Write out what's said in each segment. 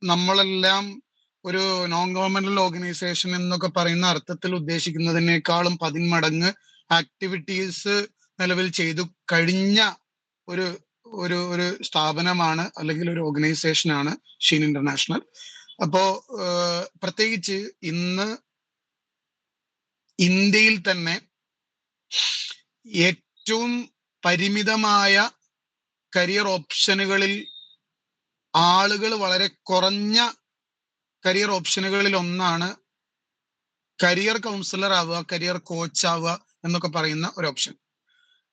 നമ്മളെല്ലാം ഒരു non governmental organisation എന്നൊക്കെ പറയുന്ന അർത്ഥത്തിൽ ഉദ്ദേശിക്കുന്നതിനേക്കാളും 10 മടങ്ങ് ആക്ടിവിറ്റീസ് നിലവിൽ ചെയ്തു കഴിഞ്ഞ ഒരു ഒരു ഒരു സ്ഥാപനമാണ് അല്ലെങ്കിൽ ഒരു ഓർഗനൈസേഷനാണ് ഷീൻ ഇന്റർനാഷണൽ. അപ്പോ പ്രത്യേകിച്ച് ഇന്ന് ഇന്ത്യയിൽ തന്നെ ഏറ്റവും പരിമിതമായ കരിയർ ഓപ്ഷനുകളിൽ ആളുകൾ വളരെ കുറഞ്ഞ കരിയർ ഓപ്ഷനുകളിൽ ഒന്നാണ് കരിയർ കൗൺസിലർ ആവുക, കരിയർ കോച്ച് ആവുക എന്നൊക്കെ പറയുന്ന ഒരു ഓപ്ഷൻ.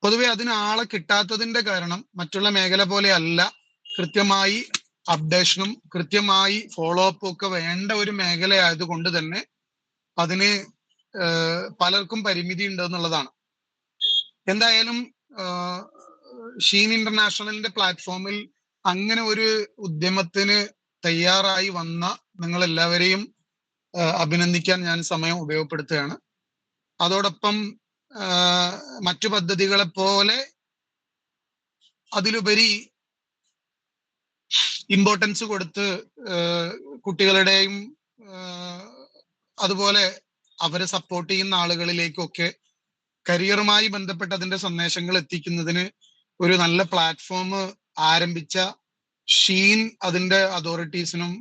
പൊതുവെ അതിന് ആളെ കിട്ടാത്തതിന്റെ കാരണം മറ്റുള്ള മേഖല പോലെ അല്ല, കൃത്യമായി അപ്ഡേഷനും കൃത്യമായി ഫോളോ അപ്പും ഒക്കെ വേണ്ട ഒരു മേഖല ആയതുകൊണ്ട് തന്നെ അതിന് പലർക്കും പരിമിതി ഉണ്ട് എന്നുള്ളതാണ്. എന്തായാലും ഷീൻ ഇന്റർനാഷണലിന്റെ പ്ലാറ്റ്ഫോമിൽ അങ്ങനെ ഒരു ഉദ്യമത്തിന് തയ്യാറായി വന്ന നിങ്ങൾ എല്ലാവരെയും അഭിനന്ദിക്കാൻ ഞാൻ സമയം ഉപയോഗപ്പെടുത്തുകയാണ്. അതോടൊപ്പം മറ്റു പദ്ധതികളെ പോലെ അതിലുപരി ഇമ്പോർട്ടൻസ് കൊടുത്ത് കുട്ടികളുടെയും അതുപോലെ അവരെ സപ്പോർട്ട് ചെയ്യുന്ന ആളുകളിലേക്കൊക്കെ കരിയറുമായി ബന്ധപ്പെട്ട അതിന്റെ സന്ദേശങ്ങൾ എത്തിക്കുന്നതിന് ഒരു നല്ല പ്ലാറ്റ്ഫോം ആരംഭിച്ച ഷീൻ അതിന്റെ അതോറിറ്റീസിനും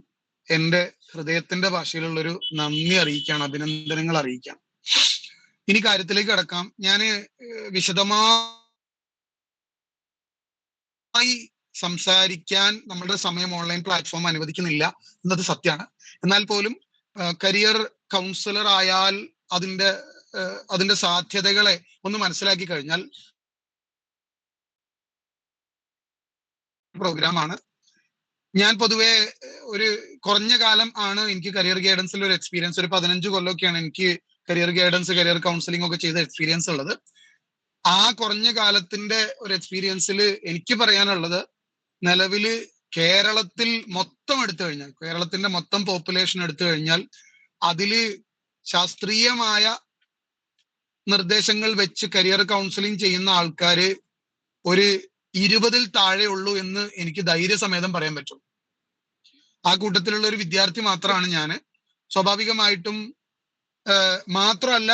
എൻ്റെ ഹൃദയത്തിന്റെ ഭാഷയിലുള്ളൊരു നന്ദി അറിയിക്കുകയാണ്, അഭിനന്ദനങ്ങൾ അറിയിക്കാം. ഇനി കാര്യത്തിലേക്ക് കടക്കാം. ഞാൻ വിശദമായി സംസാരിക്കാൻ നമ്മളുടെ സമയം ഓൺലൈൻ പ്ലാറ്റ്ഫോം അനുവദിക്കുന്നില്ല എന്നത് സത്യമാണ്. എന്നാൽ പോലും കരിയർ കൗൺസിലർ ആയാൽ അതിന്റെ സാധ്യതകളെ ഒന്ന് മനസ്സിലാക്കി കഴിഞ്ഞാൽ പ്രോഗ്രാമാണ്. ഞാൻ പൊതുവെ ഒരു കുറഞ്ഞ കാലം ആണ് എനിക്ക് കരിയർ ഗൈഡൻസിൽ ഒരു എക്സ്പീരിയൻസ്, ഒരു 15 കൊല്ലമൊക്കെയാണ് എനിക്ക് കരിയർ ഗൈഡൻസ്, കരിയർ കൗൺസിലിംഗ് ഒക്കെ ചെയ്ത എക്സ്പീരിയൻസ് ഉള്ളത്. ആ കുറഞ്ഞ കാലത്തിന്റെ ഒരു എക്സ്പീരിയൻസിൽ എനിക്ക് പറയാനുള്ളത്, നിലവില് കേരളത്തിൽ മൊത്തം എടുത്തു കഴിഞ്ഞാൽ, കേരളത്തിന്റെ മൊത്തം പോപ്പുലേഷൻ എടുത്തു കഴിഞ്ഞാൽ അതില് ശാസ്ത്രീയമായ നിർദ്ദേശങ്ങൾ വെച്ച് കരിയർ കൗൺസിലിംഗ് ചെയ്യുന്ന ആൾക്കാര് ഒരു 20-ൽ താഴെ ഉള്ളൂ എന്ന് എനിക്ക് ധൈര്യസമേതം പറയാൻ പറ്റും. ആ കൂട്ടത്തിലുള്ള ഒരു വിദ്യാർത്ഥി മാത്രമാണ് ഞാൻ. സ്വാഭാവികമായിട്ടും മാത്രമല്ല,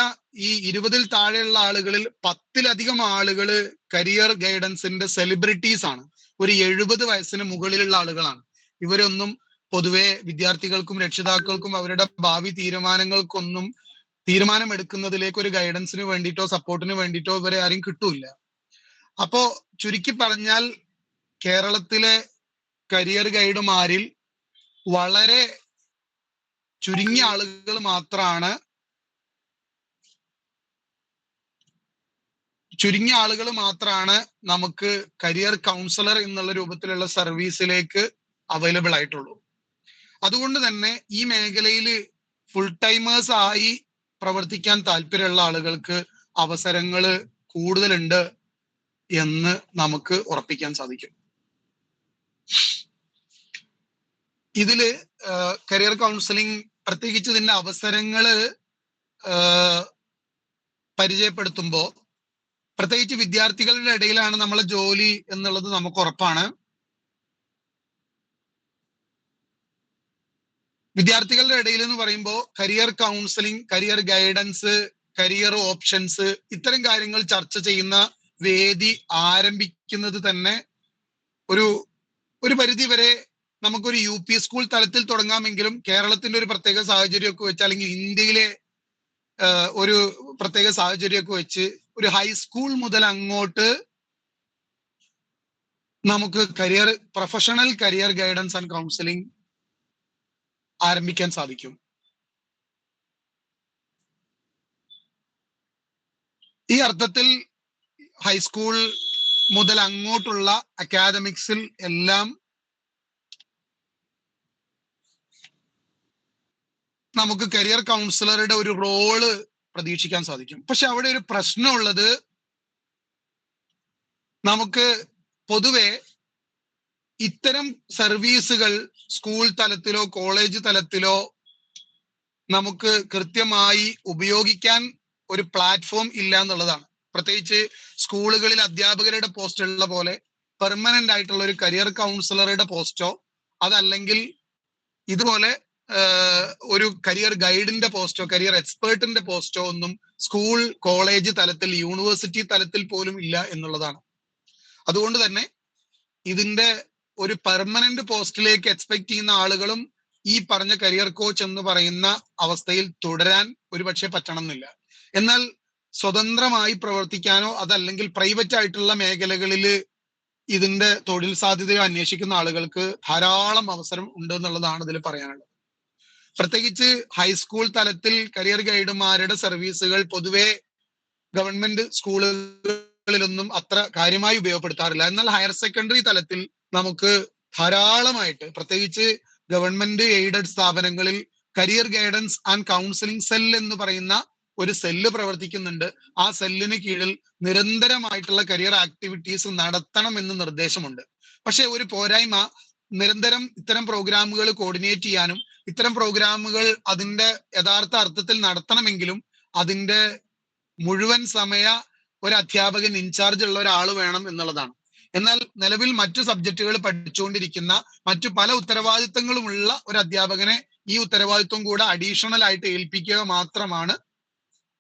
ഈ 20-ൽ താഴെയുള്ള ആളുകളിൽ 10-ലധികം ആളുകൾ കരിയർ ഗൈഡൻസിന്റെ സെലിബ്രിറ്റീസ് ആണ്. ഒരു 70 വയസ്സിന് മുകളിലുള്ള ആളുകളാണ്. ഇവരൊന്നും പൊതുവെ വിദ്യാർത്ഥികൾക്കും രക്ഷിതാക്കൾക്കും അവരുടെ ഭാവി തീരുമാനമെടുക്കുന്നതിലേക്ക് ഒരു ഗൈഡൻസിന് വേണ്ടിയിട്ടോ സപ്പോർട്ടിന് വേണ്ടിയിട്ടോ ഇവരെ ആരും കിട്ടൂല. അപ്പോ ചുരുക്കി പറഞ്ഞാൽ കേരളത്തിലെ കരിയർ ഗൈഡുമാരിൽ വളരെ ചുരുങ്ങിയ ആളുകൾ മാത്രമാണ് നമുക്ക് കരിയർ കൗൺസിലർ എന്നുള്ള രൂപത്തിലുള്ള സർവീസിലേക്ക് അവൈലബിൾ ആയിട്ടുള്ളൂ. അതുകൊണ്ട് തന്നെ ഈ മേഖലയിൽ ഫുൾ ടൈമേഴ്സ് ആയി പ്രവർത്തിക്കാൻ താല്പര്യമുള്ള ആളുകൾക്ക് അവസരങ്ങൾ കൂടുതലുണ്ട് എന്ന് നമുക്ക് ഉറപ്പിക്കാൻ സാധിക്കും. ഇതില് കരിയർ കൗൺസിലിംഗ് പ്രത്യേകിച്ച് ഇതിന്റെ അവസരങ്ങള് പരിചയപ്പെടുത്തുമ്പോൾ പ്രത്യേകിച്ച് വിദ്യാർത്ഥികളുടെ ഇടയിലാണ് നമ്മളെ ജോലി എന്നുള്ളത് നമുക്ക് ഉറപ്പാണ്. വിദ്യാർത്ഥികളുടെ ഇടയിൽ എന്ന് പറയുമ്പോൾ career counselling, career guidance, career options, ഇത്തരം കാര്യങ്ങൾ ചർച്ച ചെയ്യുന്ന വേദി ആരംഭിക്കുന്നത് തന്നെ ഒരു പരിധി വരെ നമുക്കൊരു UP സ്കൂൾ തലത്തിൽ തുടങ്ങാമെങ്കിലും കേരളത്തിന്റെ ഒരു പ്രത്യേക സാഹചര്യമൊക്കെ വെച്ച്, അല്ലെങ്കിൽ ഇന്ത്യയിലെ ഒരു പ്രത്യേക സാഹചര്യമൊക്കെ വെച്ച് ഒരു ഹൈസ്കൂൾ മുതൽ അങ്ങോട്ട് നമുക്ക് professional career guidance and counselling ആരംഭിക്കാൻ സാധിക്കും. ഈ അർത്ഥത്തിൽ ഹൈസ്കൂൾ മുതൽ അങ്ങോട്ടുള്ള അക്കാദമിക്സിൽ എല്ലാം നമുക്ക് കരിയർ കൗൺസിലറുടെ ഒരു റോള് പ്രതീക്ഷിക്കാൻ സാധിക്കും. പക്ഷെ അവിടെ ഒരു പ്രശ്നമുള്ളത്, നമുക്ക് പൊതുവെ ഇത്തരം സർവീസുകൾ സ്കൂൾ തലത്തിലോ കോളേജ് തലത്തിലോ നമുക്ക് കൃത്യമായി ഉപയോഗിക്കാൻ ഒരു പ്ലാറ്റ്ഫോം ഇല്ല എന്നുള്ളതാണ്. പ്രത്യേകിച്ച് സ്കൂളുകളിൽ അധ്യാപകരുടെ പോസ്റ്റ് ഉള്ള പോലെ പെർമനന്റ് ആയിട്ടുള്ള ഒരു കരിയർ കൗൺസിലറുടെ പോസ്റ്റോ അതല്ലെങ്കിൽ ഇതുപോലെ ഒരു കരിയർ ഗൈഡിന്റെ പോസ്റ്റോ കരിയർ എക്സ്പേർട്ടിന്റെ പോസ്റ്റോ ഒന്നും സ്കൂൾ കോളേജ് തലത്തിൽ യൂണിവേഴ്സിറ്റി തലത്തിൽ പോലും ഇല്ല എന്നുള്ളതാണ്. അതുകൊണ്ട് തന്നെ ഇതിന്റെ ഒരു പെർമനന്റ് പോസ്റ്റിലേക്ക് എക്സ്പെക്ട് ചെയ്യുന്ന ആളുകളും ഈ പറഞ്ഞ കരിയർ കോച്ച് എന്ന് പറയുന്ന അവസ്ഥയിൽ തുടരാൻ ഒരുപക്ഷെ പറ്റണമെന്നില്ല. എന്നാൽ സ്വതന്ത്രമായി പ്രവർത്തിക്കാനോ അതല്ലെങ്കിൽ പ്രൈവറ്റ് ആയിട്ടുള്ള മേഖലകളിൽ ഇതിന്റെ തൊഴിൽ സാധ്യതയോ അന്വേഷിക്കുന്ന ആളുകൾക്ക് ധാരാളം അവസരം ഉണ്ട് എന്നുള്ളതാണ് ഇതിൽ പറയാനുള്ളത്. പ്രത്യേകിച്ച് ഹൈസ്കൂൾ തലത്തിൽ കരിയർ ഗൈഡുമാരുടെ സർവീസുകൾ പൊതുവെ ഗവൺമെന്റ് സ്കൂളുകളിലൊന്നും അത്ര കാര്യമായി ഉപയോഗപ്പെടുത്താറില്ല. എന്നാൽ ഹയർ സെക്കൻഡറി തലത്തിൽ നമുക്ക് ധാരാളമായിട്ട് പ്രത്യേകിച്ച് ഗവൺമെന്റ് എയ്ഡഡ് സ്ഥാപനങ്ങളിൽ career guidance and counselling cell എന്ന് പറയുന്ന ഒരു സെല്ല് പ്രവർത്തിക്കുന്നുണ്ട്. ആ സെല്ലിന് കീഴിൽ നിരന്തരമായിട്ടുള്ള കരിയർ ആക്ടിവിറ്റീസ് നടത്തണം എന്ന് നിർദ്ദേശമുണ്ട്. പക്ഷെ ഒരു പോരായ്മ, നിരന്തരം ഇത്തരം പ്രോഗ്രാമുകൾ കോർഡിനേറ്റ് ചെയ്യാനും ഇത്തരം പ്രോഗ്രാമുകൾ അതിന്റെ യഥാർത്ഥ അർത്ഥത്തിൽ നടത്തണമെങ്കിലും അതിന്റെ മുഴുവൻ സമയ ഒരു അധ്യാപകൻ ഇൻചാർജ് ഉള്ള ഒരാൾ വേണം എന്നുള്ളതാണ്. എന്നാൽ നിലവിൽ മറ്റു സബ്ജക്റ്റുകൾ പഠിച്ചുകൊണ്ടിരിക്കുന്ന മറ്റു പല ഉത്തരവാദിത്തങ്ങളുമുള്ള ഒരു അധ്യാപകനെ ഈ ഉത്തരവാദിത്വം കൂടെ അഡീഷണൽ ആയിട്ട് ഏൽപ്പിക്കുക മാത്രമാണ്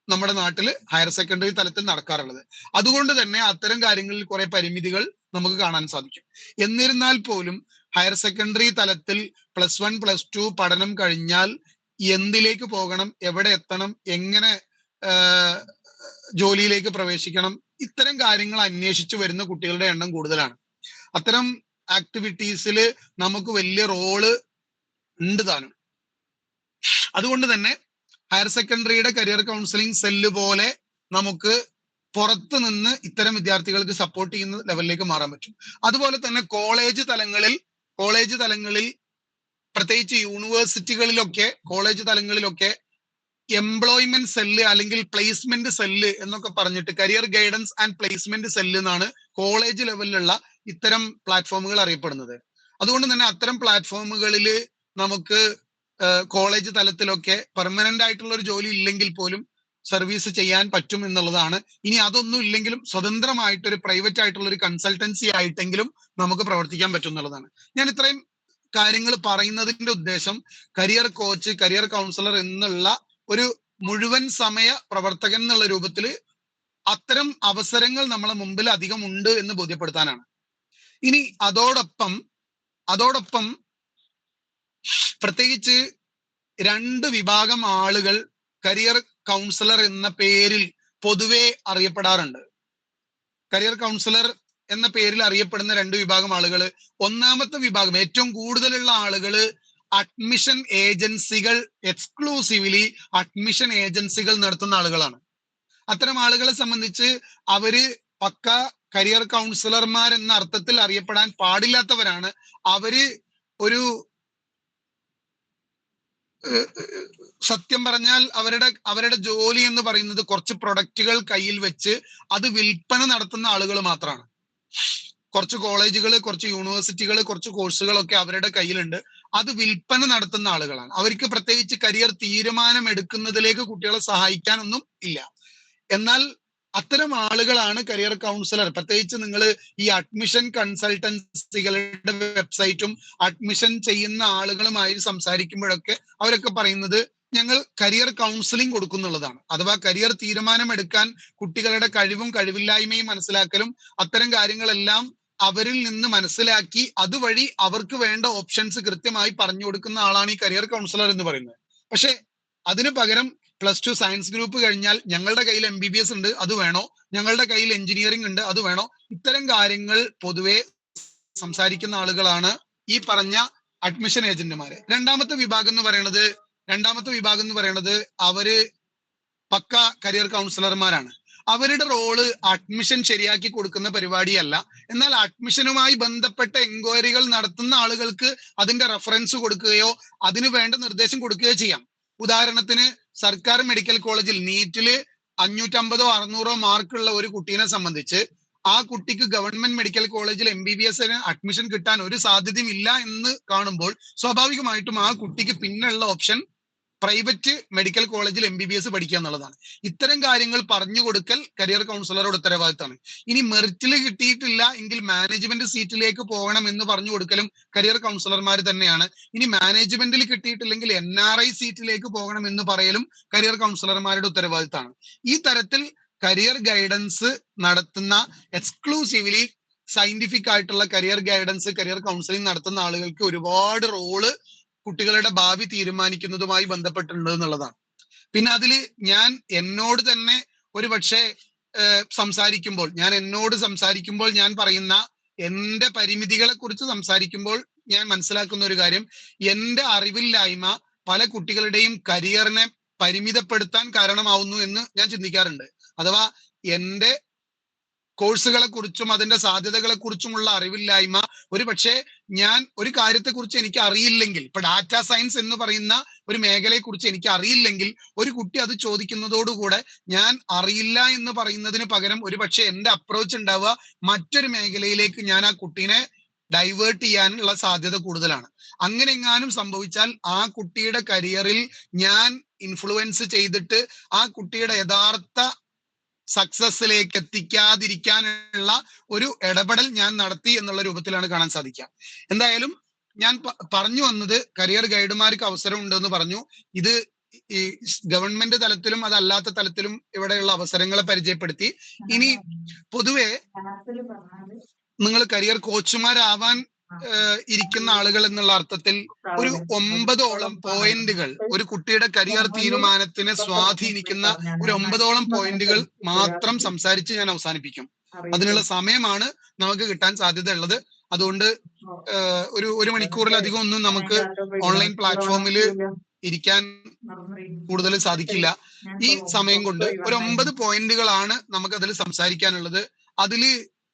നമ്മുടെ നാട്ടിൽ ഹയർ സെക്കൻഡറി തലത്തിൽ നടക്കാറുള്ളത്. അതുകൊണ്ട് തന്നെ അത്തരം കാര്യങ്ങളിൽ കുറെ പരിമിതികൾ നമുക്ക് കാണാൻ സാധിക്കും. എന്നിരുന്നാൽ പോലും ഹയർ സെക്കൻഡറി തലത്തിൽ +1 +2 പഠനം കഴിഞ്ഞാൽ എന്തിലേക്ക് പോകണം, എവിടെ എത്തണം, എങ്ങനെ ജോലിയിലേക്ക് പ്രവേശിക്കണം, ഇത്തരം കാര്യങ്ങൾ അന്വേഷിച്ചു വരുന്ന കുട്ടികളുടെ എണ്ണം കൂടുതലാണ്. അത്തരം ആക്ടിവിറ്റീസിൽ നമുക്ക് വലിയ റോള് ഉണ്ട് താനും. അതുകൊണ്ട് തന്നെ ഹയർ സെക്കൻഡറിയുടെ കരിയർ കൗൺസിലിംഗ് സെല്ല് പോലെ നമുക്ക് പുറത്ത് നിന്ന് ഇത്തരം വിദ്യാർത്ഥികൾക്ക് സപ്പോർട്ട് ചെയ്യുന്ന ലെവലിലേക്ക് മാറാൻ പറ്റും. അതുപോലെ തന്നെ കോളേജ് തലങ്ങളിൽ പ്രത്യേകിച്ച് യൂണിവേഴ്സിറ്റികളിലൊക്കെ കോളേജ് തലങ്ങളിലൊക്കെ എംപ്ലോയ്മെന്റ് സെല്ല് അല്ലെങ്കിൽ പ്ലേസ്മെന്റ് സെല്ല് എന്നൊക്കെ പറഞ്ഞിട്ട് career guidance and placement cell എന്നാണ് കോളേജ് ലെവലിലുള്ള ഇത്തരം പ്ലാറ്റ്ഫോമുകൾ അറിയപ്പെടുന്നത്. അതുകൊണ്ട് തന്നെ അത്തരം പ്ലാറ്റ്ഫോമുകളിൽ നമുക്ക് കോളേജ് തലത്തിലൊക്കെ പെർമനന്റ് ആയിട്ടുള്ള ഒരു ജോലി ഇല്ലെങ്കിൽ പോലും സർവീസ് ചെയ്യാൻ പറ്റും എന്നുള്ളതാണ്. ഇനി അതൊന്നും ഇല്ലെങ്കിലും സ്വതന്ത്രമായിട്ട് ഒരു പ്രൈവറ്റ് ആയിട്ടുള്ള ഒരു കൺസൾട്ടൻസി ആയിട്ടെങ്കിലും നമുക്ക് പ്രവർത്തിക്കാൻ പറ്റും എന്നുള്ളതാണ്. ഞാൻ ഇത്രയും കാര്യങ്ങൾ പറയുന്നതിന്റെ ഉദ്ദേശം കരിയർ കോച്ച്, കരിയർ കൗൺസിലർ എന്നുള്ള ഒരു മുഴുവൻ സമയ പ്രവർത്തകൻ എന്നുള്ള രൂപത്തിൽ അത്തരം അവസരങ്ങൾ നമ്മളെ മുമ്പിൽ അധികം ഉണ്ട് എന്ന് ബോധ്യപ്പെടുത്താനാണ്. ഇനി അതോടൊപ്പം പ്രത്യേകിച്ച് 2 വിഭാഗം ആളുകൾ കരിയർ കൗൺസിലർ എന്ന പേരിൽ പൊതുവെ അറിയപ്പെടാറുണ്ട്. കരിയർ കൗൺസിലർ എന്ന പേരിൽ അറിയപ്പെടുന്ന 2 വിഭാഗം ആളുകൾ. ഒന്നാമത്തെ വിഭാഗം, ഏറ്റവും കൂടുതലുള്ള ആളുകൾ അഡ്മിഷൻ ഏജൻസികൾ, എക്സ്ക്ലൂസീവ്ലി അഡ്മിഷൻ ഏജൻസികൾ നടത്തുന്ന ആളുകളാണ്. അത്തരം ആളുകളെ സംബന്ധിച്ച് അവര് പക്ക കരിയർ കൗൺസിലർമാർ എന്ന അർത്ഥത്തിൽ അറിയപ്പെടാൻ പാടില്ലാത്തവരാണ്. അവര് ഒരു സത്യം പറഞ്ഞാൽ അവരുടെ ജോലി എന്ന് പറയുന്നത് കുറച്ച് പ്രൊഡക്റ്റുകൾ കയ്യിൽ വെച്ച് അത് വിൽപ്പന നടത്തുന്ന ആളുകൾ മാത്രമാണ്. കുറച്ച് കോളേജുകൾ, കുറച്ച് യൂണിവേഴ്സിറ്റികൾ, കുറച്ച് കോഴ്സുകളൊക്കെ അവരുടെ കയ്യിലുണ്ട്. അത് വിൽപ്പന നടത്തുന്ന ആളുകളാണ്. അവർക്ക് പ്രത്യേകിച്ച് കരിയർ തീരുമാനം എടുക്കുന്നതിലേക്ക് കുട്ടികളെ സഹായിക്കാനൊന്നും ഇല്ല. എന്നാൽ അത്തരം ആളുകളാണ് കരിയർ കൗൺസിലർ. പ്രത്യേകിച്ച് നിങ്ങൾ ഈ അഡ്മിഷൻ കൺസൾട്ടൻസികളുടെ വെബ്സൈറ്റും അഡ്മിഷൻ ചെയ്യുന്ന ആളുകളുമായി സംസാരിക്കുമ്പോഴൊക്കെ അവരൊക്കെ പറയുന്നത് ഞങ്ങൾ കരിയർ കൗൺസിലിംഗ് കൊടുക്കുന്നുള്ളതാണ്. അഥവാ കരിയർ തീരുമാനം എടുക്കാൻ കുട്ടികളുടെ കഴിവും കഴിവില്ലായ്മയും മനസ്സിലാക്കലും അത്തരം കാര്യങ്ങളെല്ലാം അവരിൽ നിന്ന് മനസ്സിലാക്കി അതുവഴി അവർക്ക് വേണ്ട ഓപ്ഷൻസ് കൃത്യമായി പറഞ്ഞു കൊടുക്കുന്ന ആളാണ് ഈ കരിയർ കൗൺസിലർ എന്ന് പറയുന്നത്. പക്ഷെ അതിന് പകരം +2 സയൻസ് ഗ്രൂപ്പ് കഴിഞ്ഞാൽ ഞങ്ങളുടെ കയ്യിൽ MBBS ഉണ്ട്, അത് വേണോ, ഞങ്ങളുടെ കയ്യിൽ എഞ്ചിനീയറിംഗ് ഉണ്ട്, അത് വേണോ, ഇത്തരം കാര്യങ്ങൾ പൊതുവെ സംസാരിക്കുന്ന ആളുകളാണ് ഈ പറഞ്ഞ അഡ്മിഷൻ ഏജന്റുമാര്. രണ്ടാമത്തെ വിഭാഗം എന്ന് പറയുന്നത് അവര് പക്ക കരിയർ കൗൺസിലർമാരാണ്. അവരുടെ റോള് അഡ്മിഷൻ ശരിയാക്കി കൊടുക്കുന്ന പരിപാടിയല്ല. എന്നാൽ അഡ്മിഷനുമായി ബന്ധപ്പെട്ട എൻക്വയറികൾ നടത്തുന്ന ആളുകൾക്ക് അതിന്റെ റെഫറൻസ് കൊടുക്കുകയോ അതിന് വേണ്ട നിർദ്ദേശം കൊടുക്കുകയോ ചെയ്യാം. ഉദാഹരണത്തിന് സർക്കാർ മെഡിക്കൽ കോളേജിൽ നീറ്റില് 550 or 600 മാർക്കുള്ള ഒരു കുട്ടീനെ സംബന്ധിച്ച് ആ കുട്ടിക്ക് ഗവൺമെന്റ് മെഡിക്കൽ കോളേജിൽ MBBS അഡ്മിഷൻ കിട്ടാൻ ഒരു സാധ്യതയും ഇല്ല എന്ന് കാണുമ്പോൾ സ്വാഭാവികമായിട്ടും ആ കുട്ടിക്ക് പിന്നുള്ള ഓപ്ഷൻ പ്രൈവറ്റ് മെഡിക്കൽ കോളേജിൽ MBBS പഠിക്കുക എന്നുള്ളതാണ്. ഇത്തരം കാര്യങ്ങൾ പറഞ്ഞു കൊടുക്കൽ കരിയർ കൗൺസിലറുടെ ഉത്തരവാദിത്തമാണ്. ഇനി മെറിറ്റിൽ കിട്ടിയിട്ടില്ല എങ്കിൽ മാനേജ്മെന്റ് സീറ്റിലേക്ക് പോകണം എന്ന് പറഞ്ഞു കൊടുക്കലും കരിയർ കൗൺസിലർമാർ തന്നെയാണ്. ഇനി മാനേജ്മെന്റിൽ കിട്ടിയിട്ടില്ലെങ്കിൽ NRI സീറ്റിലേക്ക് പോകണം എന്ന് പറയലും കരിയർ കൗൺസിലർമാരുടെ ഉത്തരവാദിത്തമാണ്. ഈ തരത്തിൽ കരിയർ ഗൈഡൻസ് നടത്തുന്ന എക്സ്ക്ലൂസീവ്ലി സയന്റിഫിക് ആയിട്ടുള്ള കരിയർ ഗൈഡൻസ്, കരിയർ കൗൺസിലിംഗ് നടത്തുന്ന ആളുകൾക്ക് ഒരുപാട് റോള് കുട്ടികളുടെ ഭാവി തീരുമാനിക്കുന്നതുമായി ബന്ധപ്പെട്ടിട്ടുണ്ട് എന്നുള്ളതാണ്. പിന്നെ അതില് ഞാൻ എന്നോട് തന്നെ ഒരു പക്ഷേ സംസാരിക്കുമ്പോൾ ഞാൻ പറയുന്ന എന്റെ പരിമിതികളെ കുറിച്ച് സംസാരിക്കുമ്പോൾ ഞാൻ മനസ്സിലാക്കുന്ന ഒരു കാര്യം, എന്റെ അറിവില്ലായ്മ പല കുട്ടികളുടെയും കരിയറിനെ പരിമിതപ്പെടുത്താൻ കാരണമാവുന്നു എന്ന് ഞാൻ ചിന്തിക്കാറുണ്ട്. അഥവാ എന്റെ കോഴ്സുകളെ കുറിച്ചും അതിന്റെ സാധ്യതകളെ കുറിച്ചുമുള്ള അറിവില്ലായ്മ, ഒരു പക്ഷേ ഞാൻ ഒരു കാര്യത്തെക്കുറിച്ച് എനിക്ക് അറിയില്ലെങ്കിൽ, ഇപ്പൊ ഡാറ്റാ സയൻസ് എന്ന് പറയുന്ന ഒരു മേഖലയെ കുറിച്ച് എനിക്ക് അറിയില്ലെങ്കിൽ ഒരു കുട്ടി അത് ചോദിക്കുന്നതോടുകൂടെ ഞാൻ അറിയില്ല എന്ന് പറയുന്നതിന് പകരം ഒരു പക്ഷേ എന്റെ അപ്രോച്ച് ഉണ്ടാവുക മറ്റൊരു മേഖലയിലേക്ക് ഞാൻ ആ കുട്ടീനെ ഡൈവേർട്ട് ചെയ്യാനുള്ള സാധ്യത കൂടുതലാണ്. അങ്ങനെ എങ്ങാനും സംഭവിച്ചാൽ ആ കുട്ടിയുടെ കരിയറിൽ ഞാൻ ഇൻഫ്ലുവൻസ് ചെയ്തിട്ട് ആ കുട്ടിയുടെ യഥാർത്ഥ സക്സസിലേക്ക് എത്തിക്കാതിരിക്കാനുള്ള ഒരു ഇടപെടൽ ഞാൻ നടത്തി എന്നുള്ള രൂപത്തിലാണ് കാണാൻ സാധിക്കുക. എന്തായാലും ഞാൻ പറഞ്ഞു വന്നത്, കരിയർ ഗൈഡുമാർക്ക് അവസരം ഉണ്ടെന്ന് പറഞ്ഞു. ഇത് ഈ ഗവൺമെന്റ് തലത്തിലും അതല്ലാത്ത തലത്തിലും ഇവിടെയുള്ള അവസരങ്ങളെ പരിചയപ്പെടുത്തി. ഇനി പൊതുവെ നിങ്ങൾ കരിയർ കോച്ചുമാരാവാൻ ഇരിക്കുന്ന ആളുകൾ എന്നുള്ള അർത്ഥത്തിൽ ഒരു 9ഓളം പോയിന്റുകൾ, ഒരു കുട്ടിയുടെ കരിയർ തീരുമാനത്തിനെ സ്വാധീനിക്കുന്ന ഒരു 9ഓളം പോയിന്റുകൾ മാത്രം സംസാരിച്ച് ഞാൻ അവസാനിപ്പിക്കും. അതിനുള്ള സമയമാണ് നമുക്ക് കിട്ടാൻ സാധ്യത ഉള്ളത്. അതുകൊണ്ട് ഒരു മണിക്കൂറിലധികം ഒന്നും നമുക്ക് ഓൺലൈൻ പ്ലാറ്റ്ഫോമിൽ ഇരിക്കാൻ കൂടുതൽ സാധിക്കില്ല. ഈ സമയം കൊണ്ട് ഒരു 9 പോയിന്റുകളാണ് നമുക്ക് അതിൽ സംസാരിക്കാനുള്ളത്. അതില്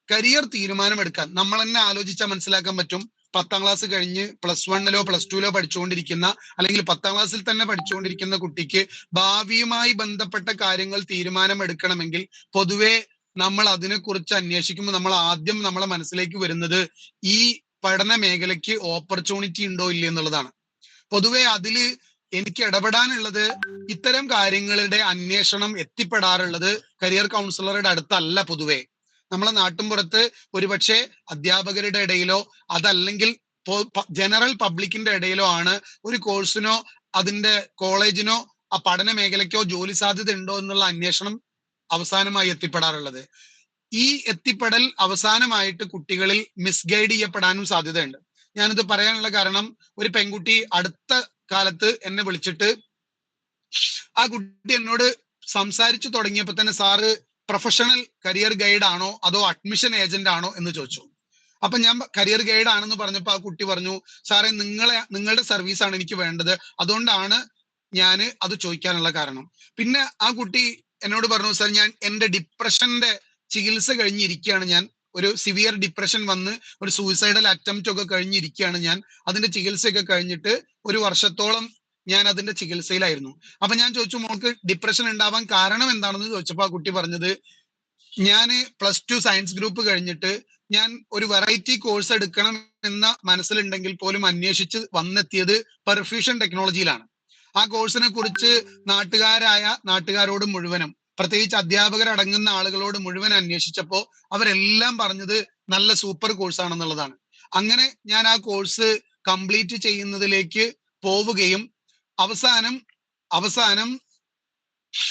കരിയർ തീരുമാനമെടുക്കാൻ നമ്മൾ തന്നെ ആലോചിച്ചാൽ മനസ്സിലാക്കാൻ പറ്റും. 10ാം ക്ലാസ് കഴിഞ്ഞ് +1ലോ +2ലോ പഠിച്ചുകൊണ്ടിരിക്കുന്ന, അല്ലെങ്കിൽ 10ാം ക്ലാസ്സിൽ തന്നെ പഠിച്ചുകൊണ്ടിരിക്കുന്ന കുട്ടിക്ക് ഭാവിയുമായി ബന്ധപ്പെട്ട കാര്യങ്ങൾ തീരുമാനമെടുക്കണമെങ്കിൽ പൊതുവെ നമ്മൾ അതിനെക്കുറിച്ച് അന്വേഷിക്കുമ്പോൾ നമ്മൾ ആദ്യം നമ്മളെ മനസ്സിലേക്ക് വരുന്നത് ഈ പഠന മേഖലയ്ക്ക് ഓപ്പർച്യൂണിറ്റി ഉണ്ടോ ഇല്ല എന്നുള്ളതാണ്. പൊതുവെ അതില് എനിക്ക് ഇടപെടാനുള്ളത്, ഇത്തരം കാര്യങ്ങളുടെ അന്വേഷണം എത്തിപ്പെടാറുള്ളത് കരിയർ കൗൺസിലറുടെ അടുത്തല്ല. പൊതുവെ നമ്മളെ നാട്ടിൻപുറത്ത് ഒരുപക്ഷെ അധ്യാപകരുടെ ഇടയിലോ അതല്ലെങ്കിൽ ജനറൽ പബ്ലിക്കിന്റെ ഇടയിലോ ആണ് ഒരു കോഴ്സിനോ അതിന്റെ കോളേജിനോ ആ പഠന മേഖലയ്ക്കോ ജോലി സാധ്യത ഉണ്ടോ എന്നുള്ള അന്വേഷണം അവസാനമായി എത്തിപ്പെടാറുള്ളത്. ഈ എത്തിപ്പെടൽ അവസാനമായിട്ട് കുട്ടികളിൽ മിസ്ഗൈഡ് ചെയ്യപ്പെടാനും സാധ്യതയുണ്ട്. ഞാനിത് പറയാനുള്ള കാരണം, ഒരു പെൺകുട്ടി അടുത്ത കാലത്ത് എന്നെ വിളിച്ചിട്ട് ആ കുട്ടി എന്നോട് സംസാരിച്ചു തുടങ്ങിയപ്പോ തന്നെ, സാറ് പ്രൊഫഷണൽ കരിയർ ഗൈഡ് ആണോ അതോ അഡ്മിഷൻ ഏജന്റ് ആണോ എന്ന് ചോദിച്ചു. അപ്പൊ ഞാൻ കരിയർ ഗൈഡ് ആണെന്ന് പറഞ്ഞപ്പോ ആ കുട്ടി പറഞ്ഞു, സാറേ നിങ്ങളുടെ സർവീസാണ് എനിക്ക് വേണ്ടത്, അതുകൊണ്ടാണ് ഞാൻ അത് ചോദിക്കാനുള്ള കാരണം. പിന്നെ ആ കുട്ടി എന്നോട് പറഞ്ഞു, സാർ ഞാൻ എന്റെ ഡിപ്രഷന്റെ ചികിത്സ കഴിഞ്ഞിരിക്കുകയാണ്, ഞാൻ ഒരു സിവിയർ ഡിപ്രഷൻ വന്ന് ഒരു സൂയിസൈഡൽ അറ്റംപ്റ്റ് ഒക്കെ കഴിഞ്ഞിരിക്കുകയാണ് ഞാൻ, അതിന്റെ ചികിത്സയൊക്കെ കഴിഞ്ഞിട്ട് 1 വർഷത്തോളം ഞാൻ അതിന്റെ ചികിത്സയിലായിരുന്നു. അപ്പൊ ഞാൻ ചോദിച്ചു, മോൾക്ക് ഡിപ്രഷൻ ഉണ്ടാവാൻ കാരണം എന്താണെന്ന് ചോദിച്ചപ്പോ ആ കുട്ടി പറഞ്ഞത്, ഞാൻ +2 സയൻസ് ഗ്രൂപ്പ് കഴിഞ്ഞിട്ട് ഞാൻ ഒരു വെറൈറ്റി കോഴ്സ് എടുക്കണം എന്ന മനസ്സിലുണ്ടെങ്കിൽ പോലും അന്വേഷിച്ച് വന്നെത്തിയത് പെർഫ്യൂഷൻ ടെക്നോളജിയിലാണ്. ആ കോഴ്സിനെ കുറിച്ച് നാട്ടുകാരോട് മുഴുവനും, പ്രത്യേകിച്ച് അധ്യാപകരടങ്ങുന്ന ആളുകളോട് മുഴുവൻ അന്വേഷിച്ചപ്പോ അവരെല്ലാം പറഞ്ഞത് നല്ല സൂപ്പർ കോഴ്സാണെന്നുള്ളതാണ്. അങ്ങനെ ഞാൻ ആ കോഴ്സ് കംപ്ലീറ്റ് ചെയ്യുന്നതിലേക്ക് പോവുകയും അവസാനം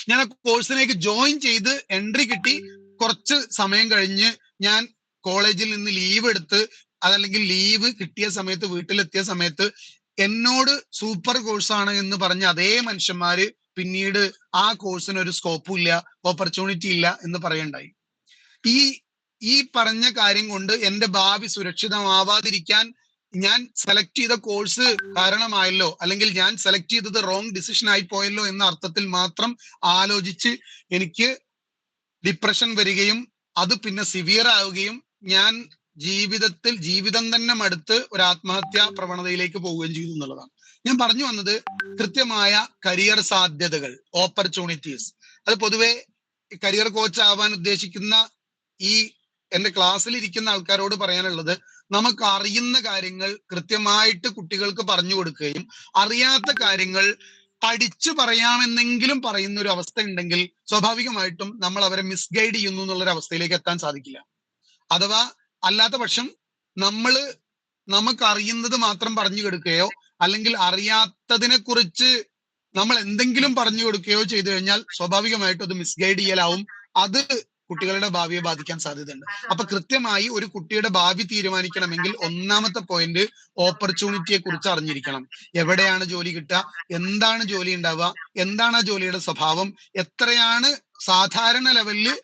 ഞാൻ ആ കോഴ്സിലേക്ക് ജോയിൻ ചെയ്ത് എൻട്രി കിട്ടി. കുറച്ച് സമയം കഴിഞ്ഞ് ഞാൻ കോളേജിൽ നിന്ന് ലീവ് എടുത്ത്, അതല്ലെങ്കിൽ ലീവ് കിട്ടിയ സമയത്ത് വീട്ടിലെത്തിയ സമയത്ത് എന്നോട് സൂപ്പർ കോഴ്സാണ് എന്ന് പറഞ്ഞ അതേ മനുഷ്യന്മാര് പിന്നീട് ആ കോഴ്സിന് ഒരു സ്കോപ്പും ഇല്ല, ഓപ്പർച്യൂണിറ്റി ഇല്ല എന്ന് പറയണ്ടായി. ഈ പറഞ്ഞ കാര്യം കൊണ്ട് എന്റെ ഭാവി സുരക്ഷിതമാവാതിരിക്കാൻ ഞാൻ സെലക്ട് ചെയ്ത കോഴ്സ് കാരണമായല്ലോ, അല്ലെങ്കിൽ ഞാൻ സെലക്ട് ചെയ്തത് റോങ് ഡിസിഷൻ ആയി പോയല്ലോ എന്ന അർത്ഥത്തിൽ മാത്രം ആലോചിച്ച് എനിക്ക് ഡിപ്രഷൻ വരികയും അത് പിന്നെ സിവിയർ ആവുകയും ഞാൻ ജീവിതം തന്നെ മടുത്ത് ഒരു ആത്മഹത്യാ പ്രവണതയിലേക്ക് പോവുകയും ചെയ്തു എന്നുള്ളതാണ്. ഞാൻ പറഞ്ഞു വന്നത്, കൃത്യമായ കരിയർ സാധ്യതകൾ, ഓപ്പർച്യൂണിറ്റീസ്, അത് പൊതുവെ കരിയർ കോച്ച് ആവാൻ ഉദ്ദേശിക്കുന്ന ഈ എന്റെ ക്ലാസ്സിൽ ഇരിക്കുന്ന ആൾക്കാരോട് പറയാനുള്ളത്, നമുക്ക് അറിയുന്ന കാര്യങ്ങൾ കൃത്യമായിട്ട് കുട്ടികൾക്ക് പറഞ്ഞു കൊടുക്കുകയും അറിയാത്ത കാര്യങ്ങൾ പഠിച്ചു പറയാമെന്നെങ്കിലും പറയുന്ന ഒരു അവസ്ഥ ഉണ്ടെങ്കിൽ സ്വാഭാവികമായിട്ടും നമ്മൾ അവരെ മിസ്ഗൈഡ് ചെയ്യുന്നു എന്നുള്ളൊരു അവസ്ഥയിലേക്ക് എത്താൻ സാധിക്കില്ല. അഥവാ അല്ലാത്ത പക്ഷം നമുക്ക് അറിയുന്നത് മാത്രം പറഞ്ഞു കൊടുക്കുകയോ അല്ലെങ്കിൽ അറിയാത്തതിനെ കുറിച്ച് നമ്മൾ എന്തെങ്കിലും പറഞ്ഞു കൊടുക്കുകയോ ചെയ്തു കഴിഞ്ഞാൽ സ്വാഭാവികമായിട്ടും അത് മിസ്ഗൈഡ് ചെയ്യലാവും. അത് കുട്ടികളുടെ ഭാവിയെ ബാധിക്കാൻ സാധ്യതയുണ്ട്. അപ്പൊ കൃത്യമായി ഒരു കുട്ടിയുടെ ഭാവി തീരുമാനിക്കണമെങ്കിൽ ഒന്നാമത്തെ പോയിന്റ് ഓപ്പർച്യൂണിറ്റിയെ കുറിച്ച് അറിഞ്ഞിരിക്കണം. എവിടെയാണ് ജോലി കിട്ടുക, എന്താണ് ജോലി ഉണ്ടാവുക, എന്താണ് ആ ജോലിയുടെ സ്വഭാവം, എത്രയാണ് സാധാരണ ലെവലില്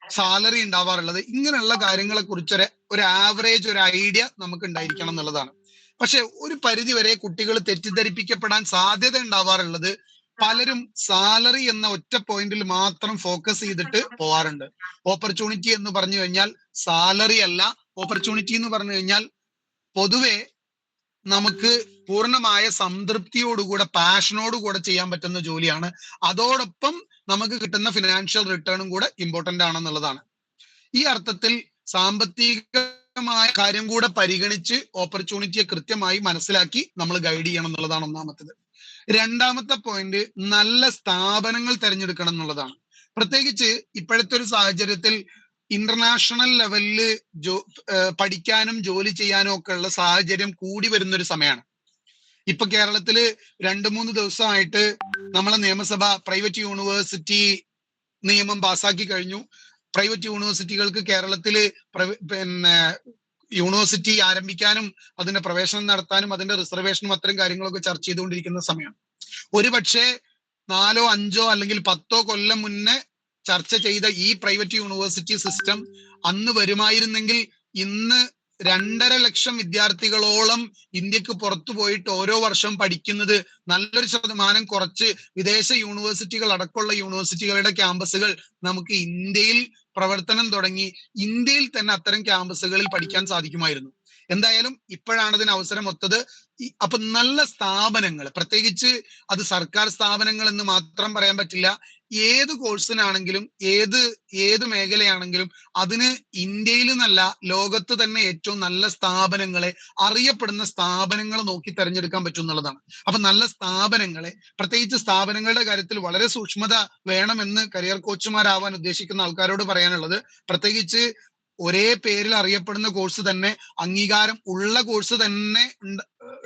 സാലറി ഉണ്ടാവാറുള്ളത്, ഇങ്ങനെയുള്ള കാര്യങ്ങളെ കുറിച്ച് ഒരു ആവറേജ് ഒരു ഐഡിയ നമുക്ക് ഉണ്ടായിരിക്കണം എന്നുള്ളതാണ്. പക്ഷെ ഒരു പരിധി വരെ കുട്ടികൾ തെറ്റിദ്ധരിപ്പിക്കപ്പെടാൻ സാധ്യത ഉണ്ടാവാറുള്ളത് പലരും സാലറി എന്ന ഒറ്റ പോയിന്റിൽ മാത്രം ഫോക്കസ് ചെയ്തിട്ട് പോവാറുണ്ട്. ഓപ്പർച്യൂണിറ്റി എന്ന് പറഞ്ഞു കഴിഞ്ഞാൽ സാലറി അല്ല. ഓപ്പർച്യൂണിറ്റി എന്ന് പറഞ്ഞു കഴിഞ്ഞാൽ പൊതുവെ നമുക്ക് പൂർണ്ണമായ സംതൃപ്തിയോടുകൂടെ പാഷനോടുകൂടെ ചെയ്യാൻ പറ്റുന്ന ജോലിയാണ്. അതോടൊപ്പം നമുക്ക് കിട്ടുന്ന ഫിനാൻഷ്യൽ റിട്ടേണും കൂടെ ഇമ്പോർട്ടന്റ് ആണെന്നുള്ളതാണ്. ഈ അർത്ഥത്തിൽ സാമ്പത്തികമായ കാര്യം കൂടെ പരിഗണിച്ച് ഓപ്പർച്യൂണിറ്റിയെ കൃത്യമായി മനസ്സിലാക്കി നമ്മൾ ഗൈഡ് ചെയ്യണം എന്നുള്ളതാണ് ഒന്നാമത്തത്. രണ്ടാമത്തെ പോയിന്റ് നല്ല സ്ഥാപനങ്ങൾ തിരഞ്ഞെടുക്കണം എന്നുള്ളതാണ്. പ്രത്യേകിച്ച് ഇപ്പോഴത്തെ ഒരു സാഹചര്യത്തിൽ ഇന്റർനാഷണൽ ലെവലില് പഠിക്കാനും ജോലി ചെയ്യാനും ഒക്കെ ഉള്ള സാഹചര്യം കൂടി വരുന്നൊരു സമയമാണ്. ഇപ്പൊ കേരളത്തില് 2-3 ദിവസമായിട്ട് നമ്മളെ നിയമസഭ പ്രൈവറ്റ് യൂണിവേഴ്സിറ്റി നിയമം പാസാക്കി കഴിഞ്ഞു. പ്രൈവറ്റ് യൂണിവേഴ്സിറ്റികൾക്ക് കേരളത്തില് യൂണിവേഴ്സിറ്റി ആരംഭിക്കാനും അതിന്റെ പ്രവേശനം നടത്താനും അതിന്റെ റിസർവേഷനും അത്തരം കാര്യങ്ങളൊക്കെ ചർച്ച ചെയ്തുകൊണ്ടിരിക്കുന്ന സമയമാണ്. ഒരുപക്ഷെ 4-5 അല്ലെങ്കിൽ 10 കൊല്ലം മുന്നേ ചർച്ച ചെയ്ത ഈ പ്രൈവറ്റ് യൂണിവേഴ്സിറ്റി സിസ്റ്റം അന്ന് വരുമായിരുന്നെങ്കിൽ ഇന്ന് 2.5 ലക്ഷം വിദ്യാർത്ഥികളോളം ഇന്ത്യക്ക് പുറത്തു പോയിട്ട് ഓരോ വർഷം പഠിക്കുന്നത് നല്ലൊരു ശതമാനം കുറച്ച് വിദേശ യൂണിവേഴ്സിറ്റികൾ അടക്കമുള്ള യൂണിവേഴ്സിറ്റികളുടെ ക്യാമ്പസുകൾ നമുക്ക് ഇന്ത്യയിൽ പ്രവർത്തനം തുടങ്ങി ഇന്ത്യയിൽ തന്നെ അത്തരം ക്യാമ്പസുകളിൽ പഠിക്കാൻ സാധിക്കുമായിരുന്നു. എന്തായാലും ഇപ്പോഴാണ് അതിന് അവസരം ഒത്തത്. അപ്പൊ നല്ല സ്ഥാപനങ്ങൾ, പ്രത്യേകിച്ച് അത് സർക്കാർ സ്ഥാപനങ്ങൾ എന്ന് മാത്രം പറയാൻ പറ്റില്ല, ഏത് കോഴ്സിനാണെങ്കിലും ഏത് മേഖലയാണെങ്കിലും അതിന് ഇന്ത്യയിൽ നിന്നല്ല ലോകത്ത് തന്നെ ഏറ്റവും നല്ല സ്ഥാപനങ്ങളെ, അറിയപ്പെടുന്ന സ്ഥാപനങ്ങൾ നോക്കി തെരഞ്ഞെടുക്കാൻ പറ്റും എന്നുള്ളതാണ്. അപ്പൊ നല്ല സ്ഥാപനങ്ങളെ, പ്രത്യേകിച്ച് സ്ഥാപനങ്ങളുടെ കാര്യത്തിൽ വളരെ സൂക്ഷ്മത വേണമെന്ന് കരിയർ കോച്ചുമാരാവാൻ ഉദ്ദേശിക്കുന്ന ആൾക്കാരോട് പറയാനുള്ളത്, പ്രത്യേകിച്ച് ഒരേ പേരിൽ അറിയപ്പെടുന്ന കോഴ്സ് തന്നെ അംഗീകാരം ഉള്ള കോഴ്സ് തന്നെ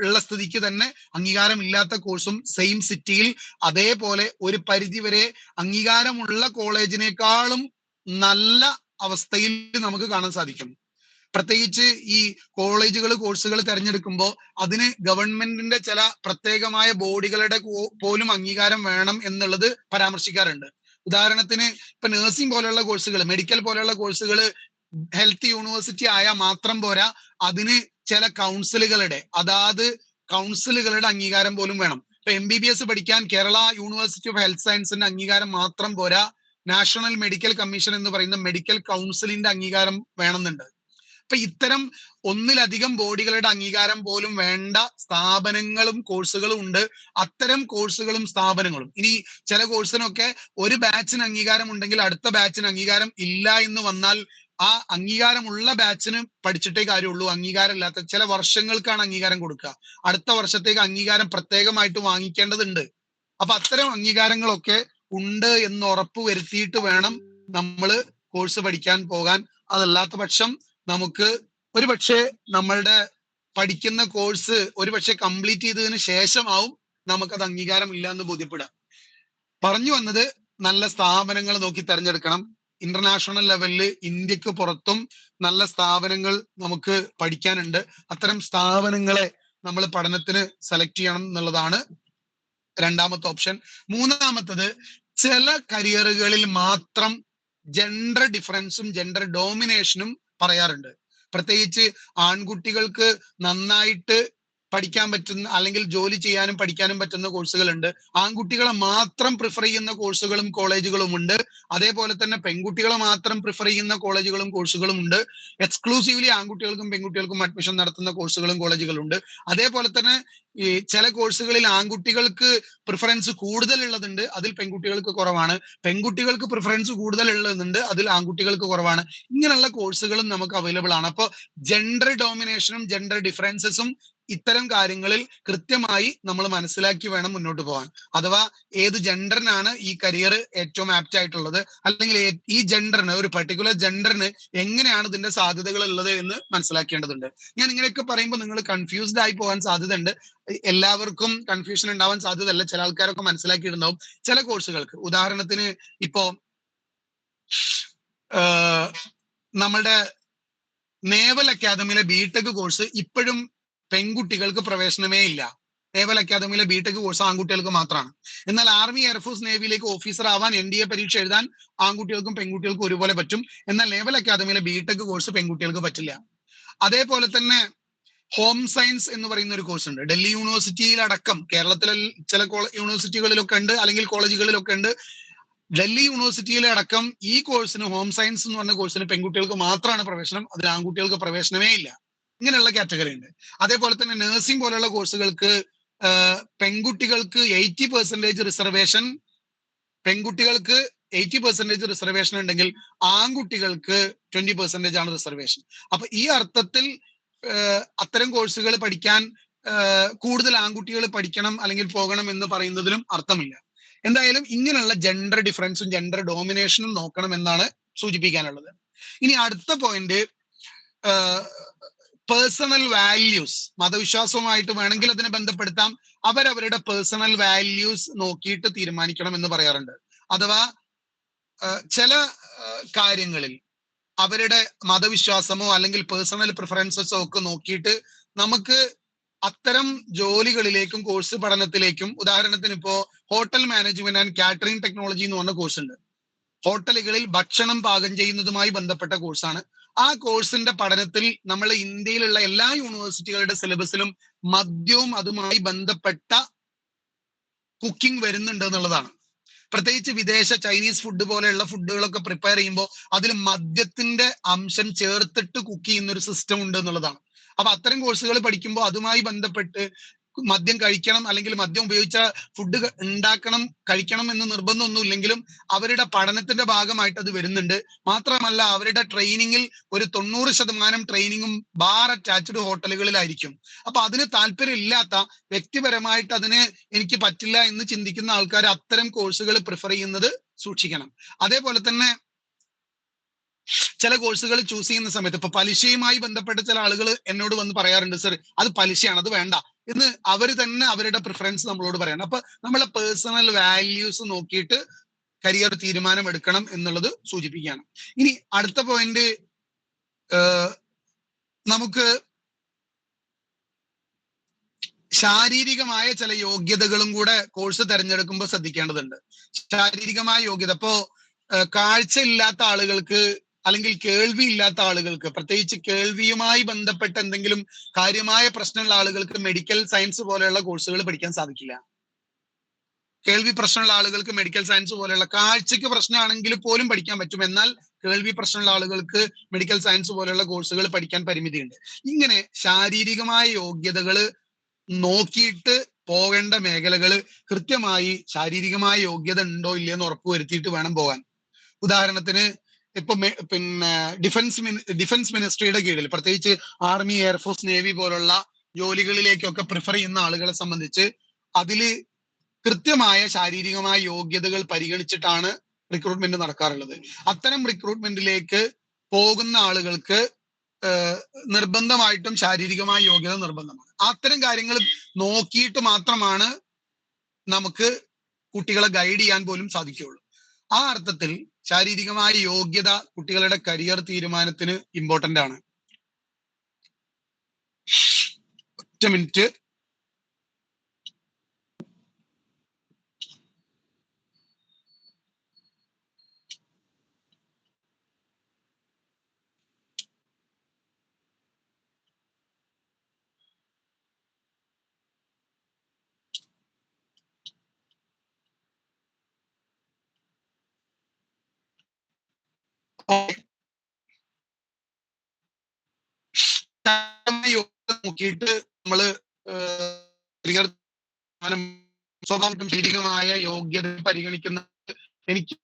ഉള്ള സ്ഥിതിക്ക് തന്നെ അംഗീകാരം ഇല്ലാത്ത കോഴ്സും സെയിം സിറ്റിയിൽ അതേപോലെ ഒരു പരിധി വരെ അംഗീകാരമുള്ള കോളേജിനേക്കാളും നല്ല അവസ്ഥയിൽ നമുക്ക് കാണാൻ സാധിക്കും. പ്രത്യേകിച്ച് ഈ കോഴ്സുകൾ തിരഞ്ഞെടുക്കുമ്പോൾ അതിന് ഗവൺമെന്റിന്റെ ചില പ്രത്യേകമായ ബോഡികളുടെ പോലും അംഗീകാരം വേണം എന്നുള്ളത് പരാമർശിക്കാറുണ്ട്. ഉദാഹരണത്തിന് ഇപ്പൊ നഴ്സിംഗ് പോലെയുള്ള കോഴ്സുകൾ, മെഡിക്കൽ പോലെയുള്ള കോഴ്സുകൾ ഹെൽത്ത് യൂണിവേഴ്സിറ്റി ആയാൽ മാത്രം പോരാ, അതിന് ചില കൗൺസിലുകളുടെ അംഗീകാരം പോലും വേണം. ഇപ്പൊ MBBS പഠിക്കാൻ കേരള യൂണിവേഴ്സിറ്റി ഓഫ് ഹെൽത്ത് സയൻസിന്റെ അംഗീകാരം മാത്രം പോരാ, നാഷണൽ മെഡിക്കൽ കമ്മീഷൻ എന്ന് പറയുന്ന മെഡിക്കൽ കൗൺസിലിന്റെ അംഗീകാരം വേണമെന്നുണ്ട്. അപ്പൊ ഇത്തരം ഒന്നിലധികം ബോഡികളുടെ അംഗീകാരം പോലും വേണ്ട സ്ഥാപനങ്ങളും കോഴ്സുകളും ഉണ്ട്. അത്തരം കോഴ്സുകളും സ്ഥാപനങ്ങളും, ഇനി ചില കോഴ്സിനൊക്കെ ഒരു ബാച്ചിന് അംഗീകാരം ഉണ്ടെങ്കിൽ അടുത്ത ബാച്ചിന് അംഗീകാരം ഇല്ല എന്ന് വന്നാൽ ആ അംഗീകാരമുള്ള ബാച്ചിന് പഠിച്ചിട്ടേ കാര്യമുള്ളൂ. അംഗീകാരമില്ലാത്ത ചില വർഷങ്ങൾക്കാണ് അംഗീകാരം കൊടുക്കുക, അടുത്ത വർഷത്തേക്ക് അംഗീകാരം പ്രത്യേകമായിട്ട് വാങ്ങിക്കേണ്ടതുണ്ട്. അപ്പൊ അത്തരം അംഗീകാരങ്ങളൊക്കെ ഉണ്ട് എന്ന് ഉറപ്പ് വരുത്തിയിട്ട് വേണം നമ്മൾ കോഴ്സ് പഠിക്കാൻ പോകാൻ. അതല്ലാത്ത പക്ഷം നമുക്ക് ഒരുപക്ഷെ നമ്മളുടെ പഠിക്കുന്ന കോഴ്സ് ഒരുപക്ഷെ കംപ്ലീറ്റ് ചെയ്തതിന് ശേഷമാവും നമുക്കത് അംഗീകാരം ഇല്ല എന്ന് ബോധ്യപ്പെടാം. പറഞ്ഞു വന്നത്, നല്ല സ്ഥാപനങ്ങൾ നോക്കി തെരഞ്ഞെടുക്കണം. ഇന്റർനാഷണൽ ലെവലില് ഇന്ത്യക്ക് പുറത്തും നല്ല സ്ഥാപനങ്ങൾ നമുക്ക് പഠിക്കാനുണ്ട്. അത്തരം സ്ഥാപനങ്ങളെ നമ്മൾ പഠനത്തിന് സെലക്ട് ചെയ്യണം എന്നുള്ളതാണ് രണ്ടാമത്തെ ഓപ്ഷൻ. മൂന്നാമത്തത്, ചില കരിയറുകളിൽ മാത്രം ജെൻഡർ ഡിഫറൻസും ജെൻഡർ ഡോമിനേഷനും പറയാറുണ്ട്. പ്രത്യേകിച്ച് ആൺകുട്ടികൾക്ക് നന്നായിട്ട് പഠിക്കാൻ പറ്റുന്ന അല്ലെങ്കിൽ ജോലി ചെയ്യാനും പഠിക്കാനും പറ്റുന്ന കോഴ്സുകളുണ്ട്. ആൺകുട്ടികളെ മാത്രം പ്രിഫർ ചെയ്യുന്ന കോഴ്സുകളും കോളേജുകളും ഉണ്ട്. അതേപോലെ തന്നെ പെൺകുട്ടികളെ മാത്രം പ്രിഫർ ചെയ്യുന്ന കോളേജുകളും കോഴ്സുകളും ഉണ്ട്. എക്സ്ക്ലൂസീവ്ലി ആൺകുട്ടികൾക്കും പെൺകുട്ടികൾക്കും അഡ്മിഷൻ നടത്തുന്ന കോഴ്സുകളും കോളേജുകളും ഉണ്ട്. അതേപോലെ തന്നെ ഈ ചില കോഴ്സുകളിൽ ആൺകുട്ടികൾക്ക് പ്രിഫറൻസ് കൂടുതൽ ഉള്ളതുണ്ട്, അതിൽ പെൺകുട്ടികൾക്ക് കുറവാണ്. പെൺകുട്ടികൾക്ക് പ്രിഫറൻസ് കൂടുതൽ ഉള്ളതുണ്ട്, അതിൽ ആൺകുട്ടികൾക്ക് കുറവാണ്. ഇങ്ങനെയുള്ള കോഴ്സുകളും നമുക്ക് അവൈലബിൾ ആണ്. അപ്പോൾ ജെൻഡർ ഡോമിനേഷനും ജെൻഡർ ഡിഫറൻസസും ഇത്തരം കാര്യങ്ങളിൽ കൃത്യമായി നമ്മൾ മനസ്സിലാക്കി വേണം മുന്നോട്ട് പോകാൻ. അഥവാ ഏത് ജെൻഡറിനാണ് ഈ കരിയർ ഏറ്റവും ആപ്റ്റ് ആയിട്ടുള്ളത്, അല്ലെങ്കിൽ ഈ ജെൻഡറിന്, ഒരു പർട്ടിക്കുലർ ജെൻഡറിന് എങ്ങനെയാണ് ഇതിന്റെ സാധ്യതകൾ ഉള്ളത് എന്ന് മനസ്സിലാക്കേണ്ടതുണ്ട്. ഞാൻ ഇങ്ങനെയൊക്കെ പറയുമ്പോൾ നിങ്ങൾ കൺഫ്യൂസ്ഡ് ആയി പോകാൻ സാധ്യതയുണ്ട്. എല്ലാവർക്കും കൺഫ്യൂഷൻ ഉണ്ടാവാൻ സാധ്യതയല്ല. ചില ആൾക്കാരൊക്കെ മനസ്സിലാക്കിയിട്ടുണ്ടാവും. ചില കോഴ്സുകൾക്ക്, ഉദാഹരണത്തിന് ഇപ്പോ നമ്മളുടെ നേവൽ അക്കാദമിയിലെ ബിടെക് കോഴ്സ് ഇപ്പോഴും പെൺകുട്ടികൾക്ക് പ്രവേശനമേ ഇല്ല. നേവൽ അക്കാദമിയിലെ ബിടെക് കോഴ്സ് ആൺകുട്ടികൾക്ക് മാത്രമാണ്. എന്നാൽ ആർമി, എയർഫോഴ്സ്, നേവിയിലേക്ക് ഓഫീസർ ആവാൻ NDA പരീക്ഷ എഴുതാൻ ആൺകുട്ടികൾക്കും പെൺകുട്ടികൾക്കും ഒരുപോലെ പറ്റും. എന്നാൽ നേവൽ അക്കാദമിയിലെ ബിടെക് കോഴ്സ് പെൺകുട്ടികൾക്ക് പറ്റില്ല. അതേപോലെ തന്നെ ഹോം സയൻസ് എന്ന് പറയുന്ന ഒരു കോഴ്സ് ഉണ്ട്. ഡൽഹി യൂണിവേഴ്സിറ്റിയിലടക്കം, കേരളത്തിലെ ചില യൂണിവേഴ്സിറ്റികളിലൊക്കെ ഉണ്ട്, അല്ലെങ്കിൽ കോളേജുകളിലൊക്കെ ഉണ്ട്. ഡൽഹി യൂണിവേഴ്സിറ്റിയിലെ അടക്കം ഈ കോഴ്സിന്, ഹോം സയൻസ് എന്ന് പറഞ്ഞ കോഴ്സിന് പെൺകുട്ടികൾക്ക് മാത്രമാണ് പ്രവേശനം, അതിൽ ആൺകുട്ടികൾക്ക് പ്രവേശനമേ ഇല്ല. ഇങ്ങനെയുള്ള കാറ്റഗറി ഉണ്ട്. അതേപോലെ തന്നെ നഴ്സിംഗ് പോലെയുള്ള കോഴ്സുകൾക്ക് പെൺകുട്ടികൾക്ക് 80% റിസർവേഷൻ, പെൺകുട്ടികൾക്ക് 80% റിസർവേഷൻ ഉണ്ടെങ്കിൽ ആൺകുട്ടികൾക്ക് 20% ആണ് റിസർവേഷൻ. അപ്പൊ ഈ അർത്ഥത്തിൽ അത്തരം കോഴ്സുകൾ പഠിക്കാൻ കൂടുതൽ ആൺകുട്ടികൾ പഠിക്കണം അല്ലെങ്കിൽ പോകണം എന്ന് പറയുന്നതിലും അർത്ഥമില്ല. എന്തായാലും ഇങ്ങനെയുള്ള ജെൻഡർ ഡിഫറൻസും ജെൻഡർ ഡോമിനേഷനും നോക്കണം എന്നാണ് സൂചിപ്പിക്കാനുള്ളത്. ഇനി അടുത്ത പോയിന്റ്, പേഴ്സണൽ വാല്യൂസ്. മതവിശ്വാസവുമായിട്ട് വേണമെങ്കിൽ അതിനെ ബന്ധപ്പെടുത്താം. അവരവരുടെ പേഴ്സണൽ വാല്യൂസ് നോക്കിയിട്ട് തീരുമാനിക്കണം എന്ന് പറയാറുണ്ട്. അഥവാ ചില കാര്യങ്ങളിൽ അവരുടെ മതവിശ്വാസമോ അല്ലെങ്കിൽ പേഴ്സണൽ പ്രിഫറൻസസോ ഒക്കെ നോക്കിയിട്ട് നമുക്ക് അത്തരം ജോലികളിലേക്കും കോഴ്സ് പഠനത്തിലേക്കും, ഉദാഹരണത്തിന് ഇപ്പോ hotel management and catering technology എന്ന് പറഞ്ഞ കോഴ്സ് ഉണ്ട്. ഹോട്ടലുകളിൽ ഭക്ഷണം പാകം ചെയ്യുന്നതുമായി ബന്ധപ്പെട്ട കോഴ്സാണ്. ആ കോഴ്സിന്റെ പഠനത്തിൽ നമ്മൾ ഇന്ത്യയിലുള്ള എല്ലാ യൂണിവേഴ്സിറ്റികളുടെ സിലബസിലും മദ്യവും അതുമായി ബന്ധപ്പെട്ട കുക്കിംഗ് വരുന്നുണ്ട് എന്നുള്ളതാണ്. പ്രത്യേകിച്ച് വിദേശ ചൈനീസ് ഫുഡ് പോലെയുള്ള ഫുഡുകളൊക്കെ പ്രിപ്പയർ ചെയ്യുമ്പോൾ അതിൽ മദ്യത്തിന്റെ അംശം ചേർത്തിട്ട് കുക്ക് ചെയ്യുന്ന ഒരു സിസ്റ്റം ഉണ്ട് എന്നുള്ളതാണ്. അപ്പൊ അത്തരം കോഴ്സുകൾ പഠിക്കുമ്പോൾ അതുമായി ബന്ധപ്പെട്ട് മദ്യം കഴിക്കണം അല്ലെങ്കിൽ മദ്യം ഉപയോഗിച്ച ഫുഡ് ഉണ്ടാക്കണം, കഴിക്കണം എന്ന് നിർബന്ധമൊന്നും ഇല്ലെങ്കിലും അവരുടെ പഠനത്തിന്റെ ഭാഗമായിട്ട് അത് വരുന്നുണ്ട്. മാത്രമല്ല അവരുടെ ട്രെയിനിങ്ങിൽ ഒരു 90% ട്രെയിനിങ്ങും ബാർ അറ്റാച്ച്ഡ് ഹോട്ടലുകളിലായിരിക്കും. അപ്പൊ അതിന് താല്പര്യം ഇല്ലാത്ത, വ്യക്തിപരമായിട്ട് അതിന് എനിക്ക് പറ്റില്ല എന്ന് ചിന്തിക്കുന്ന ആൾക്കാർ അത്തരം കോഴ്സുകൾ പ്രിഫർ ചെയ്യുന്നത് സൂക്ഷിക്കണം. അതേപോലെ തന്നെ ചില കോഴ്സുകൾ ചൂസ് ചെയ്യുന്ന സമയത്ത് ഇപ്പൊ പലിശയുമായി ബന്ധപ്പെട്ട ചില ആളുകൾ എന്നോട് വന്ന് പറയാറുണ്ട്, സർ അത് പലിശയാണ്, അത് വേണ്ട എന്ന് അവർ തന്നെ അവരുടെ പ്രിഫറൻസ് നമ്മളോട് പറയണം. അപ്പൊ നമ്മളെ പേഴ്സണൽ വാല്യൂസ് നോക്കിയിട്ട് കരിയർ തീരുമാനം എടുക്കണം എന്നുള്ളത് സൂചിപ്പിക്കുകയാണ്. ഇനി അടുത്ത പോയിന്റ്, നമുക്ക് ശാരീരികമായ ചില യോഗ്യതകളും കൂടെ കോഴ്സ് തിരഞ്ഞെടുക്കുമ്പോൾ ശ്രദ്ധിക്കേണ്ടതുണ്ട്. ശാരീരികമായ യോഗ്യത, ഇപ്പോ കാഴ്ച ഇല്ലാത്ത ആളുകൾക്ക് അല്ലെങ്കിൽ കേൾവി ഇല്ലാത്ത ആളുകൾക്ക്, പ്രത്യേകിച്ച് കേൾവിയുമായി ബന്ധപ്പെട്ട എന്തെങ്കിലും കാര്യമായ പ്രശ്നമുള്ള ആളുകൾക്ക് മെഡിക്കൽ സയൻസ് പോലെയുള്ള കോഴ്സുകൾ പഠിക്കാൻ സാധിക്കില്ല. കേൾവി പ്രശ്നമുള്ള ആളുകൾക്ക് മെഡിക്കൽ സയൻസ് പോലെയുള്ള, കാഴ്ചയ്ക്ക് പ്രശ്നമാണെങ്കിൽ പോലും പഠിക്കാൻ പറ്റും, എന്നാൽ കേൾവി പ്രശ്നമുള്ള ആളുകൾക്ക് മെഡിക്കൽ സയൻസ് പോലെയുള്ള കോഴ്സുകൾ പഠിക്കാൻ പരിമിതിയുണ്ട്. ഇങ്ങനെ ശാരീരികമായ യോഗ്യതകൾ നോക്കിയിട്ട് പോകേണ്ട മേഖലകൾ കൃത്യമായി ശാരീരികമായ യോഗ്യത ഉണ്ടോ ഇല്ലയെന്ന് ഉറപ്പുവരുത്തിയിട്ട് വേണം പോകാൻ. ഉദാഹരണത്തിന് ഇപ്പൊ പിന്നെ ഡിഫൻസ് മിനിസ്ട്രിയുടെ കീഴിൽ, പ്രത്യേകിച്ച് ആർമി, എയർഫോഴ്സ്, നേവി പോലുള്ള ജോലികളിലേക്കൊക്കെ പ്രിഫർ ചെയ്യുന്ന ആളുകളെ സംബന്ധിച്ച് അതില് കൃത്യമായ ശാരീരികമായ യോഗ്യതകൾ പരിഗണിച്ചിട്ടാണ് റിക്രൂട്ട്മെന്റ് നടക്കാറുള്ളത്. അത്തരം റിക്രൂട്ട്മെന്റിലേക്ക് പോകുന്ന ആളുകൾക്ക് നിർബന്ധമായിട്ടും ശാരീരികമായ യോഗ്യത നിർബന്ധമാണ്. അത്തരം കാര്യങ്ങൾ നോക്കിയിട്ട് മാത്രമാണ് നമുക്ക് കുട്ടികളെ ഗൈഡ് ചെയ്യാൻ പോലും സാധിക്കുകയുള്ളൂ. ആ അർത്ഥത്തിൽ ശാരീരികമായ യോഗ്യത കുട്ടികളുടെ കരിയർ തീരുമാനത്തിന് ഇമ്പോർട്ടന്റ് ആണ്. ഒറ്റ മിനിറ്റ്. നോക്കിയിട്ട് നമ്മള് സ്വാഭാവികം ശാരീരികമായ യോഗ്യത പരിഗണിക്കുന്നത് എനിക്ക്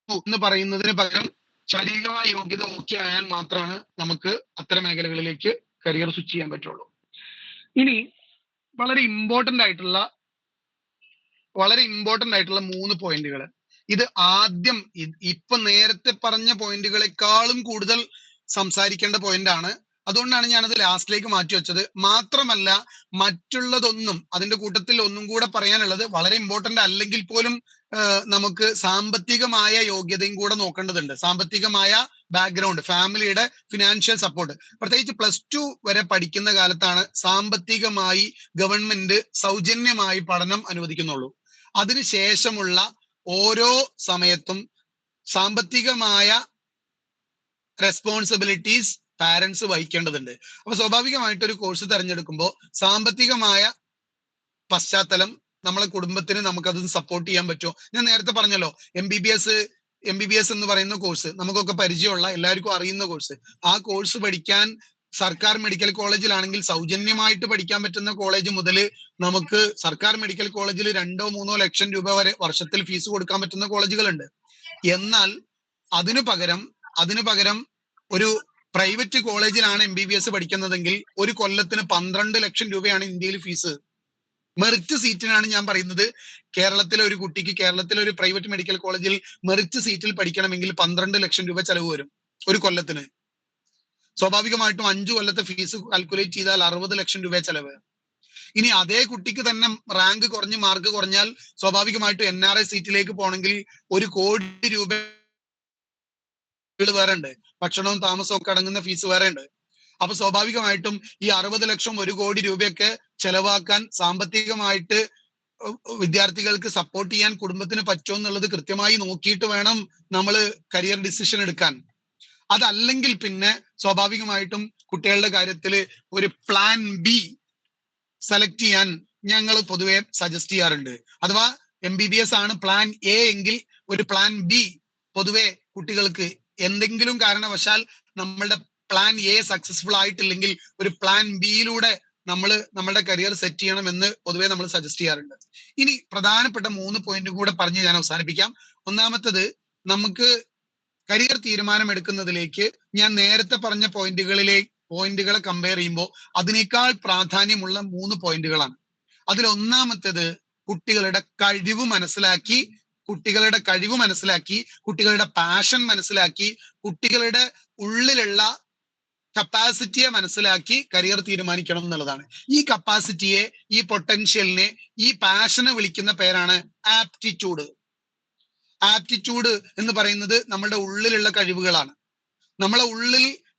എന്ന് പറയുന്നതിന് പകരം ശാരീരികമായ യോഗ്യത ഓക്കെ ആയാൽ മാത്രമാണ് നമുക്ക് അത്തരം മേഖലകളിലേക്ക് കരിയർ സ്വിച്ച് ചെയ്യാൻ പറ്റുള്ളൂ. ഇനി വളരെ ഇമ്പോർട്ടന്റ് ആയിട്ടുള്ള 3 പോയിന്റുകൾ. ഇത് ആദ്യം ഇപ്പൊ നേരത്തെ പറഞ്ഞ പോയിന്റുകളെക്കാളും കൂടുതൽ സംസാരിക്കേണ്ട പോയിന്റ് ആണ്. അതുകൊണ്ടാണ് ഞാനത് ലാസ്റ്റിലേക്ക് മാറ്റി വെച്ചത്. മാത്രമല്ല മറ്റുള്ളതൊന്നും അതിന്റെ കൂട്ടത്തിൽ ഒന്നും കൂടെ പറയാനുള്ളത്, വളരെ ഇമ്പോർട്ടന്റ് അല്ലെങ്കിൽ പോലും നമുക്ക് സാമ്പത്തികമായ യോഗ്യതയും കൂടെ നോക്കേണ്ടതുണ്ട്. സാമ്പത്തികമായ ബാക്ക്ഗ്രൗണ്ട്, ഫാമിലിയുടെ ഫിനാൻഷ്യൽ സപ്പോർട്ട്. പ്രത്യേകിച്ച് +2 വരെ പഠിക്കുന്ന കാലത്താണ് സാമ്പത്തികമായി ഗവൺമെന്റ് സൗജന്യമായി പഠനം അനുവദിക്കുന്നുള്ളൂ. അതിനുശേഷമുള്ള ഓരോ സമയത്തും സാമ്പത്തികമായ റെസ്പോൺസിബിലിറ്റീസ് പാരന്റ്സ് വഹിക്കേണ്ടതുണ്ട്. അപ്പൊ സ്വാഭാവികമായിട്ട് ഒരു കോഴ്സ് തിരഞ്ഞെടുക്കുമ്പോൾ സാമ്പത്തികമായ പശ്ചാത്തലം നമ്മളെ കുടുംബത്തിന് നമുക്കത് സപ്പോർട്ട് ചെയ്യാൻ പറ്റുമോ? ഞാൻ നേരത്തെ പറഞ്ഞല്ലോ, MBBS എന്ന് പറയുന്ന കോഴ്സ് നമുക്കൊക്കെ പരിചയമുള്ള, എല്ലാവർക്കും അറിയുന്ന കോഴ്സ്. ആ കോഴ്സ് പഠിക്കാൻ സർക്കാർ മെഡിക്കൽ കോളേജിലാണെങ്കിൽ സൗജന്യമായിട്ട് പഠിക്കാൻ പറ്റുന്ന കോളേജ് മുതൽ നമുക്ക് സർക്കാർ മെഡിക്കൽ കോളേജിൽ 2-3 ലക്ഷം രൂപ വരെ വർഷത്തിൽ ഫീസ് കൊടുക്കാൻ പറ്റുന്ന കോളേജുകളുണ്ട്. എന്നാൽ അതിനു പകരം ഒരു പ്രൈവറ്റ് കോളേജിലാണ് MBBS പഠിക്കുന്നതെങ്കിൽ ഒരു കൊല്ലത്തിന് 12 ലക്ഷം രൂപയാണ് ഇന്ത്യയിൽ ഫീസ്. മെറിറ്റ് സീറ്റിനാണ് ഞാൻ പറയുന്നത്. കേരളത്തിലെ ഒരു കുട്ടിക്ക് കേരളത്തിലെ ഒരു പ്രൈവറ്റ് മെഡിക്കൽ കോളേജിൽ മെറിറ്റ് സീറ്റിൽ പഠിക്കണമെങ്കിൽ 12 ലക്ഷം രൂപ ചെലവ് വരും ഒരു കൊല്ലത്തിന്. സ്വാഭാവികമായിട്ടും 5 കൊല്ലത്തെ ഫീസ് കാൽക്കുലേറ്റ് ചെയ്താൽ 60 ലക്ഷം രൂപ ചെലവ്. ഇനി അതേ കുട്ടിക്ക് തന്നെ റാങ്ക് കുറഞ്ഞ് മാർക്ക് കുറഞ്ഞാൽ സ്വാഭാവികമായിട്ടും NRI സീറ്റിലേക്ക് പോകണമെങ്കിൽ 1 കോടി രൂപ വേറെ ഉണ്ട്. ഭക്ഷണവും താമസവും ഒക്കെ അടങ്ങുന്ന ഫീസ് വേറെ ഉണ്ട്. അപ്പൊ സ്വാഭാവികമായിട്ടും ഈ 60 ലക്ഷം 1 കോടി രൂപയൊക്കെ ചെലവാക്കാൻ സാമ്പത്തികമായിട്ട് വിദ്യാർത്ഥികൾക്ക് സപ്പോർട്ട് ചെയ്യാൻ കുടുംബത്തിന് പറ്റുമോ എന്നുള്ളത് കൃത്യമായി നോക്കിയിട്ട് വേണം നമ്മൾ കരിയർ ഡിസിഷൻ എടുക്കാൻ. അതല്ലെങ്കിൽ പിന്നെ സ്വാഭാവികമായിട്ടും കുട്ടികളുടെ കാര്യത്തിൽ ഒരു പ്ലാൻ ബി സെലക്ട് ചെയ്യാൻ ഞങ്ങൾ പൊതുവെ സജസ്റ്റ് ചെയ്യാറുണ്ട്. അഥവാ MBBS ആണ് പ്ലാൻ എ എങ്കിൽ ഒരു പ്ലാൻ ബി പൊതുവെ കുട്ടികൾക്ക് എന്തെങ്കിലും കാരണവശാൽ നമ്മളുടെ പ്ലാൻ എ സക്സസ്ഫുൾ ആയിട്ടില്ലെങ്കിൽ ഒരു പ്ലാൻ ബിയിലൂടെ നമ്മളുടെ കരിയർ സെറ്റ് ചെയ്യണമെന്ന് പൊതുവെ നമ്മൾ സജസ്റ്റ് ചെയ്യാറുണ്ട്. ഇനി പ്രധാനപ്പെട്ട 3 പോയിന്റ് കൂടെ പറഞ്ഞ് ഞാൻ അവസാനിപ്പിക്കാം. ഒന്നാമത്തത്, നമുക്ക് കരിയർ തീരുമാനം എടുക്കുന്നതിലേക്ക് ഞാൻ നേരത്തെ പറഞ്ഞ പോയിന്റുകളെ കമ്പയർ ചെയ്യുമ്പോൾ അതിനേക്കാൾ പ്രാധാന്യമുള്ള 3 പോയിന്റുകളാണ്. അതിൽ ഒന്നാമത്തേത് കുട്ടികളുടെ കഴിവ് മനസ്സിലാക്കി, കുട്ടികളുടെ പാഷൻ മനസ്സിലാക്കി, കുട്ടികളുടെ ഉള്ളിലുള്ള കപ്പാസിറ്റിയെ മനസ്സിലാക്കി കരിയർ തീരുമാനിക്കണം എന്നുള്ളതാണ്. ഈ കപ്പാസിറ്റിയെ, ഈ പൊട്ടൻഷ്യലിനെ, ഈ പാഷനെ വിളിക്കുന്ന പേരാണ് ആപ്റ്റിറ്റ്യൂഡ്. ആപ്റ്റിറ്റ്യൂഡ് എന്ന് പറയുന്നത് നമ്മളുടെ ഉള്ളിലുള്ള കഴിവുകളാണ്.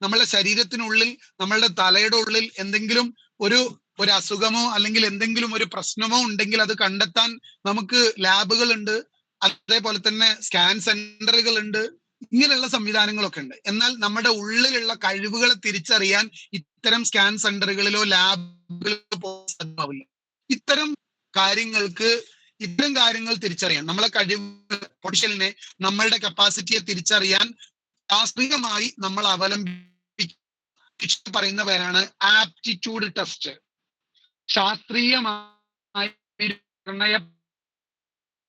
നമ്മളുടെ ശരീരത്തിനുള്ളിൽ, നമ്മളുടെ തലയുടെ ഉള്ളിൽ എന്തെങ്കിലും ഒരു അസുഖമോ അല്ലെങ്കിൽ എന്തെങ്കിലും ഒരു പ്രശ്നമോ ഉണ്ടെങ്കിൽ അത് കണ്ടെത്താൻ നമുക്ക് ലാബുകൾ ഉണ്ട്, അതേപോലെ തന്നെ സ്കാൻ സെന്ററുകൾ ഉണ്ട്, ഇങ്ങനെയുള്ള സംവിധാനങ്ങളൊക്കെ ഉണ്ട്. എന്നാൽ നമ്മുടെ ഉള്ളിലുള്ള കഴിവുകളെ തിരിച്ചറിയാൻ ഇത്തരം സ്കാൻ സെന്ററുകളിലോ ലാബുകളിലോ സാധ്യമാവില്ല. ഇത്തരം കാര്യങ്ങൾ തിരിച്ചറിയാൻ, നമ്മളെ കഴിവ് പൊട്ടൻഷ്യലിനെ, നമ്മളുടെ കപ്പാസിറ്റിയെ തിരിച്ചറിയാൻ ശാസ്ത്രീയമായി നമ്മൾ പറയുന്ന പേരാണ് ആപ്റ്റിറ്റ്യൂഡ് ടെസ്റ്റ്. ശാസ്ത്രീയമായി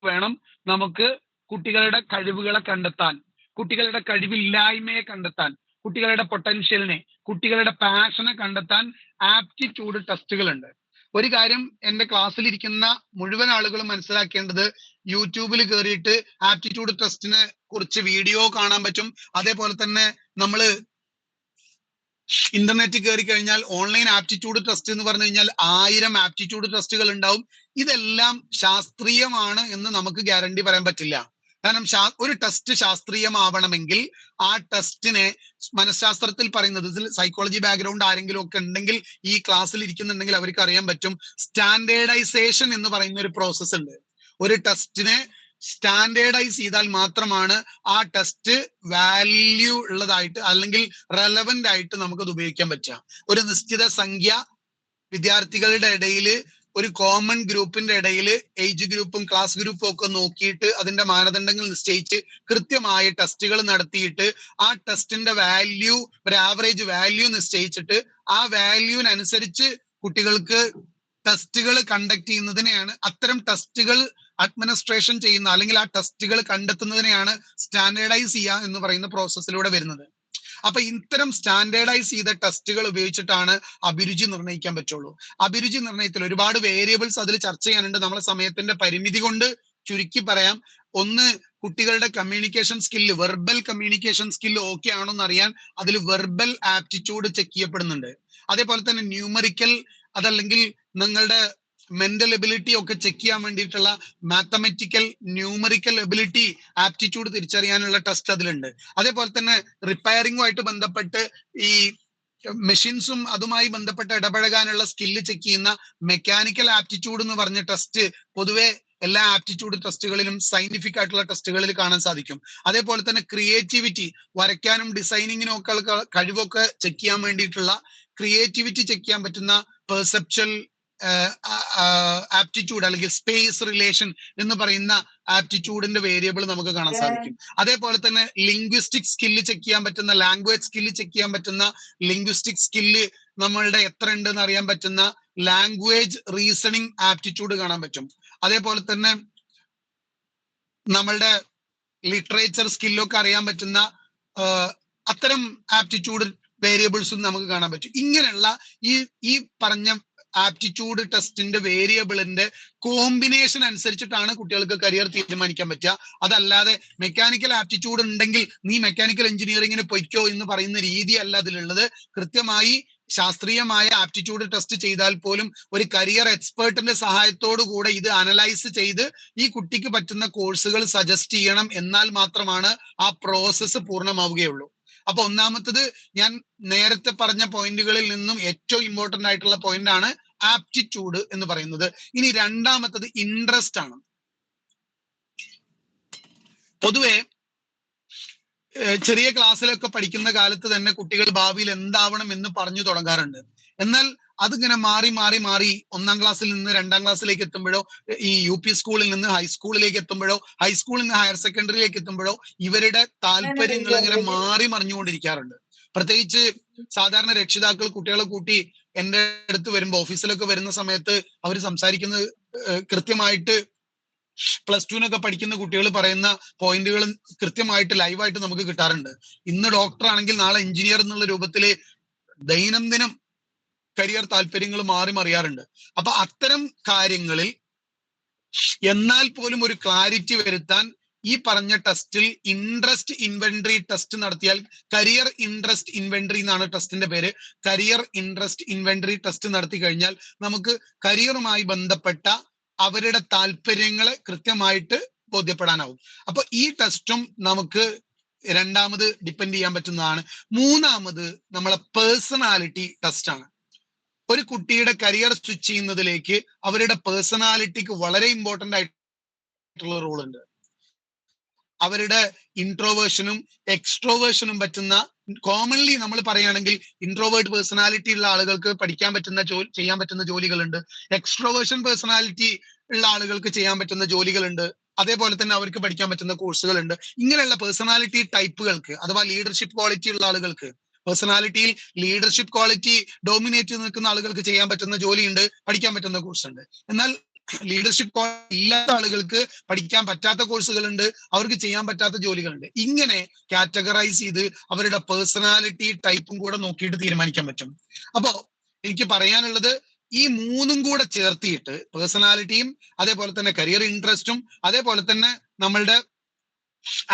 വേണം നമുക്ക് കുട്ടികളുടെ കഴിവുകളെ കണ്ടെത്താൻ, കുട്ടികളുടെ കഴിവില്ലായ്മയെ കണ്ടെത്താൻ, കുട്ടികളുടെ പൊട്ടൻഷ്യലിനെ, കുട്ടികളുടെ പാഷനെ കണ്ടെത്താൻ ആപ്റ്റിറ്റ്യൂഡ് ടെസ്റ്റുകളുണ്ട്. ഒരു കാര്യം എന്റെ ക്ലാസ്സിൽ ഇരിക്കുന്ന മുഴുവൻ ആളുകളും മനസ്സിലാക്കേണ്ടത്, യൂട്യൂബിൽ കയറിയിട്ട് ആപ്റ്റിറ്റ്യൂഡ് ടെസ്റ്റിനെ കുറിച്ച് വീഡിയോ കാണാൻ പറ്റും. അതേപോലെ തന്നെ നമ്മൾ ഇന്റർനെറ്റിൽ കയറി കഴിഞ്ഞാൽ ഓൺലൈൻ ആപ്റ്റിറ്റ്യൂഡ് ടെസ്റ്റ് എന്ന് പറഞ്ഞു കഴിഞ്ഞാൽ 1000 ആപ്റ്റിറ്റ്യൂഡ് ടെസ്റ്റുകൾ ഉണ്ടാവും. ഇതെല്ലാം ശാസ്ത്രീയമാണ് എന്ന് നമുക്ക് ഗ്യാരണ്ടി പറയാൻ പറ്റില്ല. കാരണം ഒരു ടെസ്റ്റ് ശാസ്ത്രീയമാവണമെങ്കിൽ ആ ടെസ്റ്റിനെ മനഃശാസ്ത്രത്തിൽ പറയുന്നത്, ഇതിൽ സൈക്കോളജി ബാക്ക്ഗ്രൗണ്ട് ആരെങ്കിലും ഒക്കെ ഉണ്ടെങ്കിൽ ഈ ക്ലാസ്സിൽ ഇരിക്കുന്നുണ്ടെങ്കിൽ അവർക്ക് അറിയാൻ പറ്റും, സ്റ്റാൻഡേർഡൈസേഷൻ എന്ന് പറയുന്ന ഒരു പ്രോസസ് ഉണ്ട്. ഒരു ടെസ്റ്റിനെ സ്റ്റാൻഡേർഡൈസ് ചെയ്താൽ മാത്രമാണ് ആ ടെസ്റ്റ് വാല്യൂ ഉള്ളതായിട്ട് അല്ലെങ്കിൽ റെലവന്റ് ആയിട്ട് നമുക്കത് ഉപയോഗിക്കാൻ പറ്റുക. ഒരു നിശ്ചിത സംഖ്യ വിദ്യാർത്ഥികളുടെ ഇടയിൽ, ഒരു കോമൺ ഗ്രൂപ്പിന്റെ ഇടയിൽ ഏജ് ഗ്രൂപ്പും ക്ലാസ് ഗ്രൂപ്പും ഒക്കെ നോക്കിയിട്ട് അതിന്റെ മാനദണ്ഡങ്ങൾ നിശ്ചയിച്ച് കൃത്യമായ ടെസ്റ്റുകൾ നടത്തിയിട്ട് ആ ടെസ്റ്റിന്റെ വാല്യൂ, ഒരു ആവറേജ് വാല്യൂ നിശ്ചയിച്ചിട്ട് ആ വാല്യൂവിനനുസരിച്ച് കുട്ടികൾക്ക് ടെസ്റ്റുകൾ കണ്ടക്ട് ചെയ്യുന്നതിനെയാണ്, അത്തരം ടെസ്റ്റുകൾ അഡ്മിനിസ്ട്രേഷൻ ചെയ്യുന്ന അല്ലെങ്കിൽ ആ ടെസ്റ്റുകൾ കണ്ടെത്തുന്നതിനെയാണ് സ്റ്റാൻഡേർഡൈസ് ചെയ്യുക എന്ന് പറയുന്ന പ്രോസസ്സിലൂടെ വരുന്നത്. അപ്പൊ ഇത്തരം സ്റ്റാൻഡേർഡൈസ് ചെയ്ത ടെസ്റ്റുകൾ ഉപയോഗിച്ചിട്ടാണ് അഭിരുചി നിർണ്ണയിക്കാൻ പറ്റുള്ളൂ. അഭിരുചി നിർണ്ണയത്തിൽ ഒരുപാട് വേരിയബിൾസ് അതിൽ ചർച്ച ചെയ്യാനുണ്ട്. നമ്മളെ സമയത്തിന്റെ പരിമിതി കൊണ്ട് ചുരുക്കി പറയാം. ഒന്ന്, കുട്ടികളുടെ communication skill, verbal communication skill okay ആണോ എന്ന് അറിയാൻ അതിൽ വെർബൽ ആപ്റ്റിറ്റ്യൂഡ് ചെക്ക് ചെയ്യപ്പെടുന്നുണ്ട്. അതേപോലെ തന്നെ ന്യൂമറിക്കൽ, അതല്ലെങ്കിൽ നിങ്ങളുടെ മെന്റൽ എബിലിറ്റി ഒക്കെ ചെക്ക് ചെയ്യാൻ വേണ്ടിയിട്ടുള്ള മാത്തമെറ്റിക്കൽ ന്യൂമറിക്കൽ എബിലിറ്റി ആപ്റ്റിറ്റ്യൂഡ് തിരിച്ചറിയാനുള്ള ടെസ്റ്റ് അതിലുണ്ട്. അതേപോലെ തന്നെ റിപ്പയറിംഗുമായിട്ട് ബന്ധപ്പെട്ട് ഈ മെഷീൻസും അതുമായി ബന്ധപ്പെട്ട് ഇടപഴകാനുള്ള സ്കില്ല് ചെക്ക് ചെയ്യുന്ന മെക്കാനിക്കൽ ആപ്റ്റിറ്റ്യൂഡ് എന്ന് പറഞ്ഞ ടെസ്റ്റ് പൊതുവെ എല്ലാ ആപ്റ്റിറ്റ്യൂഡ് ടെസ്റ്റുകളിലും സയന്റിഫിക് ആയിട്ടുള്ള ടെസ്റ്റുകളിൽ കാണാൻ സാധിക്കും. അതേപോലെ തന്നെ ക്രിയേറ്റിവിറ്റി, വരയ്ക്കാനും ഡിസൈനിങ്ങിനും ഒക്കെ കഴിവൊക്കെ ചെക്ക് ചെയ്യാൻ വേണ്ടിയിട്ടുള്ള ക്രിയേറ്റിവിറ്റി ചെക്ക് ചെയ്യാൻ പറ്റുന്ന പെർസെപ്ച്വൽ ആപ്റ്റിറ്റ്യൂഡ് അല്ലെങ്കിൽ സ്പേസ് റിലേഷൻ എന്ന് പറയുന്ന ആപ്റ്റിറ്റ്യൂഡിന്റെ വേരിയബിൾ നമുക്ക് കാണാൻ സാധിക്കും. അതേപോലെ തന്നെ ലിംഗ്വിസ്റ്റിക് സ്കില്ല് ചെക്ക് ചെയ്യാൻ പറ്റുന്ന, ലാംഗ്വേജ് സ്കില്ല് ചെക്ക് ചെയ്യാൻ പറ്റുന്ന, ലിംഗ്വിസ്റ്റിക് സ്കില്ല് നമ്മളുടെ എത്ര ഉണ്ടെന്ന് അറിയാൻ പറ്റുന്ന ലാംഗ്വേജ് റീസണിങ് ആപ്റ്റിറ്റ്യൂഡ് കാണാൻ പറ്റും. അതേപോലെ തന്നെ നമ്മളുടെ ലിറ്ററേച്ചർ സ്കില്ലൊക്കെ അറിയാൻ പറ്റുന്ന അത്തരം ആപ്റ്റിറ്റ്യൂഡ് വേരിയബിൾസും നമുക്ക് കാണാൻ പറ്റും. ഇങ്ങനെയുള്ള ഈ പറഞ്ഞ ആപ്റ്റിറ്റ്യൂഡ് ടെസ്റ്റിന്റെ വേരിയബിളിന്റെ കോമ്പിനേഷൻ അനുസരിച്ചിട്ടാണ് കുട്ടികൾക്ക് കരിയർ തീരുമാനിക്കാൻ പറ്റുക. അതല്ലാതെ മെക്കാനിക്കൽ ആപ്റ്റിറ്റ്യൂഡ് ഉണ്ടെങ്കിൽ നീ മെക്കാനിക്കൽ എഞ്ചിനീയറിംഗിന് പൊയ്ക്കോ എന്ന് പറയുന്ന രീതിയല്ല അതിലുള്ളത്. കൃത്യമായി ശാസ്ത്രീയമായ ആപ്റ്റിറ്റ്യൂഡ് ടെസ്റ്റ് ചെയ്താൽ പോലും ഒരു കരിയർ എക്സ്പേർട്ടിന്റെ സഹായത്തോടു കൂടെ ഇത് അനലൈസ് ചെയ്ത് ഈ കുട്ടിക്ക് പറ്റുന്ന കോഴ്സുകൾ സജസ്റ്റ് ചെയ്യണം. എന്നാൽ മാത്രമാണ് ആ പ്രോസസ്സ് പൂർണ്ണമാവുകയുള്ളൂ. അപ്പൊ ഒന്നാമത്തത് ഞാൻ നേരത്തെ പറഞ്ഞ പോയിന്റുകളിൽ നിന്നും ഏറ്റവും ഇമ്പോർട്ടന്റ് ആയിട്ടുള്ള പോയിന്റ് ആണ് ആപ്റ്റിറ്റ്യൂഡ് എന്ന് പറയുന്നത്. ഇനി രണ്ടാമത്തത് ഇൻട്രസ്റ്റ് ആണ്. പൊതുവെ ചെറിയ ക്ലാസ്സിലൊക്കെ പഠിക്കുന്ന കാലത്ത് തന്നെ കുട്ടികൾ ഭാവിയിൽ എന്താവണം എന്ന് പറഞ്ഞു തുടങ്ങാറുണ്ട്. എന്നാൽ അതിങ്ങനെ മാറി മാറി മാറി 1-ാം ക്ലാസ്സിൽ നിന്ന് 2-ാം ക്ലാസ്സിലേക്ക് എത്തുമ്പോഴോ, ഈ UP സ്കൂളിൽ നിന്ന് ഹൈസ്കൂളിലേക്ക് എത്തുമ്പോഴോ, ഹൈസ്കൂളിൽ നിന്ന് ഹയർ സെക്കൻഡറിയിലേക്ക് എത്തുമ്പോഴോ ഇവരുടെ താല്പര്യങ്ങൾ ഇങ്ങനെ മാറി മറിഞ്ഞുകൊണ്ടിരിക്കാറുണ്ട്. പ്രത്യേകിച്ച് സാധാരണ രക്ഷിതാക്കൾ കുട്ടികളെ കൂട്ടി എൻ്റെ അടുത്ത് വരുമ്പോൾ, ഓഫീസിലൊക്കെ വരുന്ന സമയത്ത് അവർ സംസാരിക്കുന്നത് കൃത്യമായിട്ട് +2 പഠിക്കുന്ന കുട്ടികൾ പറയുന്ന പോയിന്റുകൾ കൃത്യമായിട്ട് ലൈവായിട്ട് നമുക്ക് കിട്ടാറുണ്ട്. ഇന്ന് ഡോക്ടർ ആണെങ്കിൽ നാളെ എഞ്ചിനീയർ എന്നുള്ള രൂപത്തില് ദൈനംദിനം കരിയർ താല്പര്യങ്ങൾ മാറി മറിയാറുണ്ട്. അപ്പൊ അത്തരം കാര്യങ്ങളിൽ എന്നാൽ പോലും ഒരു ക്ലാരിറ്റി വരുത്താൻ ഈ പറഞ്ഞ ടെസ്റ്റിൽ ഇൻട്രസ്റ്റ് ഇൻവെന്ററി ടെസ്റ്റ് നടത്തിയാൽ, കരിയർ ഇൻട്രസ്റ്റ് ഇൻവെന്ററി എന്നാണ് ടെസ്റ്റിന്റെ പേര്. കരിയർ ഇൻട്രസ്റ്റ് ഇൻവെന്ററി ടെസ്റ്റ് നടത്തി കഴിഞ്ഞാൽ നമുക്ക് കരിയറുമായി ബന്ധപ്പെട്ട അവരുടെ താല്പര്യങ്ങളെ കൃത്യമായിട്ട് ബോധ്യപ്പെടാനാവും. അപ്പൊ ഈ ടെസ്റ്റും നമുക്ക് രണ്ടാമത് ഡിപ്പെൻഡ് ചെയ്യാൻ പറ്റുന്നതാണ്. മൂന്നാമത് നമ്മളെ പേഴ്സണാലിറ്റി ടെസ്റ്റ് ആണ്. ഒരു കുട്ടിയുടെ കരിയർ സ്വിച്ച് ചെയ്യുന്നതിലേക്ക് അവരുടെ പേഴ്സണാലിറ്റിക്ക് വളരെ ഇമ്പോർട്ടന്റ് ആയിട്ടുള്ള റോൾ ഉണ്ട്. അവരുടെ ഇൻട്രോവേർഷനും എക്സ്ട്രോവേർഷനും പറ്റുന്ന, കോമൺലി നമ്മൾ പറയുകയാണെങ്കിൽ ഇൻട്രോവേർട്ട് പേഴ്സണാലിറ്റി ഉള്ള ആളുകൾക്ക് പഠിക്കാൻ പറ്റുന്ന ചെയ്യാൻ പറ്റുന്ന ജോലികളുണ്ട്. എക്സ്ട്രോവേർഷൻ പേഴ്സണാലിറ്റി ഉള്ള ആളുകൾക്ക് ചെയ്യാൻ പറ്റുന്ന ജോലികളുണ്ട്. അതേപോലെ തന്നെ അവർക്ക് പഠിക്കാൻ പറ്റുന്ന കോഴ്സുകളുണ്ട്. ഇങ്ങനെയുള്ള പേഴ്സണാലിറ്റി ടൈപ്പുകൾക്ക് അഥവാ ലീഡർഷിപ്പ് ക്വാളിറ്റി ഉള്ള ആളുകൾക്ക്, പേഴ്സണാലിറ്റിയിൽ ലീഡർഷിപ്പ് ക്വാളിറ്റി ഡോമിനേറ്റ് ചെയ്ത് നിൽക്കുന്ന ആളുകൾക്ക് ചെയ്യാൻ പറ്റുന്ന ജോലിയുണ്ട്, പഠിക്കാൻ പറ്റുന്ന കോഴ്സ് ഉണ്ട്. എന്നാൽ ലീഡർഷിപ്പ് ക്വാളിറ്റി ഇല്ലാത്ത ആളുകൾക്ക് പഠിക്കാൻ പറ്റാത്ത കോഴ്സുകളുണ്ട്, അവർക്ക് ചെയ്യാൻ പറ്റാത്ത ജോലികളുണ്ട്. ഇങ്ങനെ കാറ്റഗറൈസ് ചെയ്ത് അവരുടെ പേഴ്സണാലിറ്റി ടൈപ്പും കൂടെ നോക്കിയിട്ട് തീരുമാനിക്കാൻ പറ്റും. അപ്പോ എനിക്ക് പറയാനുള്ളത്, ഈ മൂന്നും കൂടെ ചേർത്തിയിട്ട് പേഴ്സണാലിറ്റിയും അതേപോലെ തന്നെ കരിയർ ഇൻട്രസ്റ്റും അതേപോലെ തന്നെ നമ്മളുടെ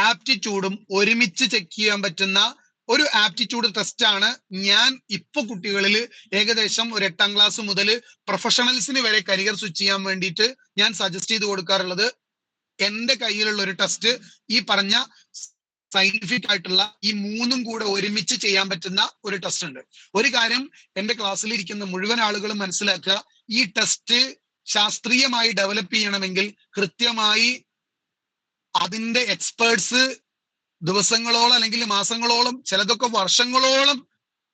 ആപ്റ്റിറ്റ്യൂഡും ഒരുമിച്ച് ചെക്ക് ചെയ്യാൻ പറ്റുന്ന ഒരു ആപ്റ്റിറ്റ്യൂഡ് ടെസ്റ്റ് ആണ് ഞാൻ ഇപ്പൊ കുട്ടികളിൽ ഏകദേശം ഒരു 8-ാം ക്ലാസ് മുതൽ പ്രൊഫഷണൽസിന് വരെ കരിയർ സ്വിച്ച് ചെയ്യാൻ വേണ്ടിയിട്ട് ഞാൻ സജസ്റ്റ് ചെയ്ത് കൊടുക്കാറുള്ളത്. എന്റെ കയ്യിലുള്ള ഒരു ടെസ്റ്റ് ഈ പറഞ്ഞ സയന്റിഫിക് ആയിട്ടുള്ള ഈ മൂന്നും കൂടെ ഒരുമിച്ച് ചെയ്യാൻ പറ്റുന്ന ഒരു ടെസ്റ്റ് ഉണ്ട്. ഒരു കാര്യം എന്റെ ക്ലാസ്സിൽ ഇരിക്കുന്ന മുഴുവൻ ആളുകളും മനസ്സിലാക്കുക, ഈ ടെസ്റ്റ് ശാസ്ത്രീയമായി ഡെവലപ്പ് ചെയ്യണമെങ്കിൽ കൃത്യമായി അതിന്റെ എക്സ്പേർട്സ് ദിവസങ്ങളോളം അല്ലെങ്കിൽ മാസങ്ങളോളം, ചിലതൊക്കെ വർഷങ്ങളോളം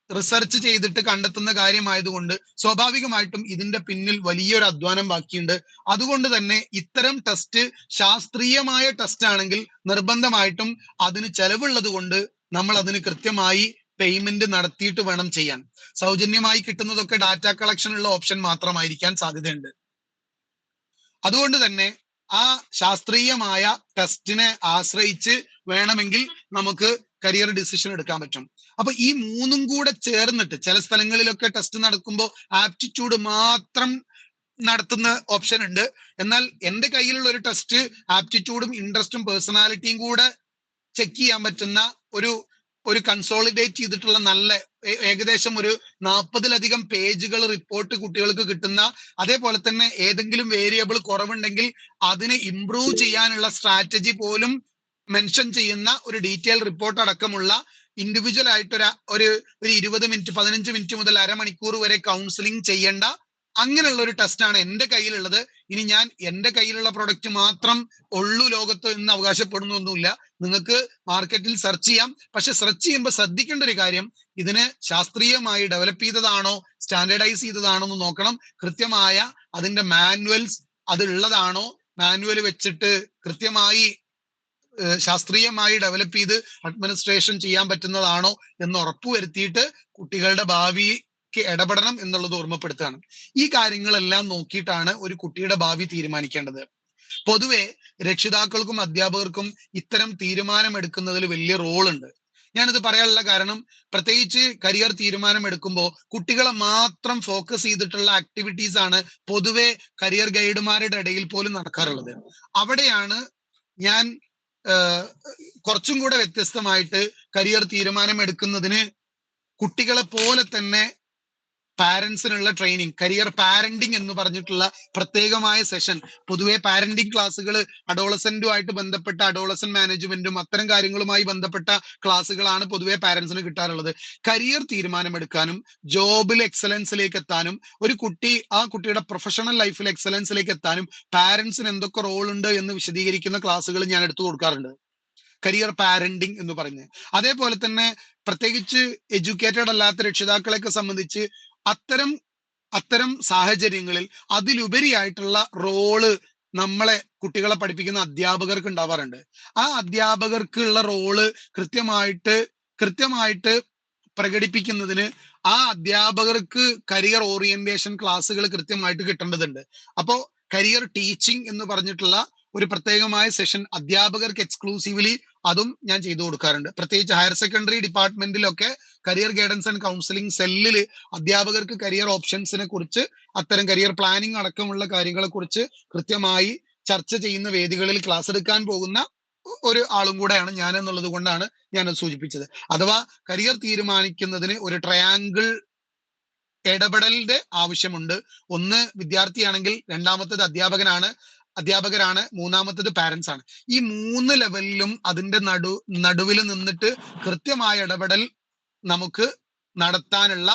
റിസർച്ച് ചെയ്തിട്ട് കണ്ടെത്തുന്ന കാര്യമായതുകൊണ്ട് സ്വാഭാവികമായിട്ടും ഇതിന്റെ പിന്നിൽ വലിയൊരു അധ്വാനം ബാക്കിയുണ്ട്. അതുകൊണ്ട് തന്നെ ഇത്തരം ടെസ്റ്റ് ശാസ്ത്രീയമായ ടെസ്റ്റ് ആണെങ്കിൽ നിർബന്ധമായിട്ടും അതിന് ചെലവുള്ളത് കൊണ്ട് നമ്മൾ അതിന് കൃത്യമായി പേയ്മെന്റ് നടത്തിയിട്ട് വേണം ചെയ്യാൻ. സൗജന്യമായി കിട്ടുന്നതൊക്കെ ഡാറ്റ കളക്ഷൻ ഉള്ള ഓപ്ഷൻ മാത്രമായിരിക്കാൻ സാധ്യതയുണ്ട്. അതുകൊണ്ട് തന്നെ ആ ശാസ്ത്രീയമായ ടെസ്റ്റിനെ ആശ്രയിച്ച് വേണമെങ്കിൽ നമുക്ക് കരിയർ ഡിസിഷൻ എടുക്കാൻ പറ്റും. അപ്പൊ ഈ മൂന്നും കൂടെ ചേർന്നിട്ട് ചില സ്ഥലങ്ങളിലൊക്കെ ടെസ്റ്റ് നടക്കുമ്പോൾ ആപ്റ്റിറ്റ്യൂഡ് മാത്രം നടത്തുന്ന ഓപ്ഷൻ ഉണ്ട്. എന്നാൽ എന്റെ കയ്യിലുള്ള ഒരു ടെസ്റ്റ് ആപ്റ്റിറ്റ്യൂഡും ഇൻട്രസ്റ്റും പേഴ്സണാലിറ്റിയും കൂടെ ചെക്ക് ചെയ്യാൻ പറ്റുന്ന ഒരു കൺസോളിഡേറ്റ് ചെയ്തിട്ടുള്ള നല്ല ഏകദേശം ഒരു 40-ലധികം പേജുകൾ റിപ്പോർട്ട് കുട്ടികൾക്ക് കിട്ടുന്ന, അതേപോലെ തന്നെ ഏതെങ്കിലും വേരിയബിൾ കുറവുണ്ടെങ്കിൽ അതിനെ ഇംപ്രൂവ് ചെയ്യാനുള്ള സ്ട്രാറ്റജി പോലും മെൻഷൻ ചെയ്യുന്ന ഒരു ഡീറ്റെയിൽ റിപ്പോർട്ട് അടക്കമുള്ള ഇൻഡിവിജ്വൽ ആയിട്ട് ഒരു 20 മിനിറ്റ് 15 മിനിറ്റ് മുതൽ അരമണിക്കൂർ വരെ കൗൺസിലിംഗ് ചെയ്യേണ്ട അങ്ങനെയുള്ള ഒരു ടെസ്റ്റാണ് എന്റെ കയ്യിലുള്ളത്. ഇനി ഞാൻ എന്റെ കയ്യിലുള്ള പ്രൊഡക്റ്റ് മാത്രം ഉള്ളു ലോകത്ത് എന്ന് അവകാശപ്പെടുന്നൊന്നുമില്ല. നിങ്ങൾക്ക് മാർക്കറ്റിൽ സെർച്ച് ചെയ്യാം. പക്ഷെ സെർച്ച് ചെയ്യുമ്പോൾ ശ്രദ്ധിക്കേണ്ട ഒരു കാര്യം, ഇതിന് ശാസ്ത്രീയമായി ഡെവലപ്പ് ചെയ്തതാണോ സ്റ്റാൻഡേർഡൈസ് ചെയ്തതാണോ എന്ന് നോക്കണം. കൃത്യമായ അതിന്റെ മാനുവൽസ് അതുള്ളതാണോ, മാനുവൽ വെച്ചിട്ട് കൃത്യമായി ശാസ്ത്രീയമായി ഡെവലപ്പ് ചെയ്ത് അഡ്മിനിസ്ട്രേഷൻ ചെയ്യാൻ പറ്റുന്നതാണോ എന്ന് ഉറപ്പുവരുത്തിയിട്ട് കുട്ടികളുടെ ഭാവിക്ക് ഇടപെടണം എന്നുള്ളത് ഓർമ്മപ്പെടുത്തുകയാണ്. ഈ കാര്യങ്ങളെല്ലാം നോക്കിയിട്ടാണ് ഒരു കുട്ടിയുടെ ഭാവി തീരുമാനിക്കേണ്ടത്. പൊതുവെ രക്ഷിതാക്കൾക്കും അധ്യാപകർക്കും ഇത്തരം തീരുമാനം എടുക്കുന്നതിൽ വലിയ റോളുണ്ട്. ഞാനിത് പറയാനുള്ള കാരണം, പ്രത്യേകിച്ച് കരിയർ തീരുമാനം എടുക്കുമ്പോൾ കുട്ടികളെ മാത്രം ഫോക്കസ് ചെയ്തിട്ടുള്ള ആക്ടിവിറ്റീസ് ആണ് പൊതുവെ കരിയർ ഗൈഡുമാരുടെ ഇടയിൽ പോലും നടക്കാറുള്ളത്. അവിടെയാണ് ഞാൻ കുറച്ചും കൂടെ വ്യത്യസ്തമായിട്ട് കരിയർ തീരുമാനം എടുക്കുന്നതിന് കുട്ടികളെ പോലെ തന്നെ പാരന്റ്സിനുള്ള ട്രെയിനിങ്, കരിയർ പാരന്റിങ് എന്ന് പറഞ്ഞിട്ടുള്ള പ്രത്യേകമായ സെഷൻ, പൊതുവെ പാരന്റിങ് ക്ലാസ്സുകൾ അഡോളസന്റുമായിട്ട് ബന്ധപ്പെട്ട അഡോളസന്റ് മാനേജ്മെന്റും അത്തരം കാര്യങ്ങളുമായി ബന്ധപ്പെട്ട ക്ലാസ്സുകളാണ് പൊതുവെ പാരന്റ്സിന് കിട്ടാറുള്ളത്. കരിയർ തീരുമാനമെടുക്കാനും ജോബിൽ എക്സലൻസിലേക്ക് എത്താനും ഒരു കുട്ടി ആ കുട്ടിയുടെ പ്രൊഫഷണൽ ലൈഫിൽ എക്സലൻസിലേക്ക് എത്താനും പാരന്റ്സിന് എന്തൊക്കെ റോൾ ഉണ്ട് എന്ന് വിശദീകരിക്കുന്ന ക്ലാസ്സുകൾ ഞാൻ എടുത്തു കൊടുക്കാറുണ്ട്, കരിയർ പാരന്റിങ് എന്ന് പറഞ്ഞ്. അതേപോലെ തന്നെ പ്രത്യേകിച്ച് എഡ്യൂക്കേറ്റഡ് അല്ലാത്ത രക്ഷിതാക്കളെയൊക്കെ സംബന്ധിച്ച് അത്തരം സാഹചര്യങ്ങളിൽ അതിലുപരിയായിട്ടുള്ള റോള് കുട്ടികളെ പഠിപ്പിക്കുന്ന അധ്യാപകർക്ക് ഉണ്ടാവാറുണ്ട്. ആ അധ്യാപകർക്കുള്ള റോള് കൃത്യമായിട്ട് പ്രകടിപ്പിക്കുന്നതിന് ആ അധ്യാപകർക്ക് കരിയർ ഓറിയന്റേഷൻ ക്ലാസ്സുകൾ കൃത്യമായിട്ട് കിട്ടേണ്ടതുണ്ട്. അപ്പോ കരിയർ ടീച്ചിങ് എന്ന് പറഞ്ഞിട്ടുള്ള ഒരു പ്രത്യേകമായ സെഷൻ അധ്യാപകർക്ക് എക്സ്ക്ലൂസീവ്ലി അതും ഞാൻ ചെയ്തു കൊടുക്കാറുണ്ട്. പ്രത്യേകിച്ച് ഹയർ സെക്കൻഡറി ഡിപ്പാർട്ട്മെന്റിലൊക്കെ കരിയർ ഗൈഡൻസ് ആൻഡ് കൗൺസിലിംഗ് സെല്ലില് അധ്യാപകർക്ക് കരിയർ ഓപ്ഷൻസിനെ കുറിച്ച്, അത്തരം കരിയർ പ്ലാനിങ് അടക്കമുള്ള കാര്യങ്ങളെ കുറിച്ച് കൃത്യമായി ചർച്ച ചെയ്യുന്ന വേദികളിൽ ക്ലാസ് എടുക്കാൻ പോകുന്ന ഒരു ആളും കൂടെയാണ് ഞാൻ എന്നുള്ളത് കൊണ്ടാണ് ഞാനത് സൂചിപ്പിച്ചത്. അഥവാ കരിയർ തീരുമാനിക്കുന്നതിന് ഒരു ട്രയാങ്കിൾ ഇടപെടലിന്റെ ആവശ്യമുണ്ട്. ഒന്ന് വിദ്യാർത്ഥിയാണെങ്കിൽ, രണ്ടാമത്തേത് അധ്യാപകരാണ്, മൂന്നാമത്തേത് പാരന്റ്സ് ആണ്. ഈ 3 ലെവലിലും അതിന്റെ നടുവിൽ നിന്നിട്ട് കൃത്യമായ ഇടപെടൽ നമുക്ക് നടത്താനുള്ള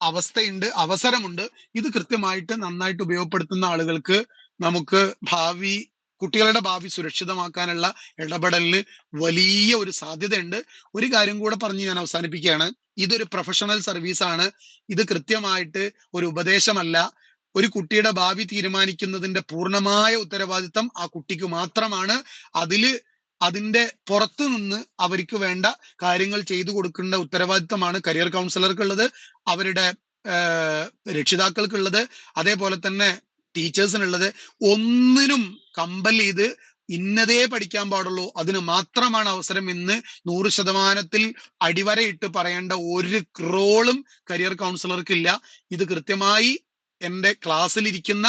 അവസ്ഥയുണ്ട്, അവസരമുണ്ട്. ഇത് കൃത്യമായിട്ട് നന്നായിട്ട് ഉപയോഗപ്പെടുത്തുന്ന ആളുകൾക്ക് നമുക്ക് കുട്ടികളുടെ ഭാവി സുരക്ഷിതമാക്കാനുള്ള ഇടപെടലിന് വലിയ ഒരു സാധ്യതയുണ്ട്. ഒരു കാര്യം കൂടെ പറഞ്ഞ് ഞാൻ അവസാനിപ്പിക്കുകയാണ്. ഇതൊരു പ്രൊഫഷണൽ സർവീസ് ആണ്. ഇത് കൃത്യമായിട്ട് ഒരു ഉപദേശമല്ല. ഒരു കുട്ടിയുടെ ഭാവി തീരുമാനിക്കുന്നതിന്റെ പൂർണ്ണമായ ഉത്തരവാദിത്തം ആ കുട്ടിക്ക് മാത്രമാണ്. അതിന്റെ പുറത്തു നിന്ന് അവർക്ക് വേണ്ട കാര്യങ്ങൾ ചെയ്തു കൊടുക്കേണ്ട ഉത്തരവാദിത്തമാണ് കരിയർ കൗൺസിലർക്കുള്ളത്, അവരുടെ രക്ഷിതാക്കൾക്കുള്ളത്, അതേപോലെ തന്നെ ടീച്ചേഴ്സിനുള്ളത്. ഒന്നിനും കമ്പൽ ചെയ്ത് ഇന്നതേ പഠിക്കാൻ പാടുള്ളൂ, അതിന് മാത്രമാണ് അവസരം എന്ന് 100% അടിവരയിട്ട് പറയേണ്ട ഒരു റോളും കരിയർ കൗൺസിലർക്കില്ല. ഇത് കൃത്യമായി എന്റെ ക്ലാസ്സിലിരിക്കുന്ന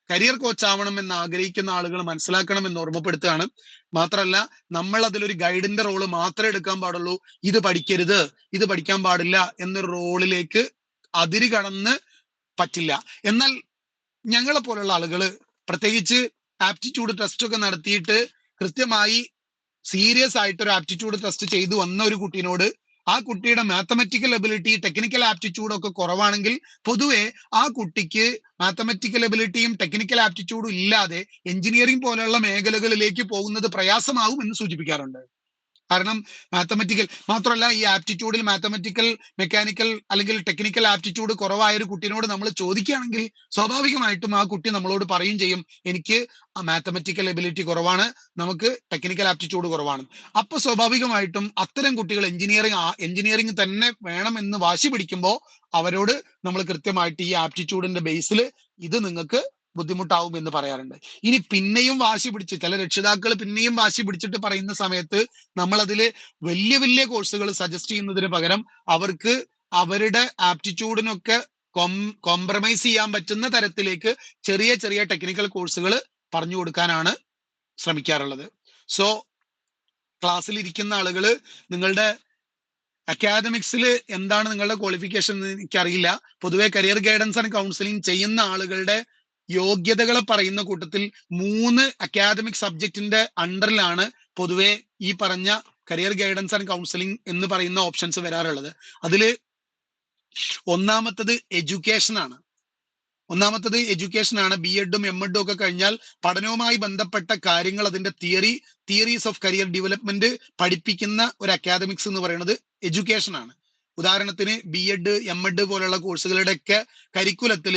കരിയർ കോച്ച് ആവണം എന്ന് ആഗ്രഹിക്കുന്ന ആളുകൾ മനസ്സിലാക്കണം എന്ന് ഓർമ്മപ്പെടുത്തുകയാണ്. മാത്രമല്ല, നമ്മൾ അതിലൊരു ഗൈഡിന്റെ റോള് മാത്രമേ എടുക്കാൻ പാടുള്ളൂ, ഇത് പഠിക്കരുത്, ഇത് പഠിക്കാൻ പാടില്ല എന്നൊരു റോളിലേക്ക് അതിര് കടന്ന് പറ്റില്ല. എന്നാൽ ഞങ്ങളെ പോലുള്ള ആളുകൾ പ്രത്യേകിച്ച് ആപ്റ്റിറ്റ്യൂഡ് ടെസ്റ്റ് ഒക്കെ നടത്തിയിട്ട് കൃത്യമായി സീരിയസ് ആയിട്ട് ഒരു ആപ്റ്റിറ്റ്യൂഡ് ടെസ്റ്റ് ചെയ്തു വന്ന ഒരു കുട്ടീനോട് ആ കുട്ടിയുടെ മാത്തമെറ്റിക്കൽ എബിലിറ്റി, ടെക്നിക്കൽ ആപ്റ്റിറ്റ്യൂഡ് ഒക്കെ കുറവാണെങ്കിൽ പൊതുവെ ആ കുട്ടിക്ക് മാത്തമെറ്റിക്കൽ എബിലിറ്റിയും ടെക്നിക്കൽ ആപ്റ്റിറ്റ്യൂഡും ഇല്ലാതെ എഞ്ചിനീയറിംഗ് പോലെയുള്ള മേഖലകളിലേക്ക് പോകുന്നത് പ്രയാസമാകും എന്ന് സൂചിപ്പിക്കാറുണ്ട്. കാരണം മാത്തമെറ്റിക്കൽ മാത്രമല്ല, ഈ ആപ്റ്റിറ്റ്യൂഡിൽ മാത്തമെറ്റിക്കൽ, മെക്കാനിക്കൽ അല്ലെങ്കിൽ ടെക്നിക്കൽ ആപ്റ്റിറ്റ്യൂഡ് കുറവായ ഒരു കുട്ടീനോട് നമ്മൾ ചോദിക്കുകയാണെങ്കിൽ സ്വാഭാവികമായിട്ടും ആ കുട്ടി നമ്മളോട് പറയും ചെയ്യും, എനിക്ക് മാത്തമെറ്റിക്കൽ എബിലിറ്റി കുറവാണ്, നമുക്ക് ടെക്നിക്കൽ ആപ്റ്റിറ്റ്യൂഡ് കുറവാണ്. അപ്പൊ സ്വാഭാവികമായിട്ടും അത്തരം കുട്ടികൾ എഞ്ചിനീയറിംഗ് തന്നെ വേണം എന്ന് വാശി പിടിക്കുമ്പോൾ അവരോട് നമ്മൾ കൃത്യമായിട്ട് ഈ ആപ്റ്റിറ്റ്യൂഡിന്റെ ബേസിൽ ഇത് നിങ്ങൾക്ക് ബുദ്ധിമുട്ടാവും എന്ന് പറയാറുണ്ട്. ഇനി പിന്നെയും വാശി പിടിച്ച് ചില രക്ഷിതാക്കൾ പിന്നെയും വാശി പിടിച്ചിട്ട് പറയുന്ന സമയത്ത് നമ്മൾ അതിൽ വലിയ വലിയ കോഴ്സുകൾ സജസ്റ്റ് ചെയ്യുന്നതിന് പകരം അവർക്ക് അവരുടെ ആപ്റ്റിറ്റ്യൂഡിനൊക്കെ കോംപ്രമൈസ് ചെയ്യാൻ പറ്റുന്ന തരത്തിലേക്ക് ചെറിയ ചെറിയ ടെക്നിക്കൽ കോഴ്സുകൾ പറഞ്ഞു കൊടുക്കാനാണ് ശ്രമിക്കാറുള്ളത്. സോ ക്ലാസ്സിൽ ഇരിക്കുന്ന ആളുകൾ നിങ്ങളുടെ അക്കാദമിക്സിൽ എന്താണ് നിങ്ങളുടെ ക്വാളിഫിക്കേഷൻ എന്ന് എനിക്കറിയില്ല. പൊതുവെ കരിയർ ഗൈഡൻസ് ആൻഡ് കൗൺസിലിംഗ് ചെയ്യുന്ന ആളുകളുടെ യോഗ്യതകളെ പറയുന്ന കൂട്ടത്തിൽ 3 അക്കാദമിക് സബ്ജക്റ്റിന്റെ അണ്ടറിലാണ് പൊതുവെ ഈ പറഞ്ഞ കരിയർ ഗൈഡൻസ് ആൻഡ് കൗൺസിലിംഗ് എന്ന് പറയുന്ന ഓപ്ഷൻസ് വരാറുള്ളത്. അതിൽ ഒന്നാമത്തത് എഡ്യൂക്കേഷൻ ആണ്. ബി എഡും എം എഡും ഒക്കെ കഴിഞ്ഞാൽ പഠനവുമായി ബന്ധപ്പെട്ട കാര്യങ്ങൾ, അതിന്റെ തിയറീസ് ഓഫ് കരിയർ ഡെവലപ്മെന്റ് പഠിപ്പിക്കുന്ന ഒരു അക്കാദമിക്സ് എന്ന് പറയുന്നത് എഡ്യൂക്കേഷൻ ആണ്. ഉദാഹരണത്തിന് ബി എഡ് എം എഡ് പോലുള്ള കോഴ്സുകളുടെ ഒക്കെ കരിക്കുലത്തിൽ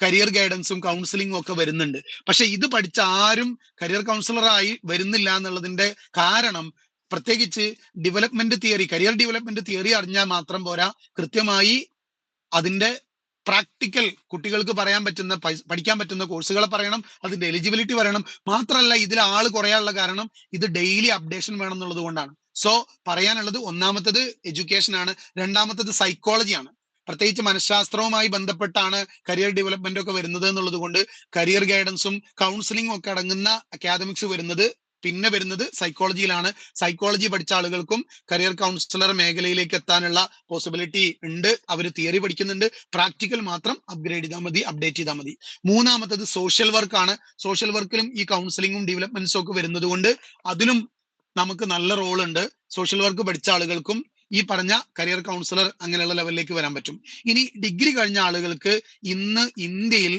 കരിയർ ഗൈഡൻസും കൗൺസിലിംഗും ഒക്കെ വരുന്നുണ്ട്. പക്ഷെ ഇത് പഠിച്ച ആരും കരിയർ കൗൺസിലറായി വരുന്നില്ല എന്നുള്ളതിന്റെ കാരണം പ്രത്യേകിച്ച് കരിയർ ഡെവലപ്മെന്റ് തിയറി അറിഞ്ഞാൽ മാത്രം പോരാ, കൃത്യമായി അതിന്റെ പ്രാക്ടിക്കൽ കുട്ടികൾക്ക് പഠിക്കാൻ പറ്റുന്ന കോഴ്സുകളെ പറയണം, അതിന്റെ എലിജിബിലിറ്റി പറയണം. മാത്രമല്ല ഇതിൽ ആള് കുറയാനുള്ള കാരണം ഇത് ഡെയിലി അപ്ഡേഷൻ വേണം എന്നുള്ളത് കൊണ്ടാണ്. സോ പറയാനുള്ളത് ഒന്നാമത്തത് എഡ്യൂക്കേഷൻ ആണ്, രണ്ടാമത്തത് സൈക്കോളജി ആണ്. പ്രത്യേകിച്ച് മനഃശാസ്ത്രവുമായി ബന്ധപ്പെട്ടാണ് കരിയർ ഡെവലപ്മെന്റ് ഒക്കെ വരുന്നത് എന്നുള്ളത് കൊണ്ട് കരിയർ ഗൈഡൻസും കൗൺസിലിംഗും ഒക്കെ അടങ്ങുന്ന അക്കാദമിക്സ് പിന്നെ വരുന്നത് സൈക്കോളജിയിലാണ്. സൈക്കോളജി പഠിച്ച ആളുകൾക്കും കരിയർ കൗൺസിലർ മേഖലയിലേക്ക് എത്താനുള്ള പോസിബിലിറ്റി ഉണ്ട്. അവർ തിയറി പഠിക്കുന്നുണ്ട്, പ്രാക്ടിക്കൽ മാത്രം അപ്ഡേറ്റ് ചെയ്താൽ മതി. മൂന്നാമത്തത് സോഷ്യൽ വർക്ക് ആണ്. സോഷ്യൽ വർക്കിലും ഈ കൗൺസിലിംഗും ഡെവലപ്മെന്റ്സും ഒക്കെ വരുന്നത് കൊണ്ട് അതിലും നമുക്ക് നല്ല റോൾ ഉണ്ട്. സോഷ്യൽ വർക്ക് പഠിച്ച ആളുകൾക്കും ഈ പറഞ്ഞ കരിയർ കൗൺസിലർ അങ്ങനെയുള്ള ലെവലിലേക്ക് വരാൻ പറ്റും. ഇനി ഡിഗ്രി കഴിഞ്ഞ ആളുകൾക്ക് ഇന്ന് ഇന്ത്യയിൽ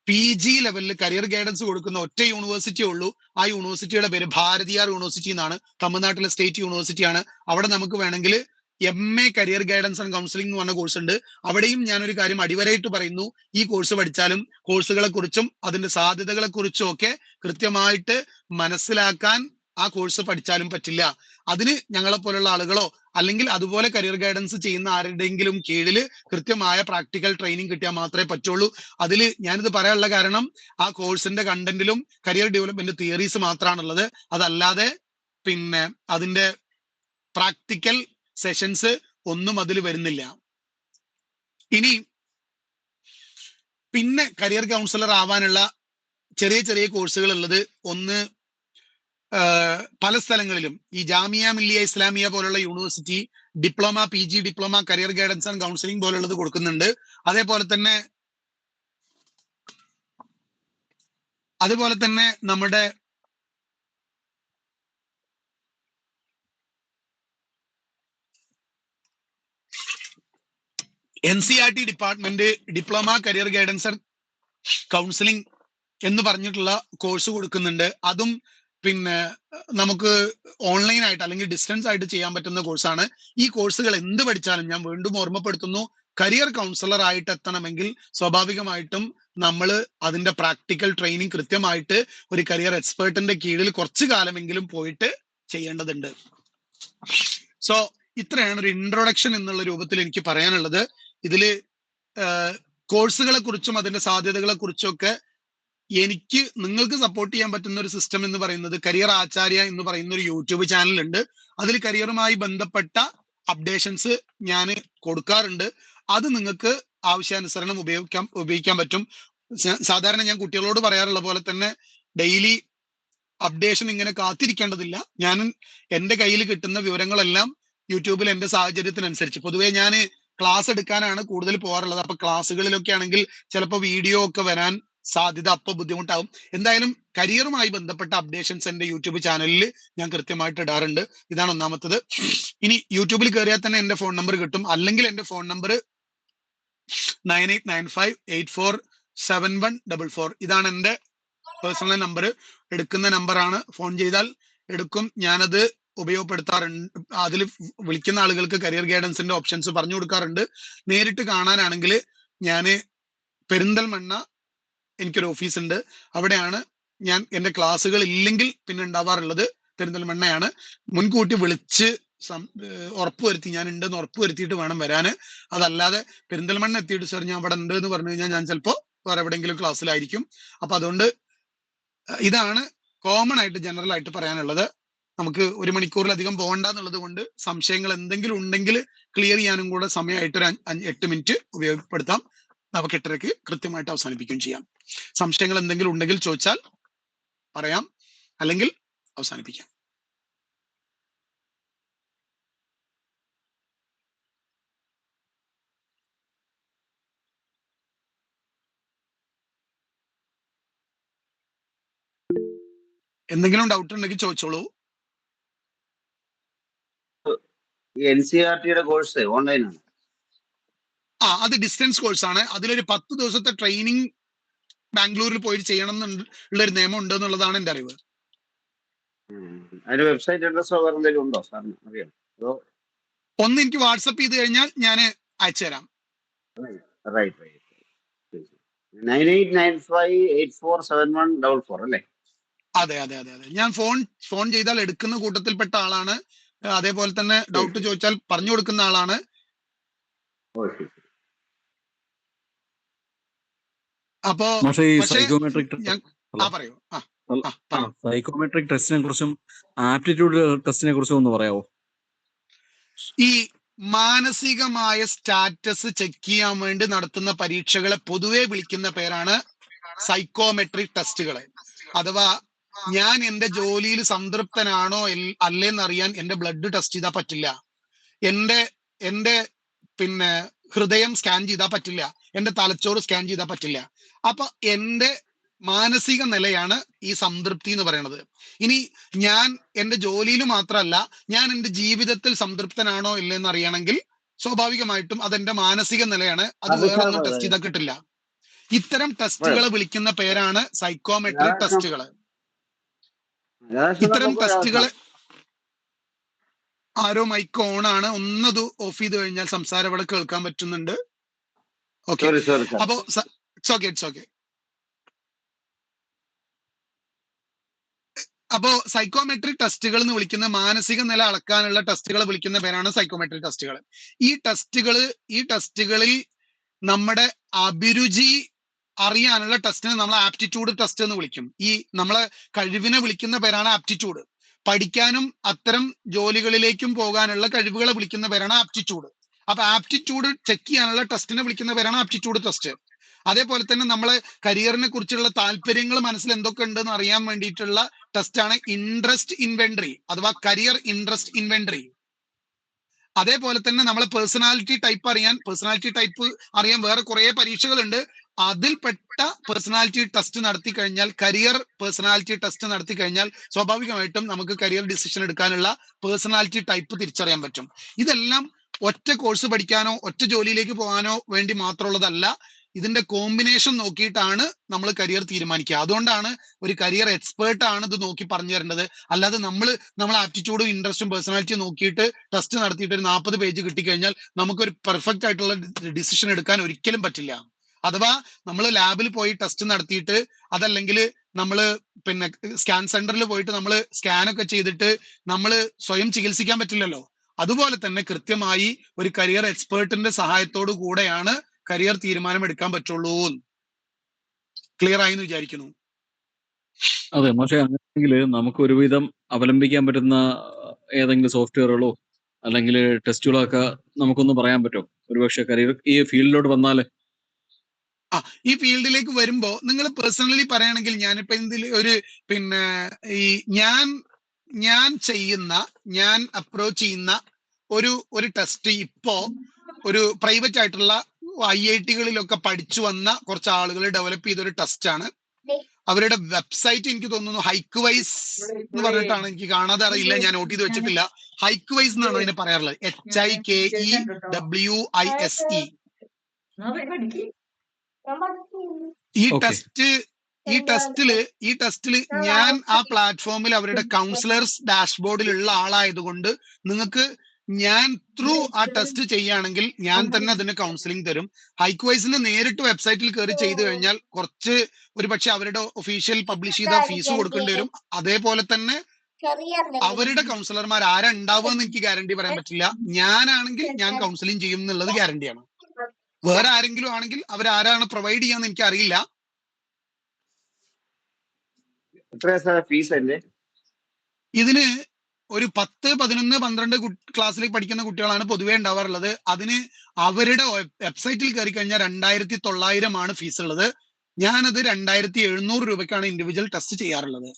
PG ലെവലിൽ കരിയർ ഗൈഡൻസ് കൊടുക്കുന്ന ഒറ്റ യൂണിവേഴ്സിറ്റി ഉള്ളൂ. ആ യൂണിവേഴ്സിറ്റിയുടെ പേര് ഭാരതിയാർ യൂണിവേഴ്സിറ്റി എന്നാണ്. തമിഴ്നാട്ടിലെ സ്റ്റേറ്റ് യൂണിവേഴ്സിറ്റിയാണ്. അവിടെ നമുക്ക് വേണമെങ്കിൽ MA career guidance and counselling എന്ന് പറഞ്ഞ കോഴ്സ് ഉണ്ട്. അവിടെയും ഞാനൊരു കാര്യം അടിവരായിട്ട് പറയുന്നു, ഈ കോഴ്സ് പഠിച്ചാലും കോഴ്സുകളെ കുറിച്ചും അതിന്റെ സാധ്യതകളെ കുറിച്ചും ഒക്കെ കൃത്യമായിട്ട് മനസ്സിലാക്കാൻ ആ കോഴ്സ് പഠിച്ചാലും പറ്റില്ല. അതിന് ഞങ്ങളെ പോലുള്ള ആളുകളോ അല്ലെങ്കിൽ അതുപോലെ കരിയർ ഗൈഡൻസ് ചെയ്യുന്ന ആരുടെയെങ്കിലും കീഴിൽ കൃത്യമായ പ്രാക്ടിക്കൽ ട്രെയിനിങ് കിട്ടിയാൽ മാത്രമേ പറ്റുള്ളൂ. അതിൽ ഞാനിത് പറയാനുള്ള കാരണം ആ കോഴ്സിന്റെ കണ്ടന്റിലും കരിയർ ഡെവലപ്മെന്റ് തിയറീസ് മാത്രമാണുള്ളത്. അതല്ലാതെ പിന്നെ അതിന്റെ പ്രാക്ടിക്കൽ സെഷൻസ് ഒന്നും അതിൽ വരുന്നില്ല. ഇനി പിന്നെ കരിയർ കൗൺസിലർ ആവാനുള്ള ചെറിയ ചെറിയ കോഴ്സുകൾ ഉള്ളത്, ഒന്ന് പല സ്ഥലങ്ങളിലും ഈ ജാമിയ മില്ലിയ ഇസ്ലാമിയ പോലുള്ള university diploma PG diploma career guidance and counselling പോലുള്ളത് കൊടുക്കുന്നുണ്ട്. അതേപോലെ തന്നെ നമ്മുടെ NCERT department diploma career guidance and counselling എന്ന് പറഞ്ഞിട്ടുള്ള കോഴ്സ് കൊടുക്കുന്നുണ്ട്. അതും പിന്നെ നമുക്ക് ഓൺലൈനായിട്ട് അല്ലെങ്കിൽ ഡിസ്റ്റൻസ് ആയിട്ട് ചെയ്യാൻ പറ്റുന്ന കോഴ്സാണ്. ഈ കോഴ്സുകൾ എന്ത് പഠിച്ചാലും ഞാൻ വീണ്ടും ഓർമ്മപ്പെടുത്തുന്നു, കരിയർ കൗൺസിലർ ആയിട്ട് എത്തണമെങ്കിൽ സ്വാഭാവികമായിട്ടും നമ്മൾ അതിന്റെ പ്രാക്ടിക്കൽ ട്രെയിനിങ് കൃത്യമായിട്ട് ഒരു കരിയർ എക്സ്പേർട്ടിന്റെ കീഴിൽ കുറച്ചു കാലമെങ്കിലും പോയിട്ട് ചെയ്യേണ്ടതുണ്ട്. സോ ഇത്രയാണ് ഒരു ഇൻട്രൊഡക്ഷൻ എന്നുള്ള രൂപത്തിൽ എനിക്ക് പറയാനുള്ളത്. ഇതില് കോഴ്സുകളെ കുറിച്ചും അതിന്റെ സാധ്യതകളെ കുറിച്ചും ഒക്കെ നിങ്ങൾക്ക് സപ്പോർട്ട് ചെയ്യാൻ പറ്റുന്ന ഒരു സിസ്റ്റം എന്ന് പറയുന്നത് കരിയർ ആചാര്യ എന്ന് പറയുന്ന ഒരു യൂട്യൂബ് ചാനൽ ഉണ്ട്. അതിൽ കരിയറുമായി ബന്ധപ്പെട്ട അപ്ഡേഷൻസ് ഞാൻ കൊടുക്കാറുണ്ട്. അത് നിങ്ങൾക്ക് ആവശ്യാനുസരണം ഉപയോഗിക്കാൻ പറ്റും. സാധാരണ ഞാൻ കുട്ടികളോട് പറയാറുള്ള പോലെ തന്നെ ഡെയിലി അപ്ഡേഷൻ ഇങ്ങനെ കാത്തിരിക്കേണ്ടതില്ല. ഞാൻ എൻ്റെ കയ്യിൽ കിട്ടുന്ന വിവരങ്ങളെല്ലാം യൂട്യൂബിൽ എൻ്റെ സാഹചര്യത്തിനനുസരിച്ച്, പൊതുവേ ഞാൻ ക്ലാസ് എടുക്കാനാണ് കൂടുതൽ പോകാറുള്ളത്. അപ്പൊ ക്ലാസ്സുകളിലൊക്കെ ആണെങ്കിൽ ചിലപ്പോൾ വീഡിയോ ഒക്കെ വരാൻ സാധ്യത അപ്പൊ ബുദ്ധിമുട്ടാവും. എന്തായാലും കരിയറുമായി ബന്ധപ്പെട്ട അപ്ഡേഷൻസ് എൻ്റെ യൂട്യൂബ് ചാനലിൽ ഞാൻ കൃത്യമായിട്ട് ഇടാറുണ്ട്. ഇതാണ് ഒന്നാമത്തത്. ഇനി യൂട്യൂബിൽ കയറിയാൽ തന്നെ എൻ്റെ ഫോൺ നമ്പർ കിട്ടും. അല്ലെങ്കിൽ എൻ്റെ ഫോൺ നമ്പർ 9895847144. ഇതാണ് എൻ്റെ പേഴ്സണൽ നമ്പർ. എടുക്കുന്ന നമ്പറാണ്. ഫോൺ ചെയ്താൽ എടുക്കും. ഞാനത് ഉപയോഗപ്പെടുത്താറുണ്ട്. അതിൽ വിളിക്കുന്ന ആളുകൾക്ക് കരിയർ ഗൈഡൻസിന്റെ ഓപ്ഷൻസ് പറഞ്ഞു കൊടുക്കാറുണ്ട്. നേരിട്ട് കാണാനാണെങ്കിൽ ഞാൻ പെരിന്തൽമണ്ണ എനിക്കൊരു ഓഫീസ് ഉണ്ട്. അവിടെയാണ് ഞാൻ എൻ്റെ ക്ലാസ്സുകൾ ഇല്ലെങ്കിൽ പിന്നെ ഉണ്ടാവാറുള്ളത് പെരിന്തൽമണ്ണയാണ്. മുൻകൂട്ടി വിളിച്ച് ഉറപ്പുവരുത്തി ഞാൻ ഉണ്ടെന്ന് ഉറപ്പുവരുത്തിയിട്ട് വേണം വരാന്. അതല്ലാതെ പെരിന്തൽമണ്ണ എത്തിയിട്ട് സാർ ഞാൻ അവിടെ ഉണ്ട് എന്ന് പറഞ്ഞു കഴിഞ്ഞാൽ ഞാൻ ചിലപ്പോൾ വേറെ എവിടെയെങ്കിലും ക്ലാസ്സിലായിരിക്കും. അപ്പൊ അതുകൊണ്ട് ഇതാണ് കോമൺ ആയിട്ട് ജനറൽ ആയിട്ട് പറയാനുള്ളത്. നമുക്ക് 1 മണിക്കൂറിലധികം പോകണ്ട എന്നുള്ളത് കൊണ്ട് സംശയങ്ങൾ എന്തെങ്കിലും ഉണ്ടെങ്കിൽ ക്ലിയർ ചെയ്യാനും കൂടെ സമയമായിട്ട് ഒരു 8 മിനിറ്റ് ഉപയോഗപ്പെടുത്താം. നമുക്ക് 8:30 കൃത്യമായിട്ട് അവസാനിപ്പിക്കുകയും ചെയ്യാം. സംശയങ്ങൾ എന്തെങ്കിലും ഉണ്ടെങ്കിൽ ചോദിച്ചാൽ പറയാം, അല്ലെങ്കിൽ അവസാനിപ്പിക്കാം. എന്തെങ്കിലും ഡൗട്ട് ഉണ്ടെങ്കിൽ ചോദിച്ചോളൂ. NCERT കോഴ്സ് ഓൺലൈനാണ്. അത് ഡിസ്റ്റൻസ് കോഴ്സ് ആണ്. അതിലൊരു 10 ദിവസത്തെ ട്രെയിനിങ് ബാംഗ്ലൂരിൽ പോയി ചെയ്യണം എന്നുള്ളൊരു നിയമം ഉണ്ട് എന്നുള്ളതാണ് എന്റെ അറിവ്. അതിന്റെ വെബ്സൈറ്റ് അഡ്രസ്സോ വേറെ എന്തെങ്കിലും ഉണ്ടോ സാറിന് അറിയാം? ഒന്ന് എനിക്ക് വാട്സപ്പ് ചെയ്ത് കഴിഞ്ഞാൽ ഞാൻ അയച്ചു തരാം. 9895847144 അല്ലേ? അതെ അതെ അതെ അതെ. ഞാൻ ഫോൺ ചെയ്താൽ എടുക്കുന്ന കൂട്ടത്തിൽപ്പെട്ട ആളാണ്. അതേപോലെ തന്നെ ഡൗട്ട് ചോദിച്ചാൽ പറഞ്ഞു കൊടുക്കുന്ന ആളാണ്. അപ്പോ സൈക്കോമെട്രിക് ടെസ്റ്റിനെ കുറിച്ചും ആപ്റ്റിറ്റ്യൂഡ് ടെസ്റ്റിനെ കുറിച്ചും ഒന്ന് പറയാമോ? ഈ മാനസികമായ സ്റ്റാറ്റസ് ചെക്ക് ചെയ്യാൻ വേണ്ടി നടത്തുന്ന പരീക്ഷകളെ പൊതുവെ വിളിക്കുന്ന പേരാണ് സൈക്കോമെട്രിക് ടെസ്റ്റുകളെ. അഥവാ ഞാൻ എന്റെ ജോലിയിൽ സംതൃപ്തനാണോ അല്ലേന്നറിയാൻ എന്റെ ബ്ലഡ് ടെസ്റ്റ് ചെയ്താൽ പറ്റില്ല, എന്റെ പിന്നെ ഹൃദയം സ്കാൻ ചെയ്താൽ പറ്റില്ല, എന്റെ തലച്ചോറ് സ്കാൻ ചെയ്താൽ പറ്റില്ല. അപ്പൊ എന്റെ മാനസിക നിലയാണ് ഈ സംതൃപ്തി എന്ന് പറയുന്നത്. ഇനി ഞാൻ എന്റെ ജോലിയിൽ മാത്രമല്ല, ഞാൻ എന്റെ ജീവിതത്തിൽ സംതൃപ്തനാണോ ഇല്ലെന്ന് അറിയണമെങ്കിൽ സ്വാഭാവികമായിട്ടും അതെന്റെ മാനസിക നിലയാണ്. അത് വേറെ ഒന്നും ടെസ്റ്റ് ചെയ്താൽ കിട്ടില്ല. ഇത്തരം ടെസ്റ്റുകളെ വിളിക്കുന്ന പേരാണ് സൈക്കോമെട്രിക് ടെസ്റ്റുകള്. ഇത്തരം ടെസ്റ്റുകള് ആരോ മൈക്ക് ഓൺ ആണ്, ഒന്നത് ഓഫ് ചെയ്ത് കഴിഞ്ഞാൽ സംസാരം ഇവിടെ കേൾക്കാൻ പറ്റുന്നുണ്ട്. ഓക്കെ, അപ്പോ ഇറ്റ്സ് ഓക്കെ. അപ്പോ സൈക്കോമെട്രിക് ടെസ്റ്റുകൾ എന്ന് വിളിക്കുന്ന മാനസിക നില അളക്കാനുള്ള ടെസ്റ്റുകളെ വിളിക്കുന്ന പേരാണ് സൈക്കോമെട്രിക് ടെസ്റ്റുകൾ. ഈ ടെസ്റ്റുകളിൽ നമ്മുടെ അഭിരുചി അറിയാനുള്ള ടെസ്റ്റിനെ നമ്മൾ ആപ്റ്റിറ്റ്യൂഡ് ടെസ്റ്റ് എന്ന് വിളിക്കും. ഈ നമ്മളെ കഴിവിനെ വിളിക്കുന്ന പേരാണ് ആപ്റ്റിറ്റ്യൂഡ്. പഠിക്കാനും അത്തരം ജോലികളിലേക്കും പോകാനുള്ള കഴിവുകളെ വിളിക്കുന്ന പേരാണ് ആപ്റ്റിറ്റ്യൂഡ്. അപ്പൊ ആപ്റ്റിറ്റ്യൂഡ് ചെക്ക് ചെയ്യാനുള്ള ടെസ്റ്റിനെ വിളിക്കുന്ന പേരാണ് ആപ്റ്റിറ്റ്യൂഡ് ടെസ്റ്റ്. അതേപോലെ തന്നെ നമ്മളെ കരിയറിനെ കുറിച്ചുള്ള താല്പര്യങ്ങൾ മനസ്സിൽ എന്തൊക്കെ ഉണ്ടെന്ന് അറിയാൻ വേണ്ടിയിട്ടുള്ള ടെസ്റ്റാണ് ഇൻട്രസ്റ്റ് ഇൻവെന്ററി അഥവാ കരിയർ ഇൻട്രസ്റ്റ് ഇൻവെന്ററി. അതേപോലെ തന്നെ നമ്മളെ പേഴ്സണാലിറ്റി ടൈപ്പ് അറിയാൻ വേറെ കുറെ പരീക്ഷകളുണ്ട്. അതിൽപ്പെട്ട പേഴ്സണാലിറ്റി ടെസ്റ്റ് നടത്തി കഴിഞ്ഞാൽ, കരിയർ പേഴ്സണാലിറ്റി ടെസ്റ്റ് നടത്തി കഴിഞ്ഞാൽ സ്വാഭാവികമായിട്ടും നമുക്ക് കരിയർ ഡിസിഷൻ എടുക്കാനുള്ള പേഴ്സണാലിറ്റി ടൈപ്പ് തിരിച്ചറിയാൻ പറ്റും. ഇതെല്ലാം ഒറ്റ കോഴ്സ് പഠിക്കാനോ ഒറ്റ ജോലിയിലേക്ക് പോകാനോ വേണ്ടി മാത്രമുള്ളതല്ല. ഇതിന്റെ കോമ്പിനേഷൻ നോക്കിയിട്ടാണ് നമ്മൾ കരിയർ തീരുമാനിക്കുക. അതുകൊണ്ടാണ് ഒരു കരിയർ എക്സ്പേർട്ട് ആണ് ഇത് നോക്കി പറഞ്ഞു തരേണ്ടത്. അല്ലാതെ നമ്മൾ ആപ്റ്റിറ്റ്യൂഡും ഇൻട്രസ്റ്റും പേഴ്സണാലിറ്റി നോക്കിയിട്ട് ടെസ്റ്റ് നടത്തിയിട്ട് ഒരു 40 പേജ് കിട്ടിക്കഴിഞ്ഞാൽ നമുക്കൊരു പെർഫെക്റ്റ് ആയിട്ടുള്ള ഡിസിഷൻ എടുക്കാൻ ഒരിക്കലും പറ്റില്ല. അഥവാ നമ്മൾ ലാബിൽ പോയി ടെസ്റ്റ് നടത്തിയിട്ട്, അതല്ലെങ്കിൽ നമ്മൾ പിന്നെ സ്കാൻ സെന്ററിൽ പോയിട്ട് നമ്മൾ സ്കാനൊക്കെ ചെയ്തിട്ട് നമ്മൾ സ്വയം ചികിത്സിക്കാൻ പറ്റില്ലല്ലോ. അതുപോലെ തന്നെ കൃത്യമായി ഒരു കരിയർ എക്സ്പേർട്ടിന്റെ സഹായത്തോടു കൂടെയാണ് കരിയർ തീരുമാനം എടുക്കാൻ പറ്റുള്ളൂ. ക്ലിയർ ആയി എന്ന് വിചാരിക്കുന്നു. അതെ, പക്ഷെ അങ്ങനെയെങ്കിൽ നമുക്ക് ഒരുവിധം അവലംബിക്കാൻ പറ്റുന്ന ഏതെങ്കിലും സോഫ്റ്റ്വെയറുകളോ അല്ലെങ്കിൽ ടെസ്റ്റുകളോ ഒക്കെ നമുക്കൊന്ന് പറയാൻ പറ്റുമോ? ഒരുപക്ഷെ കരിയർ ഈ ഫീൽഡിലോട്ട് വന്നാല് ഈ ഫീൽഡിലേക്ക് വരുമ്പോ നിങ്ങൾ പേഴ്സണലി പറയുകയാണെങ്കിൽ, ഞാനിപ്പോ ഇതിൽ ഒരു പിന്നെ ഈ ഞാൻ അപ്രോച്ച് ചെയ്യുന്ന ഒരു ടെസ്റ്റ് ഇപ്പോ ഒരു പ്രൈവറ്റ് ആയിട്ടുള്ള IIT-കളിലൊക്കെ പഠിച്ചു വന്ന കുറച്ച് ആളുകൾ ഡെവലപ്പ് ചെയ്ത ഒരു ടെസ്റ്റ് ആണ്. അവരുടെ വെബ്സൈറ്റ് എനിക്ക് തോന്നുന്നു ഹൈക്വൈസ് എന്ന് പറഞ്ഞിട്ടാണ്, എനിക്ക് കാണാതെ അറിയില്ല, ഞാൻ നോട്ട് ചെയ്ത് വെച്ചിട്ടില്ല. ഹൈക്വൈസ് എന്നാണ് അതിനെ പറയാറുള്ളത്. HIKEWISE. ഈ ടെസ്റ്റില് ഞാൻ ആ പ്ലാറ്റ്ഫോമിൽ അവരുടെ കൗൺസിലേഴ്സ് ഡാഷ്ബോർഡിലുള്ള ആളായതുകൊണ്ട് നിങ്ങൾക്ക് ഞാൻ ത്രൂ ആ ടെസ്റ്റ് ചെയ്യുകയാണെങ്കിൽ ഞാൻ തന്നെ അതിന് കൗൺസിലിംഗ് തരും. ഹൈക്വൈസിന് നേരിട്ട് വെബ്സൈറ്റിൽ കയറി ചെയ്തു കഴിഞ്ഞാൽ കുറച്ച് ഒരുപക്ഷെ അവരുടെ ഒഫീഷ്യൽ പബ്ലിഷ് ചെയ്ത ഫീസ് കൊടുക്കേണ്ടി വരും. അതേപോലെ തന്നെ അവരുടെ കൗൺസിലർമാർ ആരാ ഉണ്ടാവുക എന്ന് എനിക്ക് ഗ്യാരണ്ടി പറയാൻ പറ്റില്ല. ഞാനാണെങ്കിൽ ഞാൻ കൗൺസിലിംഗ് ചെയ്യും എന്നുള്ളത് ഗ്യാരണ്ടിയാണ്. വേറെ ആരെങ്കിലും ആണെങ്കിൽ അവരാരാണ് പ്രൊവൈഡ് ചെയ്യാന്ന് എനിക്ക് അറിയില്ല. എത്രയാ സാർ ഫീസ് അല്ലേ? ഇതിന് ഒരു 10, 11, 12 ക്ലാസ്സിലേക്ക് പഠിക്കുന്ന കുട്ടികളാണ് പൊതുവേ ഉണ്ടാവാറുള്ളത്. അതിന് അവരുടെ വെബ്സൈറ്റിൽ കയറി കഴിഞ്ഞാൽ 2900 ഫീസ് ഉള്ളത്. ഞാനത് 2700 രൂപയ്ക്കാണ് ഇൻഡിവിജ്വൽ ടെസ്റ്റ് ചെയ്യാറുള്ളത്.